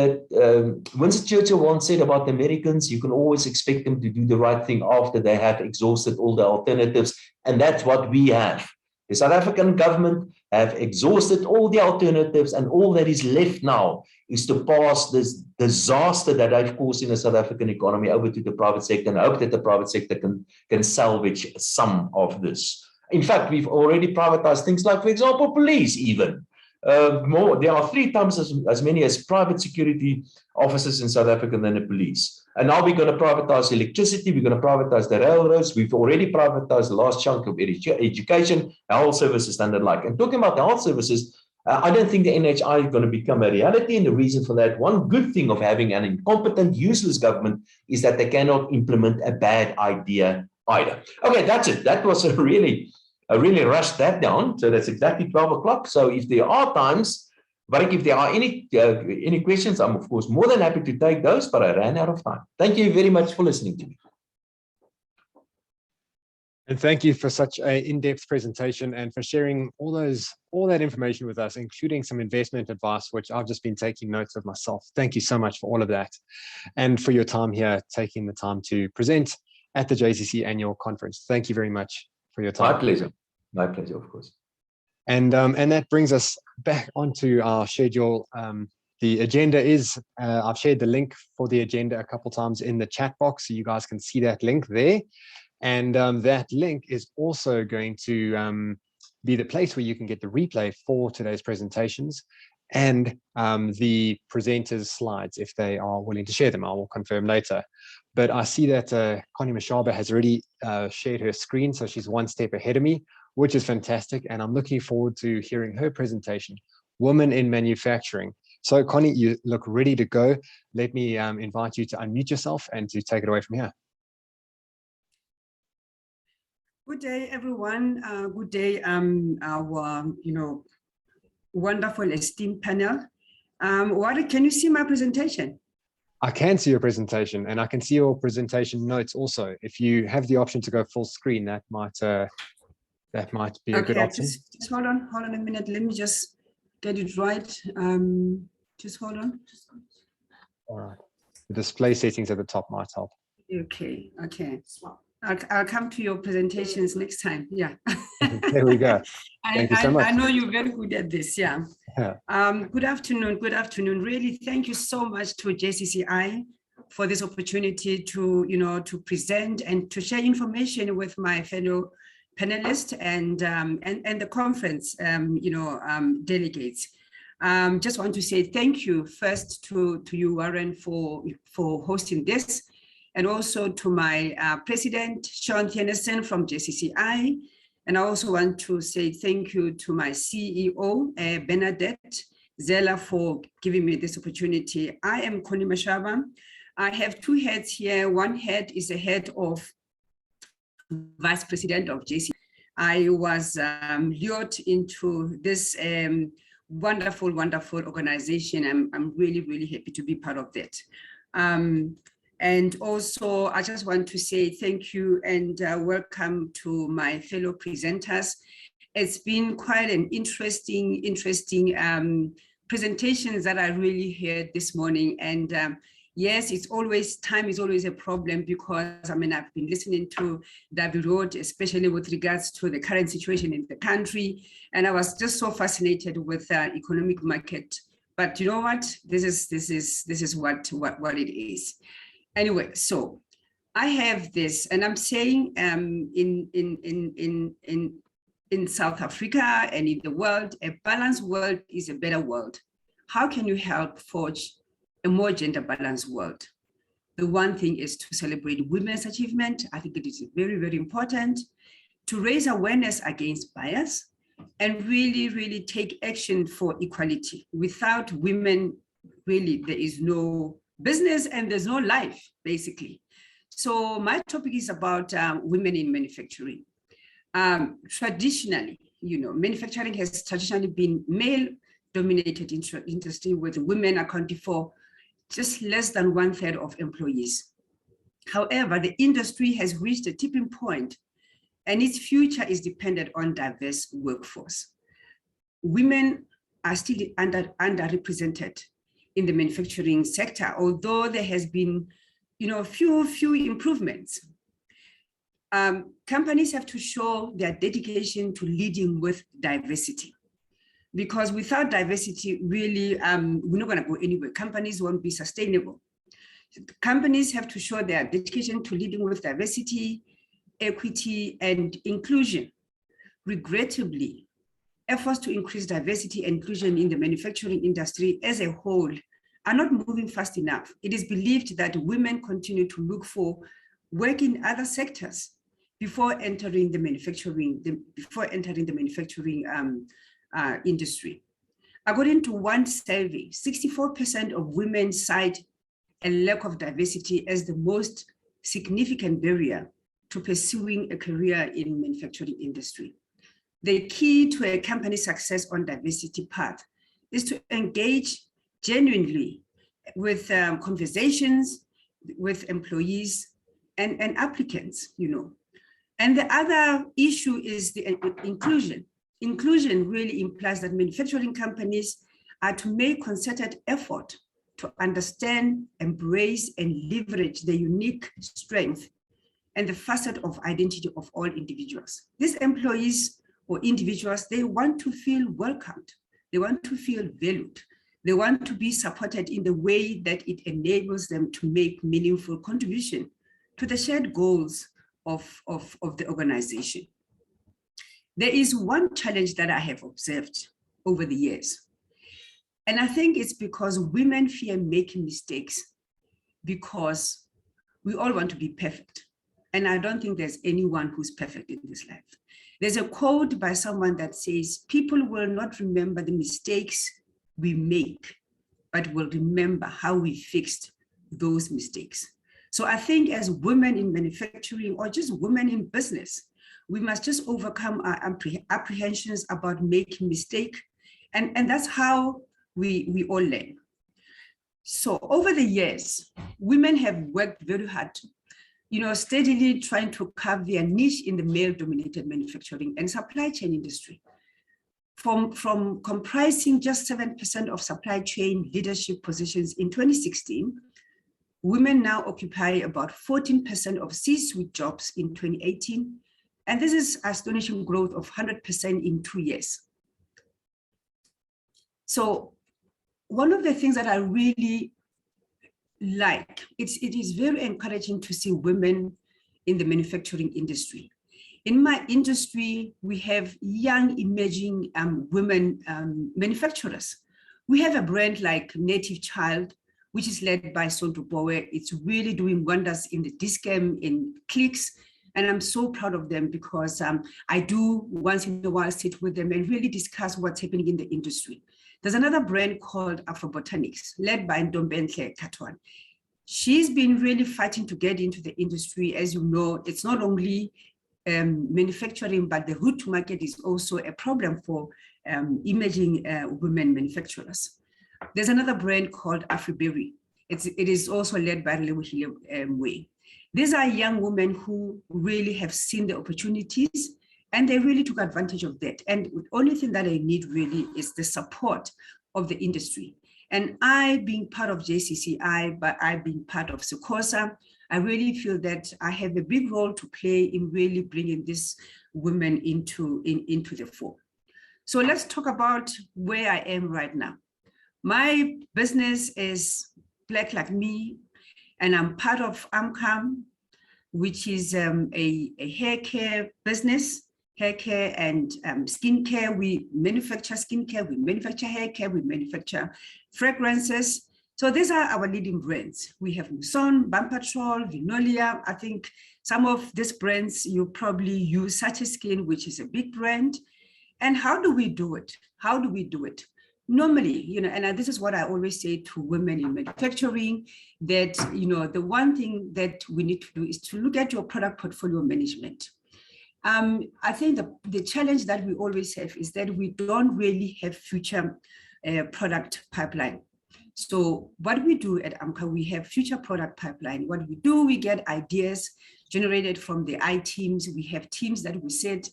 Winston Churchill once said about the Americans, you can always expect them to do the right thing after they have exhausted all the alternatives. And that's what we have. The South African government have exhausted all the alternatives, and all that is left now is to pass this disaster that they've caused in the South African economy over to the private sector, and hope that the private sector can salvage some of this. In fact, we've already privatized things like, for example, police even. There are 3 times as many as private security officers in South Africa than the police. And now we're going to privatize electricity. We're going to privatize the railroads. We've already privatized the last chunk of education, health services, and the like. And talking about the health services, I don't think the NHI is going to become a reality. And the reason for that, one good thing of having an incompetent, useless government is that they cannot implement a bad idea either. Okay, that's it. That was I really rushed that down. So that's exactly 12 o'clock. So if there are times, but if there are any questions, I'm of course more than happy to take those, but I ran out of time. Thank you very much for listening to me. And thank you for such an in-depth presentation and for sharing all that information with us, including some investment advice, which I've just been taking notes of myself. Thank you so much for all of that, and for your time here, taking the time to present at the JCC annual conference. Thank you very much for your time. My pleasure, of course. And that brings us back onto our schedule. The agenda is, I've shared the link for the agenda a couple times in the chat box, so you guys can see that link there. And that link is also going to be the place where you can get the replay for today's presentations and the presenters' slides if they are willing to share them. I will confirm later. But I see that Connie Mashaba has already shared her screen, so she's one step ahead of me, which is fantastic. And I'm looking forward to hearing her presentation, Women in Manufacturing. So Connie, you look ready to go. Let me invite you to unmute yourself and to take it away from here. Good day, everyone. Good day, our wonderful esteemed panel. Warwick, can you see my presentation? I can see your presentation, and I can see your presentation notes also. If you have the option to go full screen, that might be a good option. Just hold on a minute. Let me just get it right. Just hold on. All right. The display settings at the top might help. Okay. I'll come to your presentations next time. Yeah. There we go. Thank you so much. I know you're very good at this. Yeah. Good afternoon. Really, thank you so much to JCCI for this opportunity to present and to share information with my fellow panelists and the conference delegates. Just want to say thank you first to you, Warren, for hosting this, and also to my president, Sean Tennyson from JCCI. And I also want to say thank you to my CEO, Bernadette Zella, for giving me this opportunity. I am Connie Mashaba. I have two heads here. One head is the head of Vice President of JCCI. I was lured into this wonderful, wonderful organization. I'm really, really happy to be part of that. And also, I just want to say thank you and welcome to my fellow presenters. It's been quite an interesting presentations that I really heard this morning. And yes, time is always a problem, because I mean, I've been listening to David Road, especially with regards to the current situation in the country. And I was just so fascinated with economic market. But you know what? This is what it is. Anyway, so I have this, and I'm saying in South Africa and in the world, a balanced world is a better world. How can you help forge a more gender balanced world? The one thing is to celebrate women's achievement. I think it is very, very important to raise awareness against bias and really, really take action for equality. Without women, really, there is no business and there's no life, basically. So my topic is about women in manufacturing. Traditionally, manufacturing has traditionally been male-dominated industry, with women accounting for just less than 1/3 of employees. However, the industry has reached a tipping point, and its future is dependent on diverse workforce. Women are still underrepresented in the manufacturing sector, although there has been, few improvements. Companies have to show their dedication to leading with diversity, because without diversity, really, we're not going to go anywhere. Companies won't be sustainable. Companies have to show their dedication to leading with diversity, equity, and inclusion. Regrettably, efforts to increase diversity and inclusion in the manufacturing industry as a whole are not moving fast enough. It is believed that women continue to look for work in other sectors before entering the manufacturing industry. According to one survey, 64% of women cite a lack of diversity as the most significant barrier to pursuing a career in manufacturing industry. The key to a company's success on diversity path is to engage genuinely with conversations with employees and applicants, And the other issue is the inclusion. Inclusion really implies that manufacturing companies are to make concerted effort to understand, embrace, and leverage the unique strength and the facet of identity of all individuals. These employees or individuals, they want to feel welcomed. They want to feel valued. They want to be supported in the way that it enables them to make meaningful contribution to the shared goals of the organization. There is one challenge that I have observed over the years. And I think it's because women fear making mistakes, because we all want to be perfect. And I don't think there's anyone who's perfect in this life. There's a quote by someone that says, people will not remember the mistakes we make, but will remember how we fixed those mistakes. So I think as women in manufacturing, or just women in business, we must just overcome our apprehensions about making mistakes. And that's how we all learn. So over the years, women have worked very hard, steadily trying to carve their niche in the male-dominated manufacturing and supply chain industry. From comprising just 7% of supply chain leadership positions in 2016, women now occupy about 14% of C-suite jobs in 2018. And this is astonishing growth of 100% in 2 years. So one of the things that I really like, it is very encouraging to see women in the manufacturing industry. In my industry, we have young emerging women manufacturers We have a brand like Native Child, which is led by Sonto Bowe. It's really doing wonders in the Discam, in clicks. And I'm so proud of them because I do once in a while sit with them and really discuss what's happening in the industry. There's another brand called Afrobotanics, led by Ndombenhle Katwan. She's been really fighting to get into the industry. As you know, it's not only manufacturing, but the route to market is also a problem for emerging women manufacturers. There's another brand called Afriberry. It is also led by Lewihile Way. These are young women who really have seen the opportunities and they really took advantage of that. And the only thing that I need really is the support of the industry. And I, being part of JCCI, but I being part of SECOSA, I really feel that I have a big role to play in really bringing these women into the fore. So let's talk about where I am right now. My business is Black Like Me, and I'm part of AMCAM, which is a hair care business, hair care and skincare. We manufacture skincare, we manufacture hair care, we manufacture fragrances. So these are our leading brands. We have Muson, Bump Patrol, Vinolia. I think some of these brands you probably use, such as Skin, which is a big brand. And how do we do it? How do we do it? Normally, and this is what I always say to women in manufacturing, that, the one thing that we need to do is to look at your product portfolio management. I think the challenge that we always have is that we don't really have future product pipeline. So what we do at AMCA, we have future product pipeline. What we do, we get ideas generated from the I teams. We have teams that we set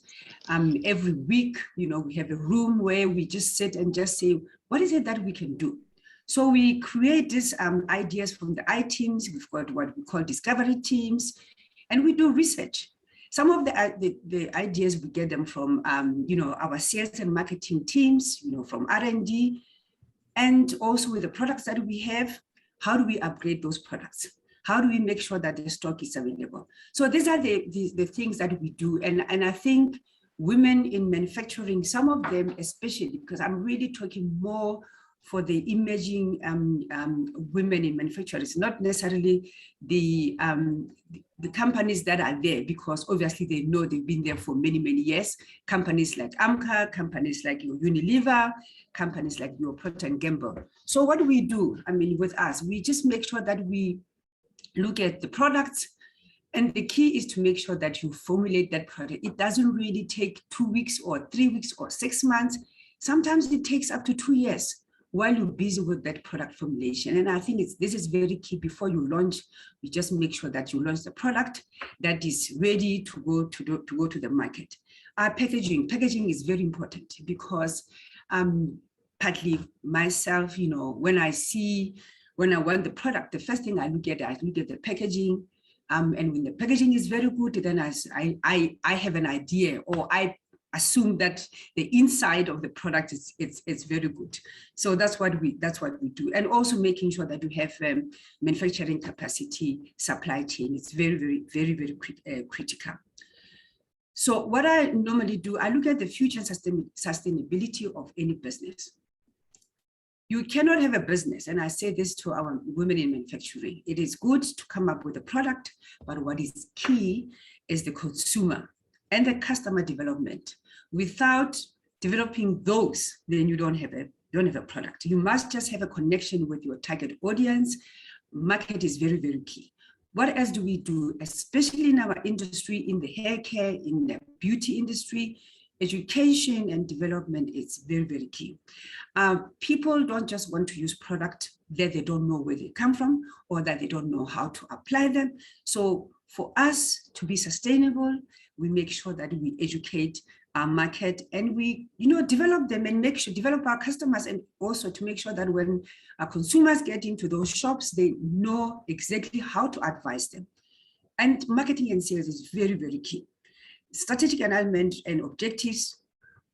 every week. We have a room where we just sit and just say, what is it that we can do? So we create these ideas from the I teams. We've got what we call discovery teams, and we do research. Some of the ideas, we get them from our sales and marketing teams, from R&D, and also with the products that we have, how do we upgrade those products? How do we make sure that the stock is available? So these are the things that we do. And I think women in manufacturing, some of them especially, because I'm really talking more for the emerging women in manufacturing. It's not necessarily the companies that are there, because obviously they know they've been there for many, many years. Companies like AMCA, companies like your Unilever, companies like your Procter & Gamble. So what do we do? With us, we just make sure that we look at the products, and the key is to make sure that you formulate that product. It doesn't really take 2 weeks or 3 weeks or 6 months. Sometimes it takes up to 2 years while you're busy with that product formulation. And I think this is very key. Before you launch, you just make sure that you launch the product that is ready to go to the market. Packaging is very important, because partly myself, when I want the product, the first thing I look at the packaging. And when the packaging is very good, then I have an idea, or I assume that the inside of the product it's very good. So that's what we do. And also making sure that we have manufacturing capacity, supply chain. It's very, very, very, very critical. So what I normally do, I look at the future sustainability of any business. You cannot have a business, and I say this to our women in manufacturing, it is good to come up with a product, but what is key is the consumer and the customer development. Without developing those, then you don't have a product. You must just have a connection with your target audience. Market is very, very key. What else do we do, especially in our industry, in the hair care, in the beauty industry? Education and development is very, very key. People don't just want to use product that they don't know where they come from, or that they don't know how to apply them. So for us to be sustainable, we make sure that we educate our market, and we develop them and develop our customers, and also to make sure that when our consumers get into those shops, they know exactly how to advise them. And marketing and sales is very, very key. Strategic alignment and objectives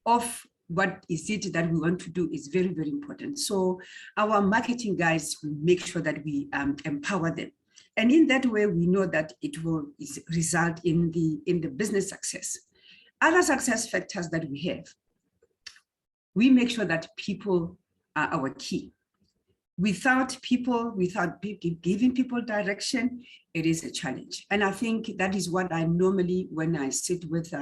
of what is it that we want to do is very, very important. So our marketing guys will make sure that we empower them. And in that way, we know that it will result in the business success. Other success factors that we have, we make sure that people are our key. Without people, without giving people direction, it is a challenge. And I think that is what I normally, when I sit with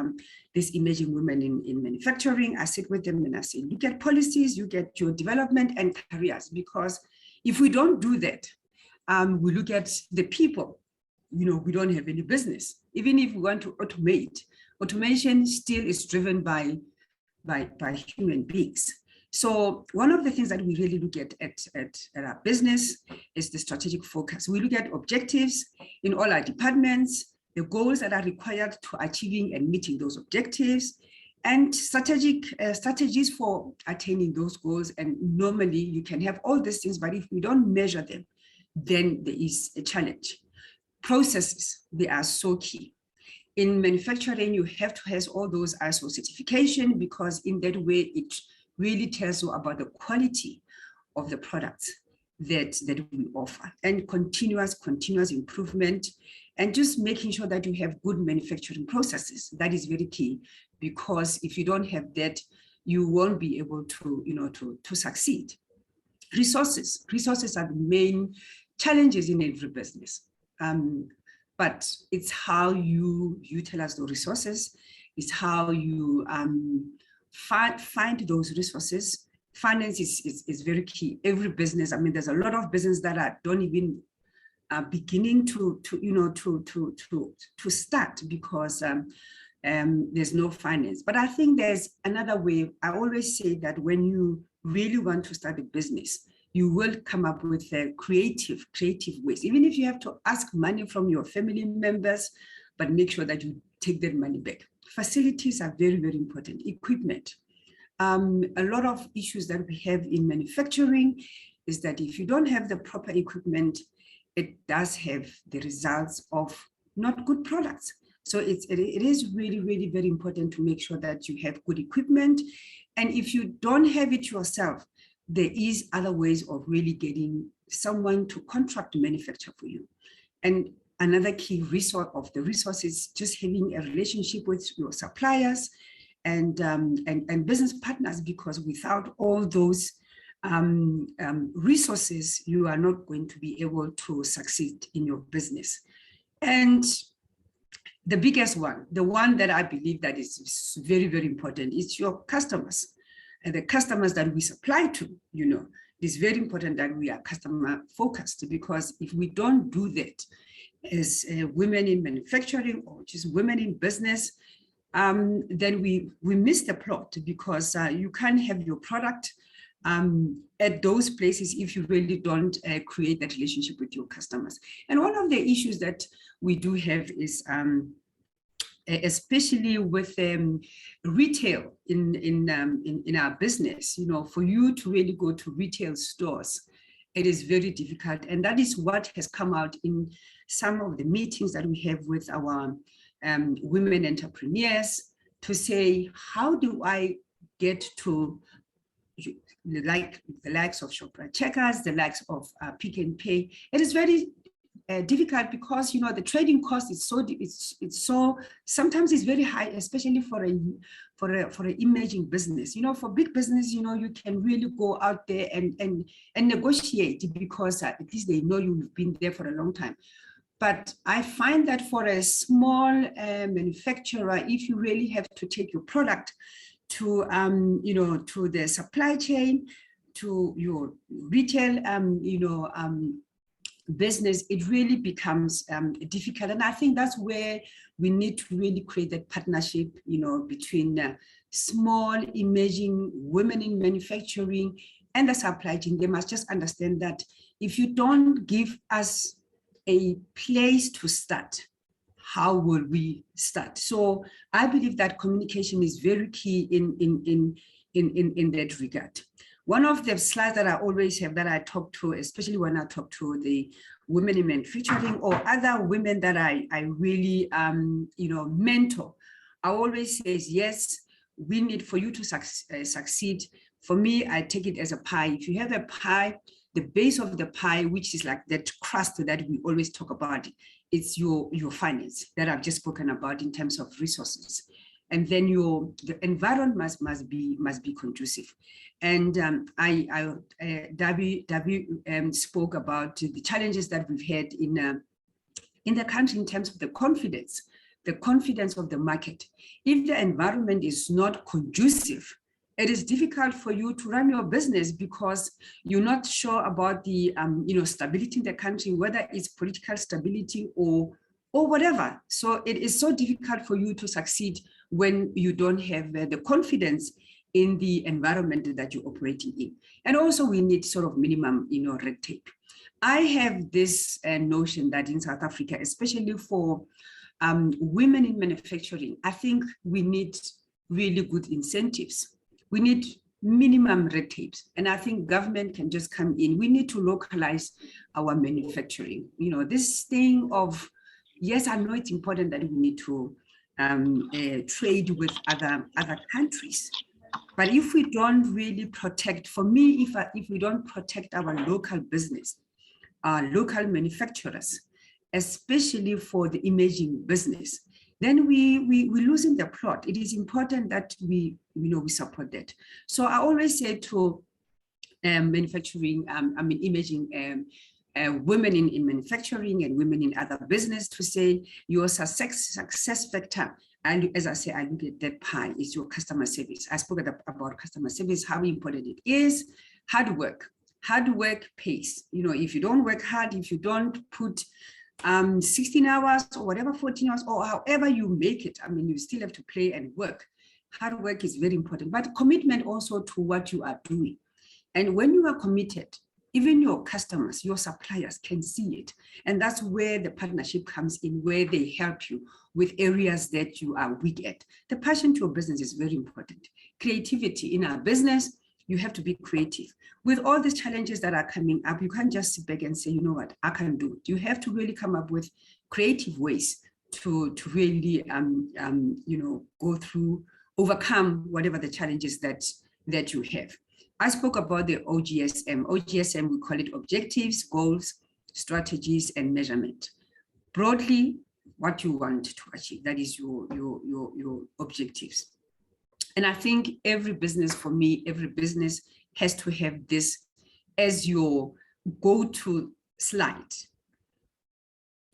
these emerging women in manufacturing, I sit with them and I say, look at policies, you get your development and careers, because if we don't do that, we look at the people, we don't have any business. Even if we want to automate, automation still is driven by human beings. So one of the things that we really look at our business is the strategic focus. We look at objectives in all our departments, the goals that are required to achieving and meeting those objectives, and strategies for attaining those goals. And normally you can have all these things, but if we don't measure them, then there is a challenge. Processes, they are so key. In manufacturing, you have to have all those ISO certification, because in that way, it really tells you about the quality of the products that we offer, and continuous improvement, and just making sure that you have good manufacturing processes. That is very key, because if you don't have that, you won't be able to, to succeed. Resources are the main challenges in every business. But it's how you utilize the resources, it's how you find those resources. Finance is very key. Every business, I mean, there's a lot of business that don't even beginning to start because there's no finance. But I think there's another way. I always say that when you really want to start a business, you will come up with creative ways, even if you have to ask money from your family members, but make sure that you take that money back. Facilities are very, very important. Equipment. A lot of issues that we have in manufacturing is that if you don't have the proper equipment, it does have the results of not good products. So it is really, really very important to make sure that you have good equipment. And if you don't have it yourself, there is other ways of really getting someone to contract to manufacture for you. And another key resource of the resource is just having a relationship with your suppliers and business partners, because without all those resources, you are not going to be able to succeed in your business. And the biggest one, the one that I believe that is very, very important, is your customers. And the customers that we supply to, it's very important that we are customer focused, because if we don't do that as women in manufacturing or just women in business, then we miss the plot, because you can't have your product at those places if you really don't create that relationship with your customers. And one of the issues that we do have is especially with retail in our business, for you to really go to retail stores, it is very difficult. And that is what has come out in some of the meetings that we have with our women entrepreneurs, to say, how do I get to the likes of Shoprite Checkers, the likes of Pick and Pay? It is very difficult, because the trading cost is so sometimes it's very high, especially for an emerging business. For big business, you can really go out there and negotiate, because at least they know you've been there for a long time. But I find that for a small manufacturer, if you really have to take your product to to the supply chain, to your retail business, it really becomes difficult. And I think that's where we need to really create that partnership, between small emerging women in manufacturing and the supply chain. They must just understand that if you don't give us a place to start, how will we start? So I believe that communication is very key in that regard. One of the slides that I always have, that I talk to, especially when I talk to the women in manufacturing or other women that I really mentor, I always say, yes, we need, for you to succeed. For me, I take it as a pie. If you have a pie, the base of the pie, which is like that crust that we always talk about, it's your finance that I've just spoken about in terms of resources. and then the environment must be conducive. And Dabi spoke about the challenges that we've had in the country in terms of the confidence of the market. If the environment is not conducive, it is difficult for you to run your business because you're not sure about the stability in the country, whether it's political stability or whatever. So it is so difficult for you to succeed when you don't have the confidence in the environment that you're operating in. And also we need sort of minimum, red tape. I have this notion that in South Africa, especially for women in manufacturing, I think we need really good incentives. We need minimum red tapes. And I think government can just come in. We need to localize our manufacturing. This thing of, yes, I know it's important that we need to trade with other countries. But if we don't really protect, for me, if we don't protect our local business, our local manufacturers, especially for the emerging business, then we're losing the plot. It is important that we support that. So I always say to manufacturing, emerging women in manufacturing and women in other business, to say your success factor. And as I say, I look at that pie is your customer service. I spoke about customer service, how important it is. Hard work. Hard work pays. If you don't work hard, if you don't put 16 hours or whatever, 14 hours, or however you make it, you still have to play and work. Hard work is very important, but commitment also to what you are doing. And when you are committed, even your customers, your suppliers can see it. And that's where the partnership comes in, where they help you with areas that you are weak at. The passion to your business is very important. Creativity in our business, you have to be creative. With all these challenges that are coming up, you can't just sit back and say, you know what, I can do it. You have to really come up with creative ways to really, go through, overcome whatever the challenges that you have. I spoke about the OGSM. OGSM, we call it objectives, goals, strategies, and measurement. Broadly, what you want to achieve, that is your objectives. And I think every business, for me, every business has to have this as your go-to slide.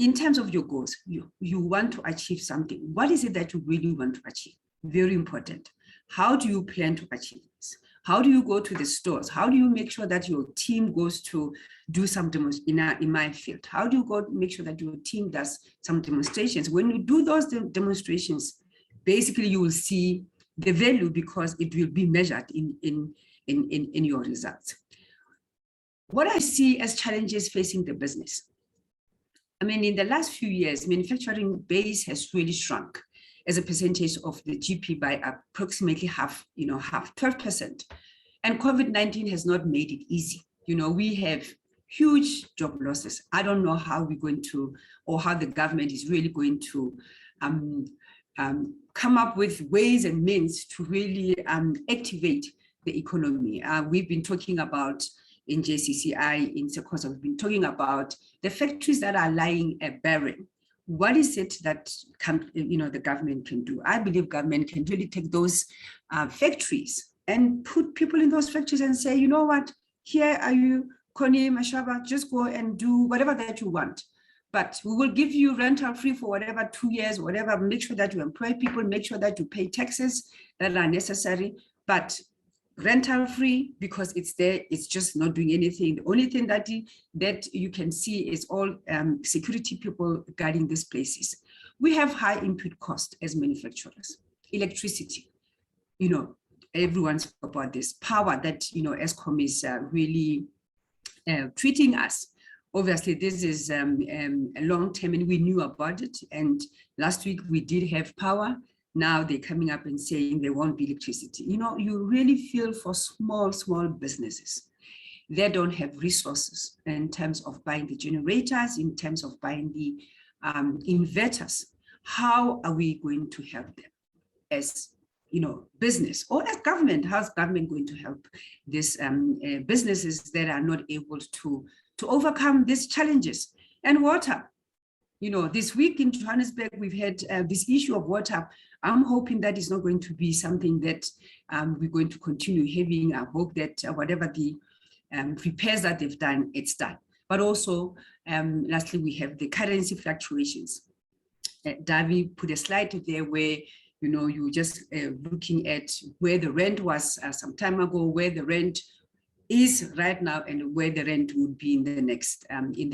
In terms of your goals, you want to achieve something. What is it that you really want to achieve? Very important. How do you plan to achieve this? How do you go to the stores? How do you make sure that your team goes to do some demos in my field? How do you go make sure that your team does some demonstrations? When you do those demonstrations, basically you will see the value because it will be measured in your results. What I see as challenges facing the business, in the last few years, manufacturing base has really shrunk as a percentage of the GP by approximately half, 12%. And COVID-19 has not made it easy. We have huge job losses. I don't know how we're going to, or how the government is really going to come up with ways and means to really activate the economy. We've been talking about in JCCI, in Sekosa, we've been talking about the factories that are lying barren. What is it that the government can do? I believe government can really take those factories and put people in those factories and say, you know what, here are you, Connie, Mashaba, just go and do whatever that you want. But we will give you rental free for whatever 2 years, whatever, make sure that you employ people, make sure that you pay taxes that are necessary, but rental free because it's there, it's just not doing anything. The only thing that you can see is all security people guarding these places. We have high input cost as manufacturers. Electricity, everyone spoke about this. Power that, Eskom is really treating us. Obviously, this is a long term and we knew about it. And last week we did have power. Now they're coming up and saying there won't be electricity. You really feel for small businesses. They don't have resources in terms of buying the generators, in terms of buying the inverters. How are we going to help them as business or as government? How's government going to help these businesses that are not able to overcome these challenges? And water. this week in Johannesburg, we've had this issue of water. I'm hoping that is not going to be something that we're going to continue having. I hope that whatever the repairs that they've done, it's done. But also, lastly, we have the currency fluctuations. Davi put a slide there where, you just looking at where the rent was some time ago, where the rent is right now, and where the rent would be in the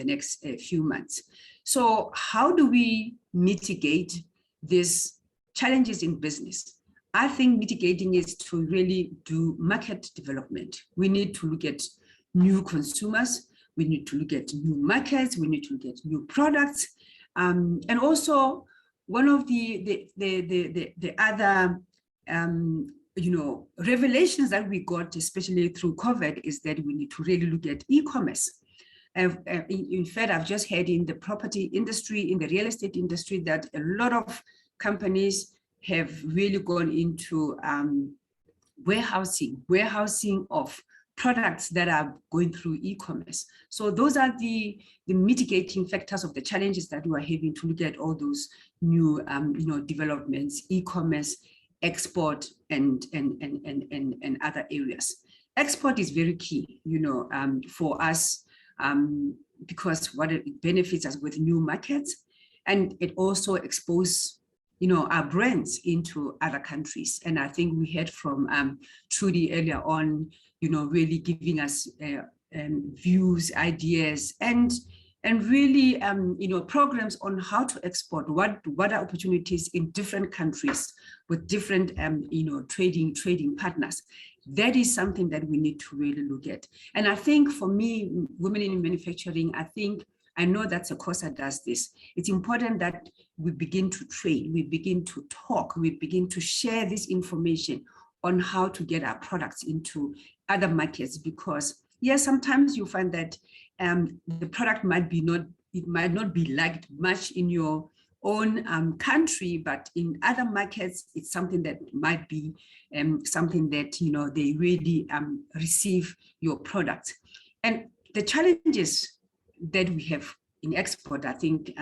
next few months. So how do we mitigate these challenges in business? I think mitigating is to really do market development. We need to look at new consumers. We need to look at new markets. We need to look at new products. And also, one of the other revelations that we got, especially through COVID, is that we need to really look at e-commerce. In fact, I've just heard in the property industry, in the real estate industry, that a lot of companies have really gone into warehousing of products that are going through e-commerce. So those are the mitigating factors of the challenges that we are having to look at all those new developments, e-commerce, export, and other areas. Export is very key, for us, because what it benefits us with new markets, and it also exposes our brands into other countries. And I think we heard from Trudy earlier on, really giving us views, ideas, and really programs on how to export, what are opportunities in different countries with different trading partners. That is something that we need to really look at. And I think for me, women in manufacturing, I know that SECOSA does this. It's important that we begin to trade, we begin to talk, we begin to share this information on how to get our products into other markets, because yes, sometimes you find that the product might not be liked much in your own country, but in other markets, it's something that might be something that they really receive your product. And the challenges that we have in export, I think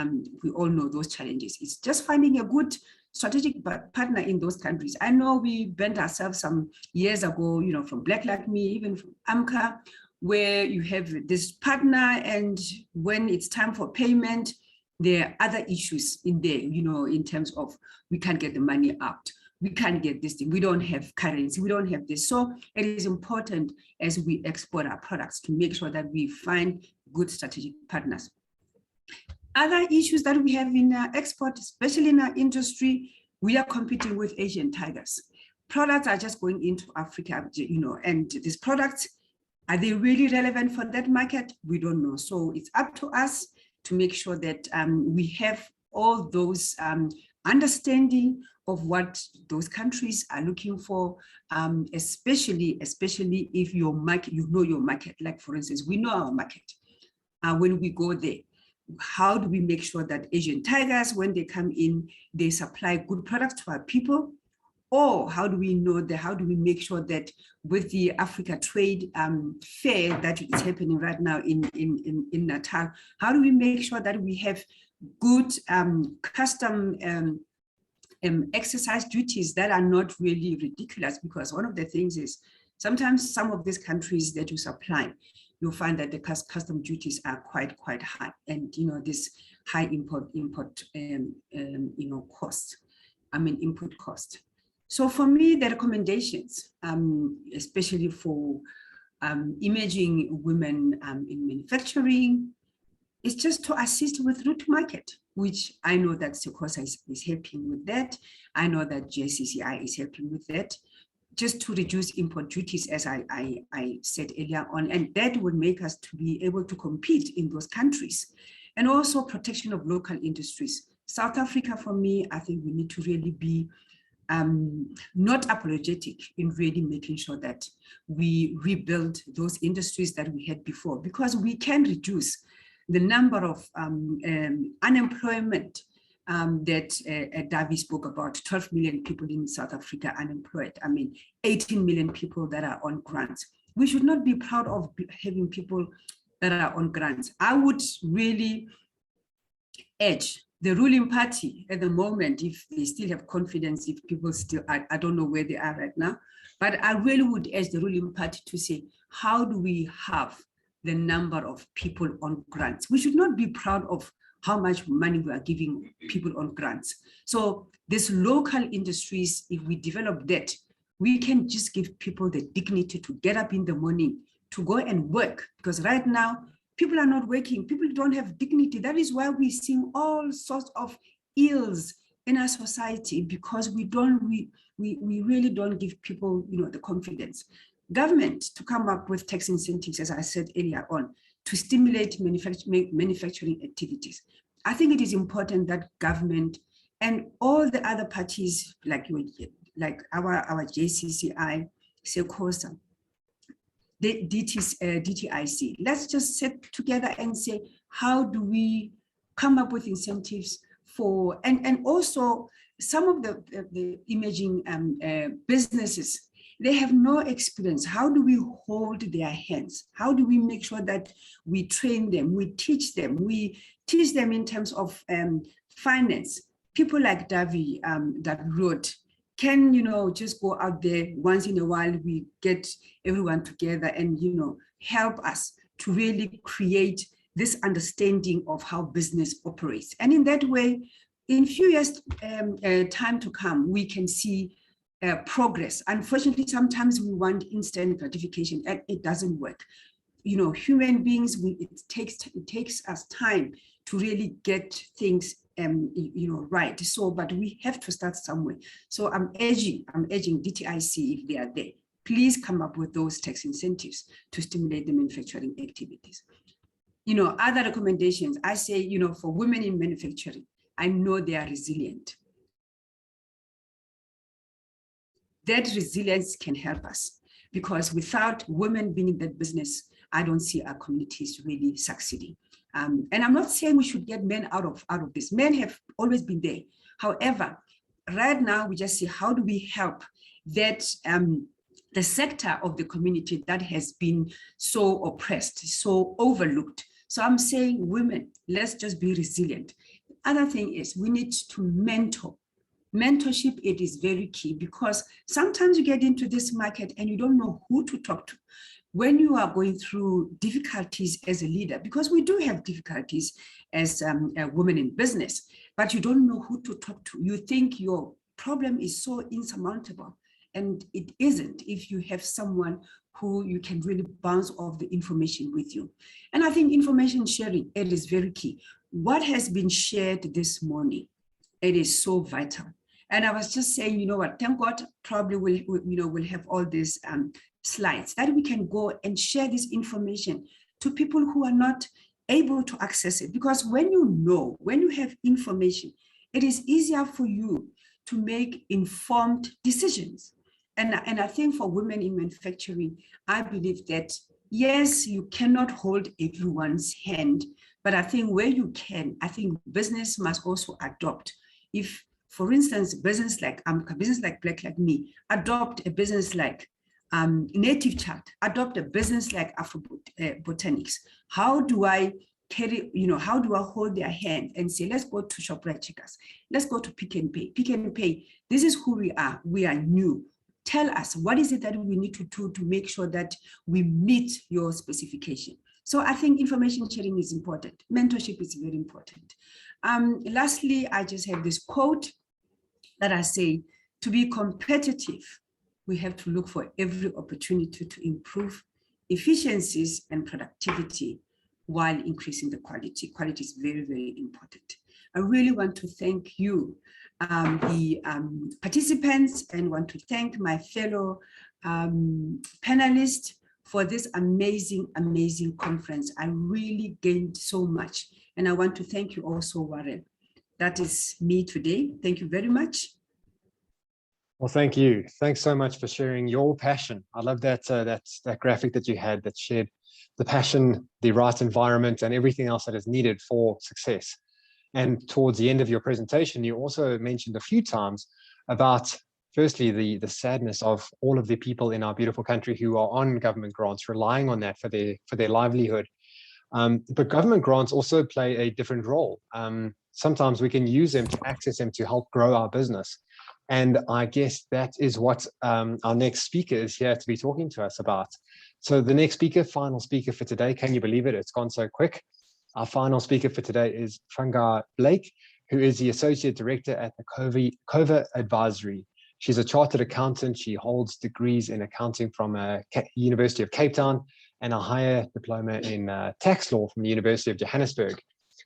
we all know those challenges. It's just finding a good strategic partner in those countries. I know we bent ourselves some years ago, from Black Like Me, even from AMCA, where you have this partner, and when it's time for payment, there are other issues in there, in terms of we can't get the money out, we can't get this thing, we don't have currency, we don't have this. So it is important as we export our products to make sure that we find good strategic partners. Other issues that we have in export, especially in our industry, we are competing with Asian tigers. Products are just going into Africa, and these products, are they really relevant for that market? We don't know. So it's up to us to make sure that we have all those understanding of what those countries are looking for, especially if your market, your market. Like for instance, we know our market. When we go there, how do we make sure that Asian tigers, when they come in, they supply good products to our people? Or how do we make sure that with the Africa Trade Fair that is happening right now in Natal, how do we make sure that we have good custom exercise duties that are not really ridiculous? Because one of the things is sometimes some of these countries that you supply, you'll find that the custom duties are quite high, and this high input input cost. So for me, the recommendations, especially for emerging women in manufacturing, is just to assist with route to market, which I know that SECOSA is helping with that. I know that JCCI is helping with that, just to reduce import duties, as I said earlier on, and that would make us to be able to compete in those countries. And also protection of local industries. South Africa, for me, I think we need to really be not apologetic in really making sure that we rebuild those industries that we had before, because we can reduce the number of unemployment that Davi spoke about. 12 million people in South Africa unemployed. 18 million people that are on grants. We should not be proud of having people that are on grants. I would really urge the ruling party at the moment, if they still have confidence, if people still, I don't know where they are right now, but I really would urge the ruling party to say, how do we have the number of people on grants? We should not be proud of how much money we are giving people on grants. So these local industries, if we develop that, we can just give people the dignity to get up in the morning, to go and work, because right now, people are not working, people don't have dignity. That is why we're seeing all sorts of ills in our society, because we really don't give people, the confidence. Government to come up with tax incentives, as I said earlier on, to stimulate manufacturing activities. I think it is important that government and all the other parties, like our JCCI, SECOSA, the DTIC, let's just sit together and say, how do we come up with incentives for, and also some of the emerging businesses, they have no experience. How do we hold their hands? How do we make sure that we train them, we teach them in terms of finance? People like Davi that wrote, can, just go out there once in a while, we get everyone together and, help us to really create this understanding of how business operates. And in that way, in few years time to come, we can see progress. Unfortunately, sometimes we want instant gratification and it doesn't work. Human beings, it takes us time to really get things right. So, but we have to start somewhere. So I'm urging DTIC, if they are there, please come up with those tax incentives to stimulate the manufacturing activities. Other recommendations, I say, for women in manufacturing, I know they are resilient. That resilience can help us, because without women being in that business, I don't see our communities really succeeding. And I'm not saying we should get men out of this. Men have always been there. However, right now we just see, how do we help that the sector of the community that has been so oppressed, so overlooked. So I'm saying, women, let's just be resilient. Other thing is, we need to mentor. Mentorship, it is very key, because sometimes you get into this market and you don't know who to talk to. When you are going through difficulties as a leader, because we do have difficulties as women in business, but you don't know who to talk to. You think your problem is so insurmountable, and it isn't if you have someone who you can really bounce off the information with you. And I think information sharing, it is very key. What has been shared this morning, it is so vital. And I was just saying, thank God, probably we'll have all these slides that we can go and share this information to people who are not able to access it. Because when you have information, it is easier for you to make informed decisions. And I think for women in manufacturing, I believe that, yes, you cannot hold everyone's hand, but I think where you can, I think business must also adopt. If, for instance, business like Black Like Me, adopt a business like Native Child, adopt a business like Afro Botanics. How do I how do I hold their hand and say, let's go to ShopRite Checkers, let's go to Pick and Pay. Pick and Pay, this is who we are new. Tell us, what is it that we need to do to make sure that we meet your specification? So I think information sharing is important. Mentorship is very important. Lastly, I just have this quote that I say, to be competitive, we have to look for every opportunity to improve efficiencies and productivity while increasing the quality. Quality is very, very important. I really want to thank you, the participants, and want to thank my fellow panelists for this amazing, amazing conference. I really gained so much. And I want to thank you also, Warren. That is me today. Thank you very much. Well, thank you. Thanks so much for sharing your passion. I love that that graphic that you had that shared the passion, the right environment, and everything else that is needed for success. And towards the end of your presentation, you also mentioned a few times about, firstly, the sadness of all of the people in our beautiful country who are on government grants, relying on that for their livelihood. But government grants also play a different role. sometimes we can use them to access them to help grow our business. And I guess that is what our next speaker is here to be talking to us about. So the next speaker, final speaker for today, can you believe it? It's gone so quick. Our final speaker for today is Funga Blake, who is the Associate Director at the Cova Advisory. She's a chartered accountant. She holds degrees in accounting from University of Cape Town and a higher diploma in tax law from the University of Johannesburg.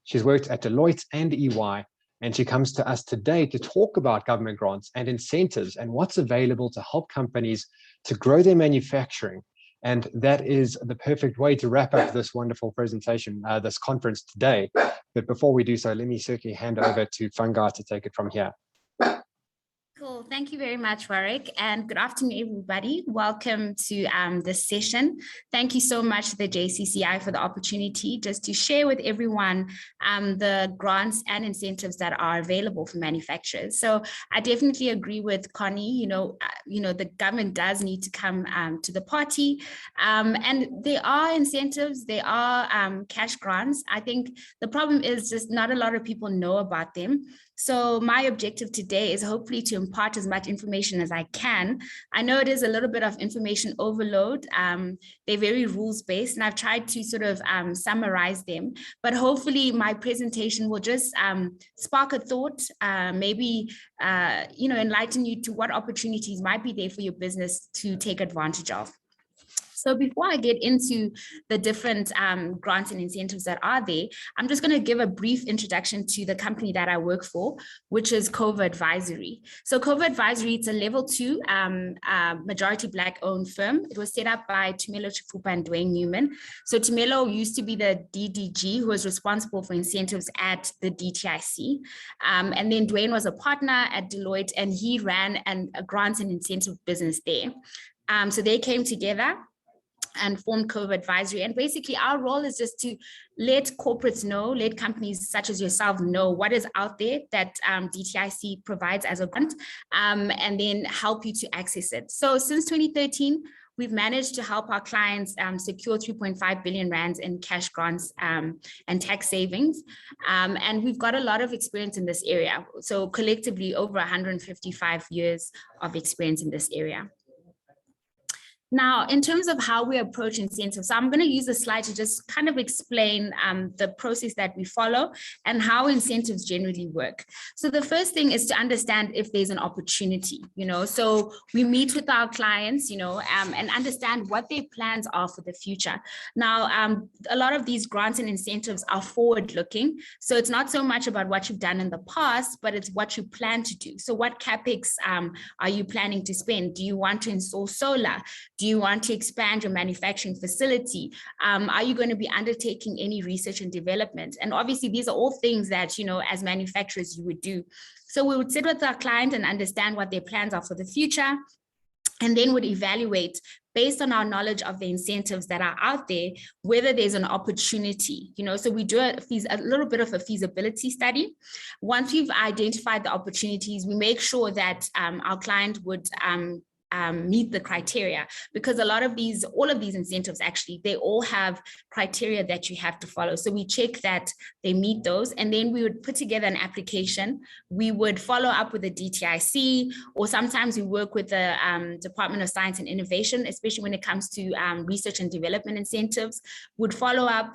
She's worked at Deloitte and EY, and she comes to us today to talk about government grants and incentives and what's available to help companies to grow their manufacturing. And that is the perfect way to wrap up this wonderful presentation, this conference today. But before we do so, let me certainly hand over to Funga to take it from here. Cool. Thank you very much, Warwick, and good afternoon, everybody. Welcome to this session. Thank you so much to the JCCI for the opportunity just to share with everyone the grants and incentives that are available for manufacturers. So I definitely agree with Connie. The government does need to come to the party, and there are incentives, there are cash grants. I think the problem is just not a lot of people know about them. So my objective today is hopefully to impart as much information as I can. I know it is a little bit of information overload. They're very rules-based, and I've tried to sort of summarize them, but hopefully my presentation will just spark a thought, maybe enlighten you to what opportunities might be there for your business to take advantage of. So before I get into the different grants and incentives that are there, I'm just going to give a brief introduction to the company that I work for, which is Cova Advisory. So Cova Advisory, it's a level 2 majority Black-owned firm. It was set up by Tumelo Chifupa and Dwayne Newman. So Tumelo used to be the DDG who was responsible for incentives at the DTIC. And then Dwayne was a partner at Deloitte, and he ran a grants and incentive business there. So they came together and formed Cova Advisory. And basically our role is just to let corporates know, let companies such as yourself know what is out there that DTIC provides as a grant, and then help you to access it. So since 2013, we've managed to help our clients secure 3.5 billion rands in cash grants and tax savings. And we've got a lot of experience in this area. So collectively over 155 years of experience in this area. Now, in terms of how we approach incentives, so I'm going to use a slide to just kind of explain the process that we follow and how incentives generally work. So the first thing is to understand if there's an opportunity, so we meet with our clients, and understand what their plans are for the future. Now, a lot of these grants and incentives are forward-looking. So it's not so much about what you've done in the past, but it's what you plan to do. So what CapEx are you planning to spend? Do you want to install solar? Do you want to expand your manufacturing facility? Are you going to be undertaking any research and development? And obviously, these are all things that, as manufacturers, you would do. So we would sit with our client and understand what their plans are for the future, and then would evaluate based on our knowledge of the incentives that are out there, whether there's an opportunity, so we do a little bit of a feasibility study. Once we've identified the opportunities, we make sure that our client would meet the criteria, because all of these incentives, actually, they all have criteria that you have to follow. So we check that they meet those, and then we would put together an application. We would follow up with the DTIC, or sometimes we work with the Department of Science and Innovation, especially when it comes to research and development incentives, would follow up.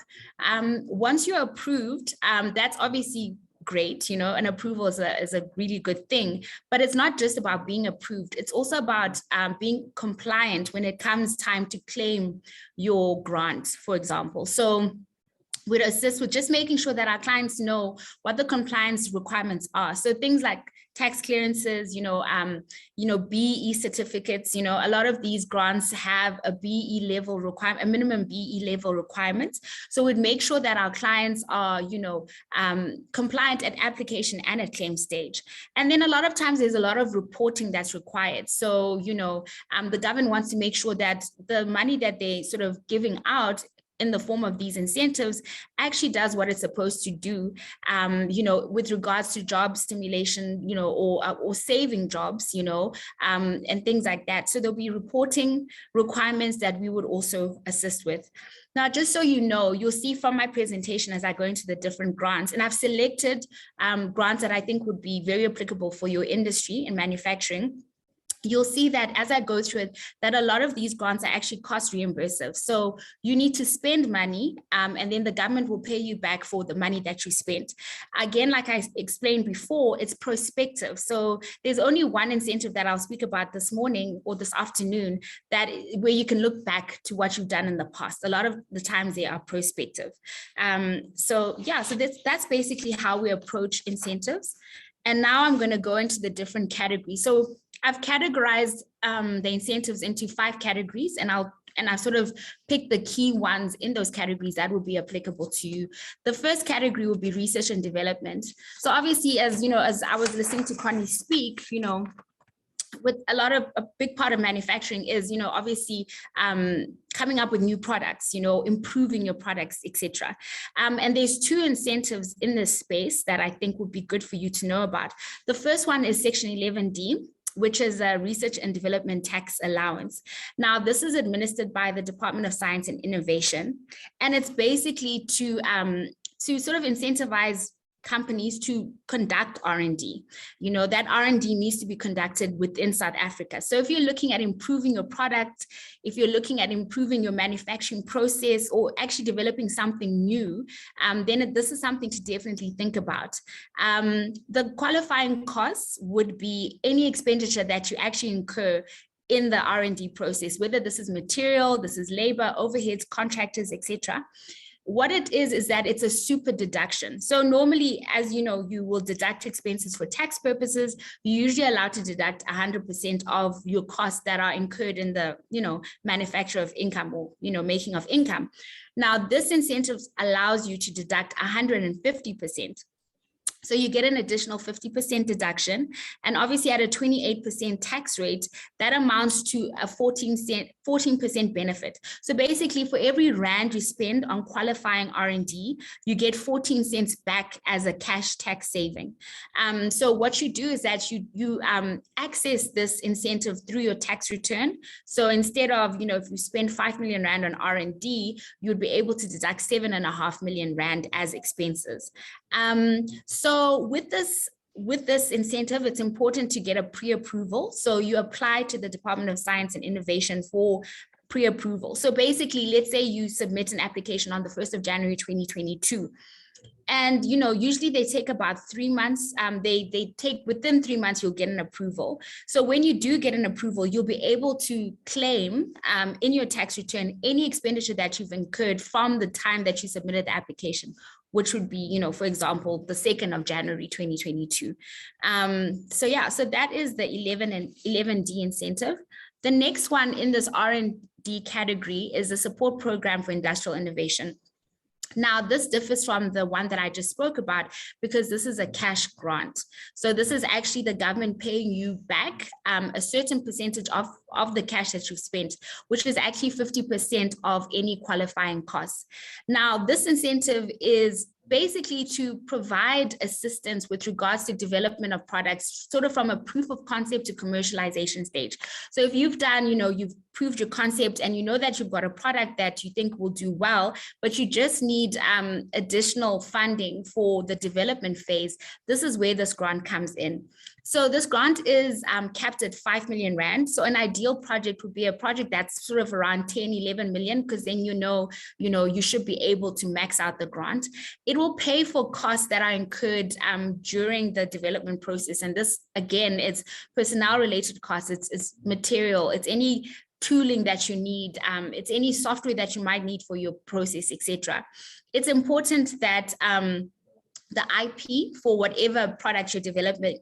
Once you're approved, that's obviously great, an approval is a really good thing, but it's not just about being approved. It's also about being compliant when it comes time to claim your grant, for example. So we'd assist with just making sure that our clients know what the compliance requirements are. So things like tax clearances, BE certificates, a lot of these grants have a BE level requirement, a minimum BE level requirement. So we'd make sure that our clients are, compliant at application and at claim stage. And then a lot of times there's a lot of reporting that's required. So, the government wants to make sure that the money that they sort of giving out in the form of these incentives actually does what it's supposed to do, with regards to job stimulation, or saving jobs, and things like that. So there'll be reporting requirements that we would also assist with. Now, just so you know, you'll see from my presentation as I go into the different grants, and I've selected grants that I think would be very applicable for your industry in manufacturing. You'll see that as I go through it, that a lot of these grants are actually cost reimbursive. So you need to spend money, and then the government will pay you back for the money that you spent. Again, like I explained before, it's prospective. So there's only one incentive that I'll speak about this morning or this afternoon, where you can look back to what you've done in the past. A lot of the times they are prospective. So that's basically how we approach incentives. And now I'm going to go into the different categories. So I've categorized the incentives into 5 categories, and I've sort of picked the key ones in those categories that will be applicable to you. The first category will be research and development. So obviously, as I was listening to Connie speak, with a big part of manufacturing is, obviously coming up with new products, improving your products, etc. And there's 2 incentives in this space that I think would be good for you to know about. The first one is Section 11D, which is a research and development tax allowance. Now, this is administered by the Department of Science and Innovation, and it's basically to sort of incentivize companies to conduct R&D. That R&D needs to be conducted within South Africa. So if you're looking at improving your product, if you're looking at improving your manufacturing process, or actually developing something new, then this is something to definitely think about. The qualifying costs would be any expenditure that you actually incur in the R&D process, whether this is material, this is labor, overheads, contractors, etc. What it is that it's a super deduction. So normally, as you know, you will deduct expenses for tax purposes. You're usually allowed to deduct 100% of your costs that are incurred in the, manufacture of income, or, making of income. Now, this incentive allows you to deduct 150%. So you get an additional 50% deduction, and obviously at a 28% tax rate, that amounts to a 14% benefit. So basically, for every rand you spend on qualifying R&D, you get 14 cents back as a cash tax saving. So what you do is that you access this incentive through your tax return. So instead of, if you spend 5 million rand on R&D, you'd be able to deduct 7.5 million rand as expenses. So with this incentive, it's important to get a pre-approval. So you apply to the Department of Science and Innovation for pre-approval. So basically, let's say you submit an application on the 1st of January, 2022. And, usually they take about 3 months. They take within 3 months, you'll get an approval. So when you do get an approval, you'll be able to claim in your tax return any expenditure that you've incurred from the time that you submitted the application, which would be, for example, the 2nd of January, 2022. So that is the 11D incentive. The next one in this R&D category is the support program for industrial innovation. Now, this differs from the one that I just spoke about because this is a cash grant. So this is actually the government paying you back a certain percentage of the cash that you've spent, which is actually 50% of any qualifying costs. Now, this incentive is basically to provide assistance with regards to development of products, sort of from a proof of concept to commercialization stage. So if you've done, you've proved your concept and you know that you've got a product that you think will do well, but you just need additional funding for the development phase, this is where this grant comes in. So this grant is capped at 5 million rand. So an ideal project would be a project that's sort of around 10, 11 million, because then you should be able to max out the grant. It will pay for costs that are incurred during the development process. And this, again, it's personnel related costs, it's material, it's any tooling that you need, it's any software that you might need for your process, etc. It's important that the IP for whatever product you're developing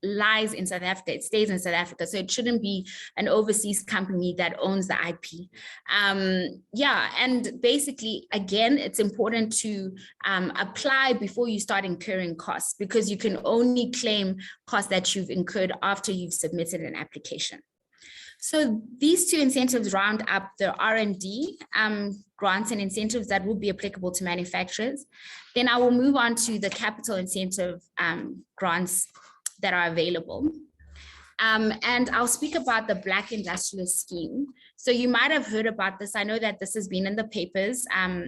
lies in South Africa, it stays in South Africa. So it shouldn't be an overseas company that owns the IP. And basically, again, it's important to apply before you start incurring costs, because you can only claim costs that you've incurred after you've submitted an application. So these two incentives round up the R&D grants and incentives that will be applicable to manufacturers. Then I will move on to the capital incentive grants that are available. And I'll speak about the Black Industrialist Scheme. So you might have heard about this. I know that this has been in the papers,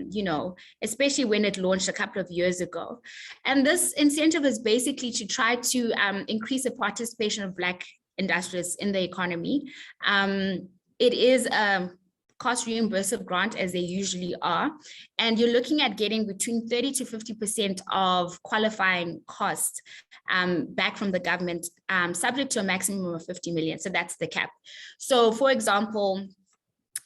you know, especially when it launched a couple of years ago. And this incentive is basically to try to increase the participation of Black industrialists in the economy. It is a cost reimbursable grant, as they usually are. And you're looking at getting between 30 to 50% of qualifying costs back from the government, subject to a maximum of 50 million. So that's the cap. So for example,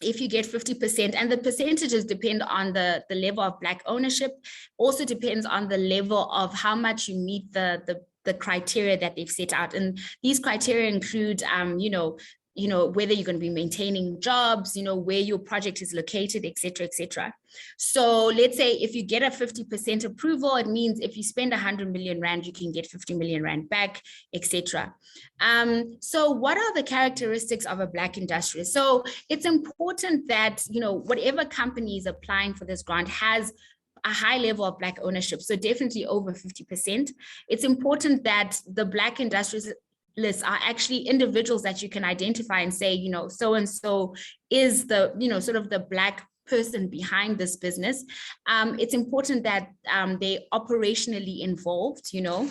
if you get 50%, and the percentages depend on the level of Black ownership, also depends on the level of how much you meet the criteria that they've set out. And these criteria include, you know, whether you're going to be maintaining jobs, you know, where your project is located, et cetera, et cetera. So let's say if you get a 50% approval, it means if you spend 100 million Rand, you can get 50 million Rand back, et cetera. So what are the characteristics of a Black industrialist? So it's important that, you know, whatever company is applying for this grant has a high level of Black ownership, so definitely over 50%. It's important that the Black industrialists are actually individuals that you can identify and say, you know, so-and-so is the, you know, sort of the Black person behind this business. It's important that they're operationally involved, you know.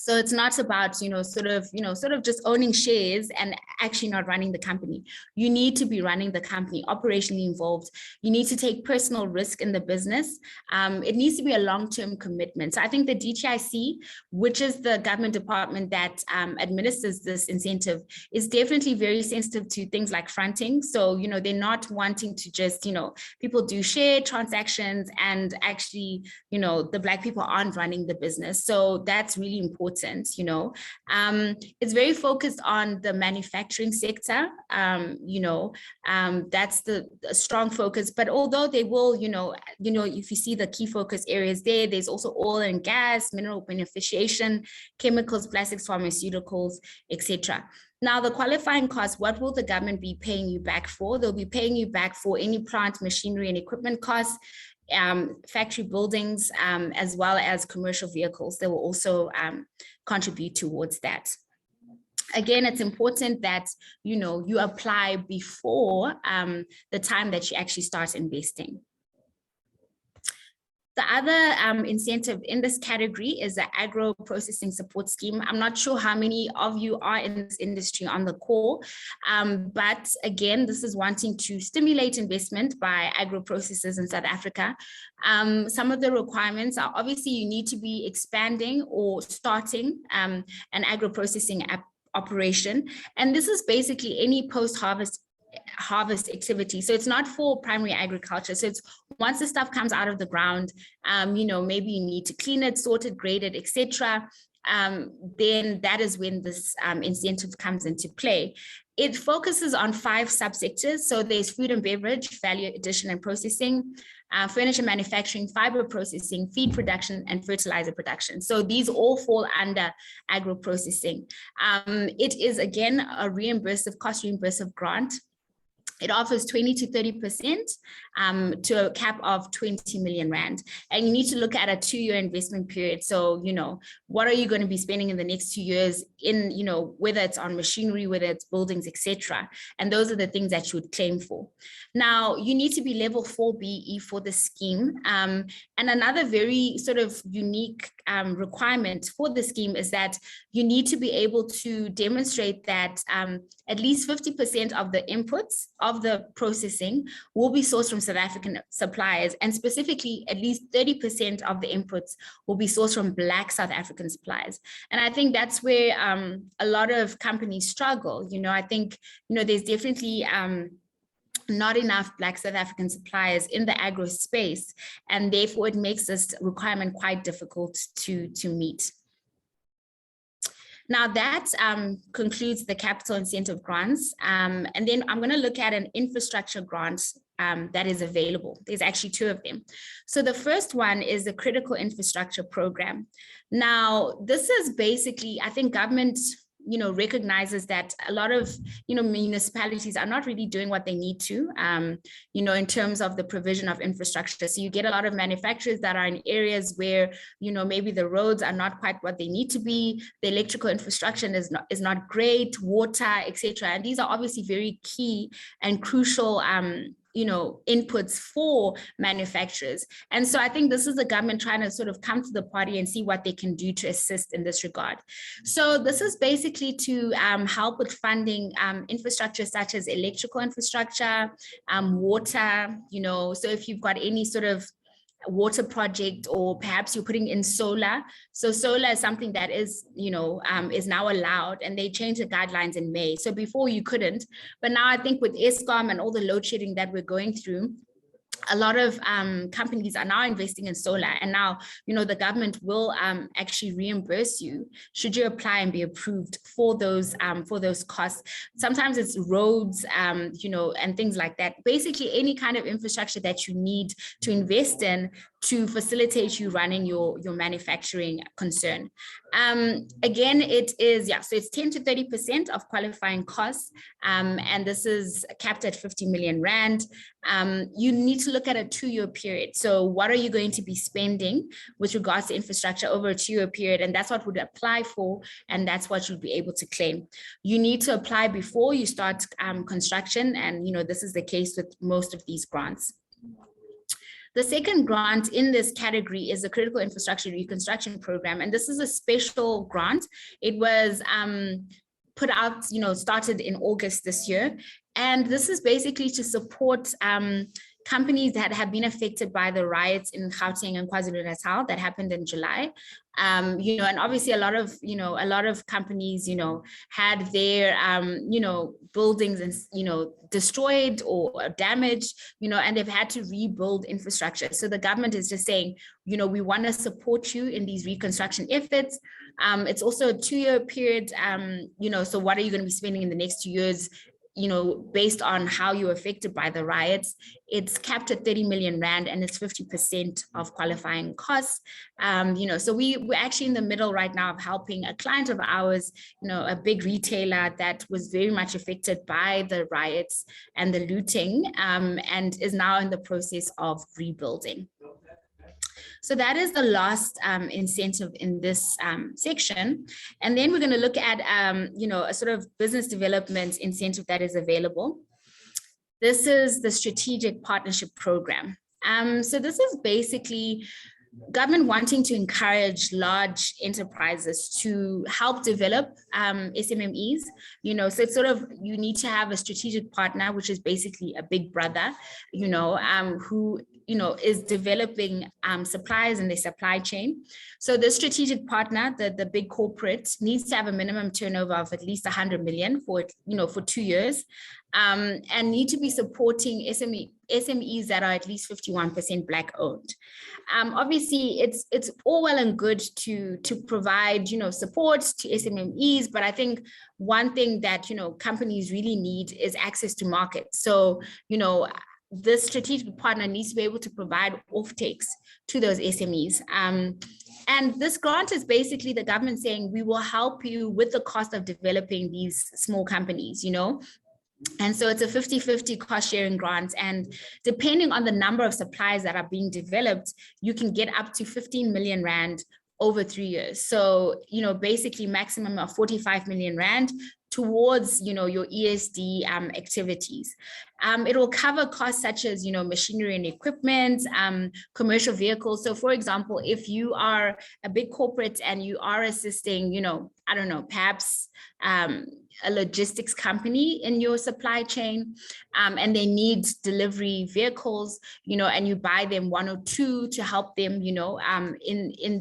So it's not about, you know, sort of just owning shares and actually not running the company. You need to be running the company, operationally involved. You need to take personal risk in the business. It needs to be a long-term commitment. So I think the DTIC, which is the government department that administers this incentive, is definitely very sensitive to things like fronting. So, you know, they're not wanting to just, you know, people do share transactions and actually, you know, the Black people aren't running the business. So that's really important. You know, it's very focused on the manufacturing sector. You know, that's the strong focus. But although they will, you know, if you see the key focus areas there, there's also oil and gas, mineral beneficiation, chemicals, plastics, pharmaceuticals, etc. Now, the qualifying costs, what will the government be paying you back for? They'll be paying you back for any plant, machinery, and equipment costs, factory buildings, as well as commercial vehicles. They will also contribute towards that. Again, it's important that, you know, you apply before the time that you actually start investing. The other incentive in this category is the Agro Processing Support Scheme. I'm not sure how many of you are in this industry on the call, but again, this is wanting to stimulate investment by agro processors in South Africa. Some of the requirements are obviously you need to be expanding or starting an agro processing operation. And this is basically any post-harvest activity. So it's not for primary agriculture. So it's once the stuff comes out of the ground, you know, maybe you need to clean it, sort it, grade it, etc. Then that is when this incentive comes into play. It focuses on 5 subsectors. So there's food and beverage, value addition and processing, furniture manufacturing, fiber processing, feed production, and fertilizer production. So these all fall under agro processing. It is, again, a cost reimbursable grant. It offers 20 to 30% to a cap of 20 million Rand. And you need to look at a 2-year investment period. So, you know, what are you going to be spending in the next 2 years in, you know, whether it's on machinery, whether it's buildings, etc. And those are the things that you would claim for. Now, you need to be level 4 BE for the scheme. And another very sort of unique requirement for the scheme is that you need to be able to demonstrate that at least 50% of the inputs of the processing will be sourced from South African suppliers, and specifically at least 30% of the inputs will be sourced from Black South African suppliers. And I think that's where a lot of companies struggle. You know, I think, you know, there's definitely not enough Black South African suppliers in the agro space, and therefore it makes this requirement quite difficult to meet. Now that concludes the capital incentive grants, and then I'm going to look at an infrastructure grant that is available. There's actually 2 of them. So the first one is the critical infrastructure program. Now this is basically, I think government, recognizes that a lot of, municipalities are not really doing what they need to, in terms of the provision of infrastructure. So you get a lot of manufacturers that are in areas where, maybe the roads are not quite what they need to be, the electrical infrastructure is not great, water, etc. And these are obviously very key and crucial inputs for manufacturers. And so I think this is the government trying to sort of come to the party and see what they can do to assist in this regard. So this is basically to help with funding infrastructure such as electrical infrastructure, water, so if you've got any sort of water project, or perhaps you're putting in solar. So solar is something that is, is now allowed, and they changed the guidelines in May. So before you couldn't, but now I think with Eskom and all the load shedding that we're going through, a lot of companies are now investing in solar, and now, the government will actually reimburse you should you apply and be approved for those costs. Sometimes it's roads, and things like that. Basically, any kind of infrastructure that you need to invest in to facilitate you running your manufacturing concern. Again, it is, so it's 10 to 30% of qualifying costs, and this is capped at 50 million rand. You need to look at a 2-year period. So what are you going to be spending with regards to infrastructure over a 2-year period? And that's what would apply for, and that's what you'll be able to claim. You need to apply before you start construction, and this is the case with most of these grants. The second grant in this category is the Critical Infrastructure Reconstruction Program, and this is a special grant. It was put out, started in August this year, and this is basically to support companies that have been affected by the riots in Gauteng and KwaZulu-Natal that happened in July. And obviously a lot of companies, had their, buildings and, destroyed or damaged, and they've had to rebuild infrastructure. So the government is just saying, we want to support you in these reconstruction efforts. It's also a 2-year period, so what are you going to be spending in the next 2 years? Based on how you're affected by the riots. It's capped at 30 million rand, and it's 50% of qualifying costs. So we're actually in the middle right now of helping a client of ours, a big retailer that was very much affected by the riots and the looting, and is now in the process of rebuilding. So that is the last incentive in this section. And then we're going to look at, a sort of business development incentive that is available. This is the Strategic Partnership Program. So this is basically government wanting to encourage large enterprises to help develop SMMEs, so it's sort of, you need to have a strategic partner, which is basically a big brother, who is developing suppliers in their supply chain. So the strategic partner, the big corporate, needs to have a minimum turnover of at least 100 million for 2 years, and need to be supporting SMEs that are at least 51% Black owned. Obviously, it's all well and good to provide support to SMMEs, but I think one thing that companies really need is access to markets. So this strategic partner needs to be able to provide offtakes to those SMEs. And this grant is basically the government saying, we will help you with the cost of developing these small companies, And so it's a 50-50 cost sharing grant. And depending on the number of supplies that are being developed, you can get up to 15 million rand over 3 years. So, basically maximum of 45 million rand towards, your ESD activities. It will cover costs such as, machinery and equipment, commercial vehicles. So for example, if you are a big corporate and you are assisting, I don't know, perhaps a logistics company in your supply chain, and they need delivery vehicles, and you buy them 1 or 2 to help them, in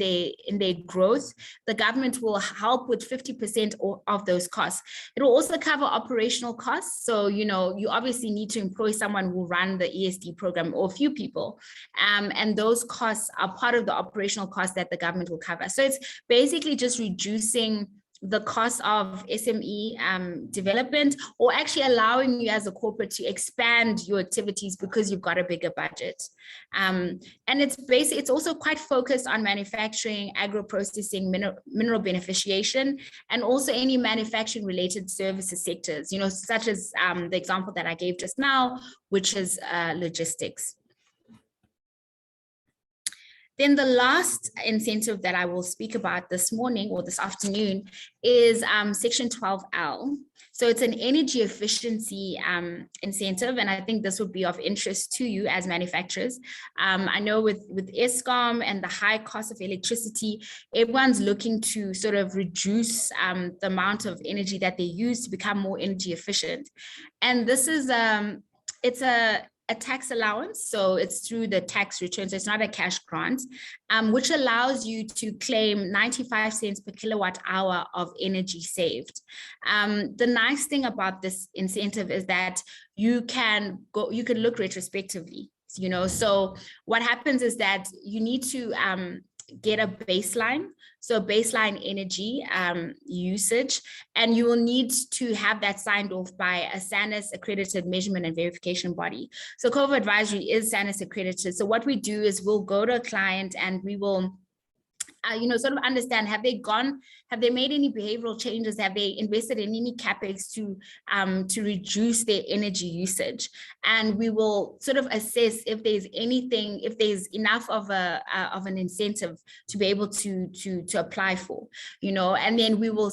their growth, the government will help with 50% of those costs. It will also cover operational costs. So, you obviously need to employ someone who run the ESD program, or a few people, and those costs are part of the operational costs that the government will cover. So it's basically just reducing the cost of SME development, or actually allowing you as a corporate to expand your activities because you've got a bigger budget. And it's also quite focused on manufacturing, agro-processing, mineral beneficiation, and also any manufacturing related services sectors, such as the example that I gave just now, which is logistics. Then the last incentive that I will speak about this morning or this afternoon is Section 12L. So it's an energy efficiency incentive, and I think this would be of interest to you as manufacturers. I know with Eskom and the high cost of electricity, everyone's looking to sort of reduce the amount of energy that they use to become more energy efficient. And this is, it's a tax allowance, so it's through the tax return, so it's not a cash grant, which allows you to claim 95 cents per kilowatt hour of energy saved. The nice thing about this incentive is that you can look retrospectively, so what happens is that you need to get a baseline, so baseline energy usage, and you will need to have that signed off by a SANIS accredited measurement and verification body. So COVID Advisory is SANIS accredited. So what we do is we'll go to a client and we will sort of understand, have they made any behavioral changes? Have they invested in any capex to reduce their energy usage? And we will sort of assess if there's enough of an incentive to be able to apply for, and then we will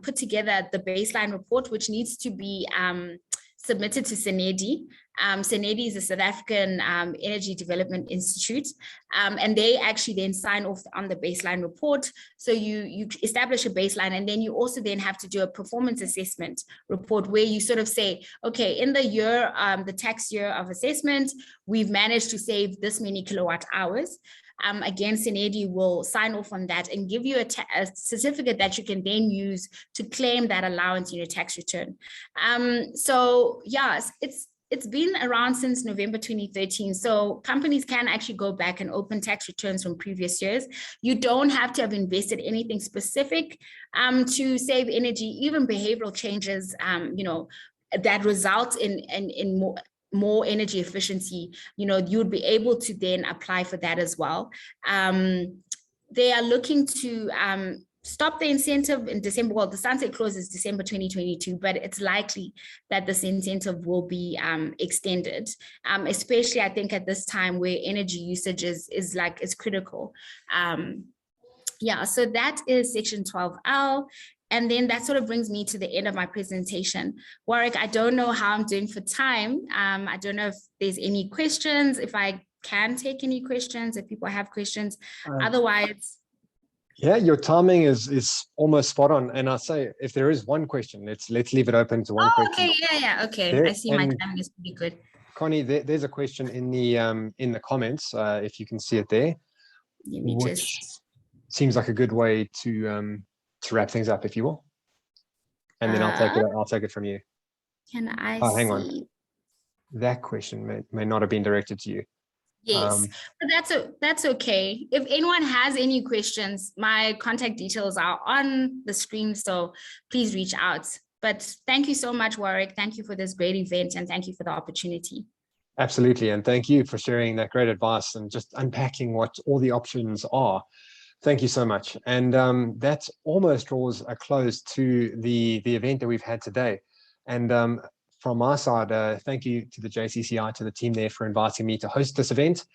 put together the baseline report, which needs to be submitted to SENEDI. SENEDI is a South African Energy Development Institute, and they actually then sign off on the baseline report. So you establish a baseline, and then you also then have to do a performance assessment report where you sort of say, okay, in the year, the tax year of assessment, we've managed to save this many kilowatt hours. Again, SENEDI will sign off on that and give you a certificate that you can then use to claim that allowance in your tax return. So yes, it's been around since November 2013. So companies can actually go back and open tax returns from previous years. You don't have to have invested anything specific to save energy, even behavioral changes, that result in more energy efficiency, you would be able to then apply for that as well. They are looking to stop the incentive in December. Well, the sunset clause is December 2022, but it's likely that this incentive will be extended, especially I think at this time where energy usage is critical. Yeah, so that is Section 12L. And then that sort of brings me to the end of my presentation. Warwick, I don't know how I'm doing for time. I don't know if there's any questions, if I can take any questions, if people have questions. Otherwise. Yeah, your timing is almost spot on. And I say, if there is one question, let's leave it open to one question. Okay, yeah, okay. There, I see my timing is pretty good. Connie, there's a question in the comments, if you can see it there, which seems like a good way to wrap things up, if you will, and then I'll take it from you. Can I hang on, that question may not have been directed to you. Yes, but that's okay. If anyone has any questions, my contact details are on the screen, so please reach out. But thank you so much, Warwick. Thank you for this great event, and thank you for the opportunity. Absolutely, and thank you for sharing that great advice and just unpacking what all the options are. Thank you so much. And that almost draws a close to the event that we've had today. And from my side, thank you to the JCCI, to the team there for inviting me to host this event.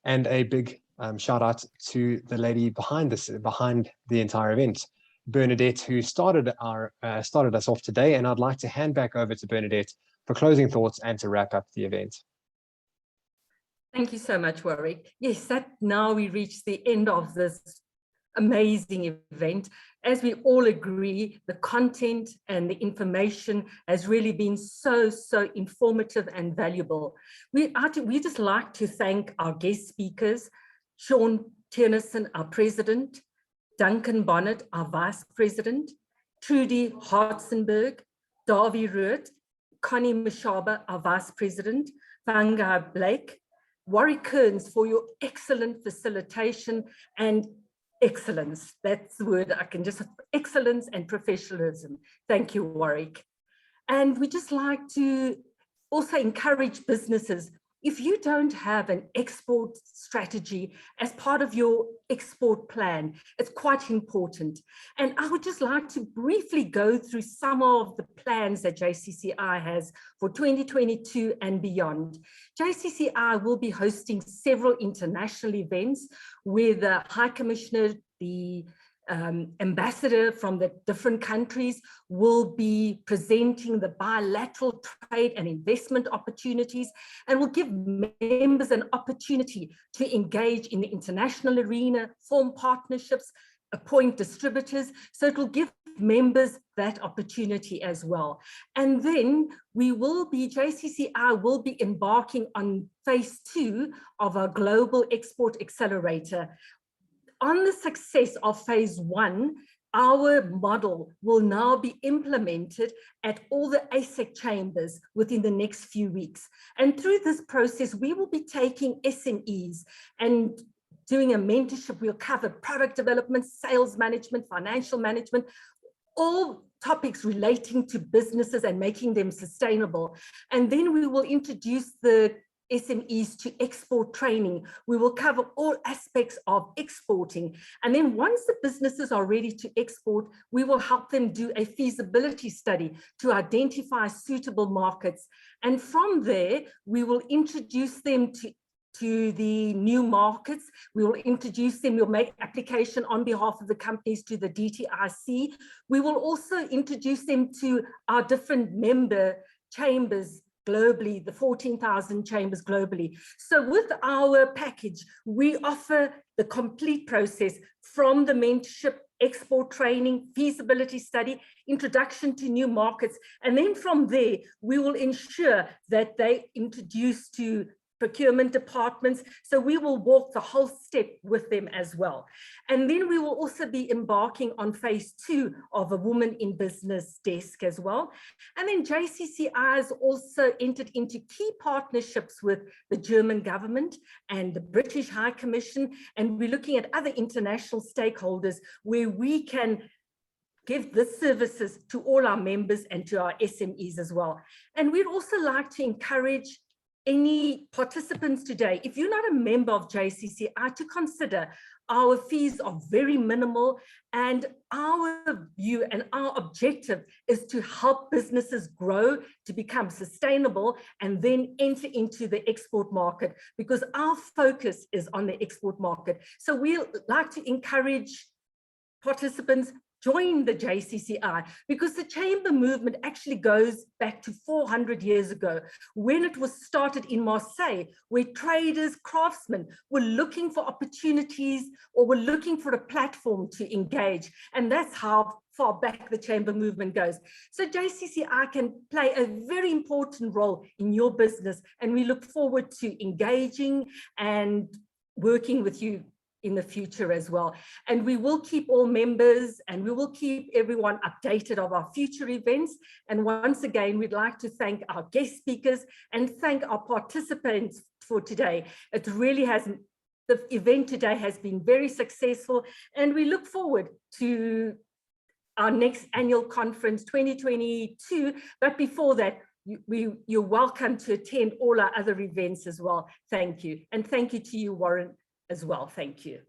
And a big shout out to the lady behind the entire event, Bernadette, who started us off today. And I'd like to hand back over to Bernadette for closing thoughts and to wrap up the event. Thank you so much, Warwick. Yes, now we reach the end of this amazing event. As we all agree, the content and the information has really been so informative and valuable. We just like to thank our guest speakers, Sean Tiernissen, our president, Duncan Bonnet, our vice president, Trudy Hartzenberg, Davy Root, Connie Mashaba, our vice president, Vangai Blake, Warwick Kearns for your excellent facilitation and excellence. That's the word I can just, excellence and professionalism. Thank you, Warwick. And we just like to also encourage businesses. If you don't have an export strategy as part of your export plan, it's quite important. And I would just like to briefly go through some of the plans that JCCI has for 2022 and beyond. JCCI will be hosting several international events with the High Commissioner, the ambassador from the different countries will be presenting the bilateral trade and investment opportunities, and will give members an opportunity to engage in the international arena, form partnerships, appoint distributors. So it will give members that opportunity as well. And then we will be, JCCI will be embarking on phase 2 of our Global Export Accelerator. On the success of phase 1, our model will now be implemented at all the ASEC chambers within the next few weeks. And through this process, we will be taking SMEs and doing a mentorship. We'll cover product development, sales management, financial management, all topics relating to businesses and making them sustainable. And then we will introduce the SMEs to export training. We will cover all aspects of exporting. And then once the businesses are ready to export, we will help them do a feasibility study to identify suitable markets. And from there, we will introduce them to the new markets. We will introduce them, we'll make application on behalf of the companies to the DTIC. We will also introduce them to our different member chambers globally, the 14,000 chambers globally. So with our package, we offer the complete process from the mentorship, export training, feasibility study, introduction to new markets. And then from there, we will ensure that they introduce to procurement departments. So we will walk the whole step with them as well. And then we will also be embarking on phase 2 of a Women in Business desk as well. And then JCCI has also entered into key partnerships with the German government and the British High Commission. And we're looking at other international stakeholders where we can give the services to all our members and to our SMEs as well. And we'd also like to encourage any participants today, if you're not a member of JCCI, to consider our fees are very minimal, and our view and our objective is to help businesses grow, to become sustainable, and then enter into the export market, because our focus is on the export market. So we'd like to encourage participants, join the JCCI, because the chamber movement actually goes back to 400 years ago when it was started in Marseille, where traders, craftsmen were looking for opportunities or were looking for a platform to engage. And that's how far back the chamber movement goes. So JCCI can play a very important role in your business, and we look forward to engaging and working with you in the future as well. And we will keep all members and we will keep everyone updated of our future events. And once again, we'd like to thank our guest speakers and thank our participants for today. It really has, the event today has been very successful, and we look forward to our next annual conference 2022. But before that, you're welcome to attend all our other events as well. Thank you. And thank you to you, Warren, as well. Thank you.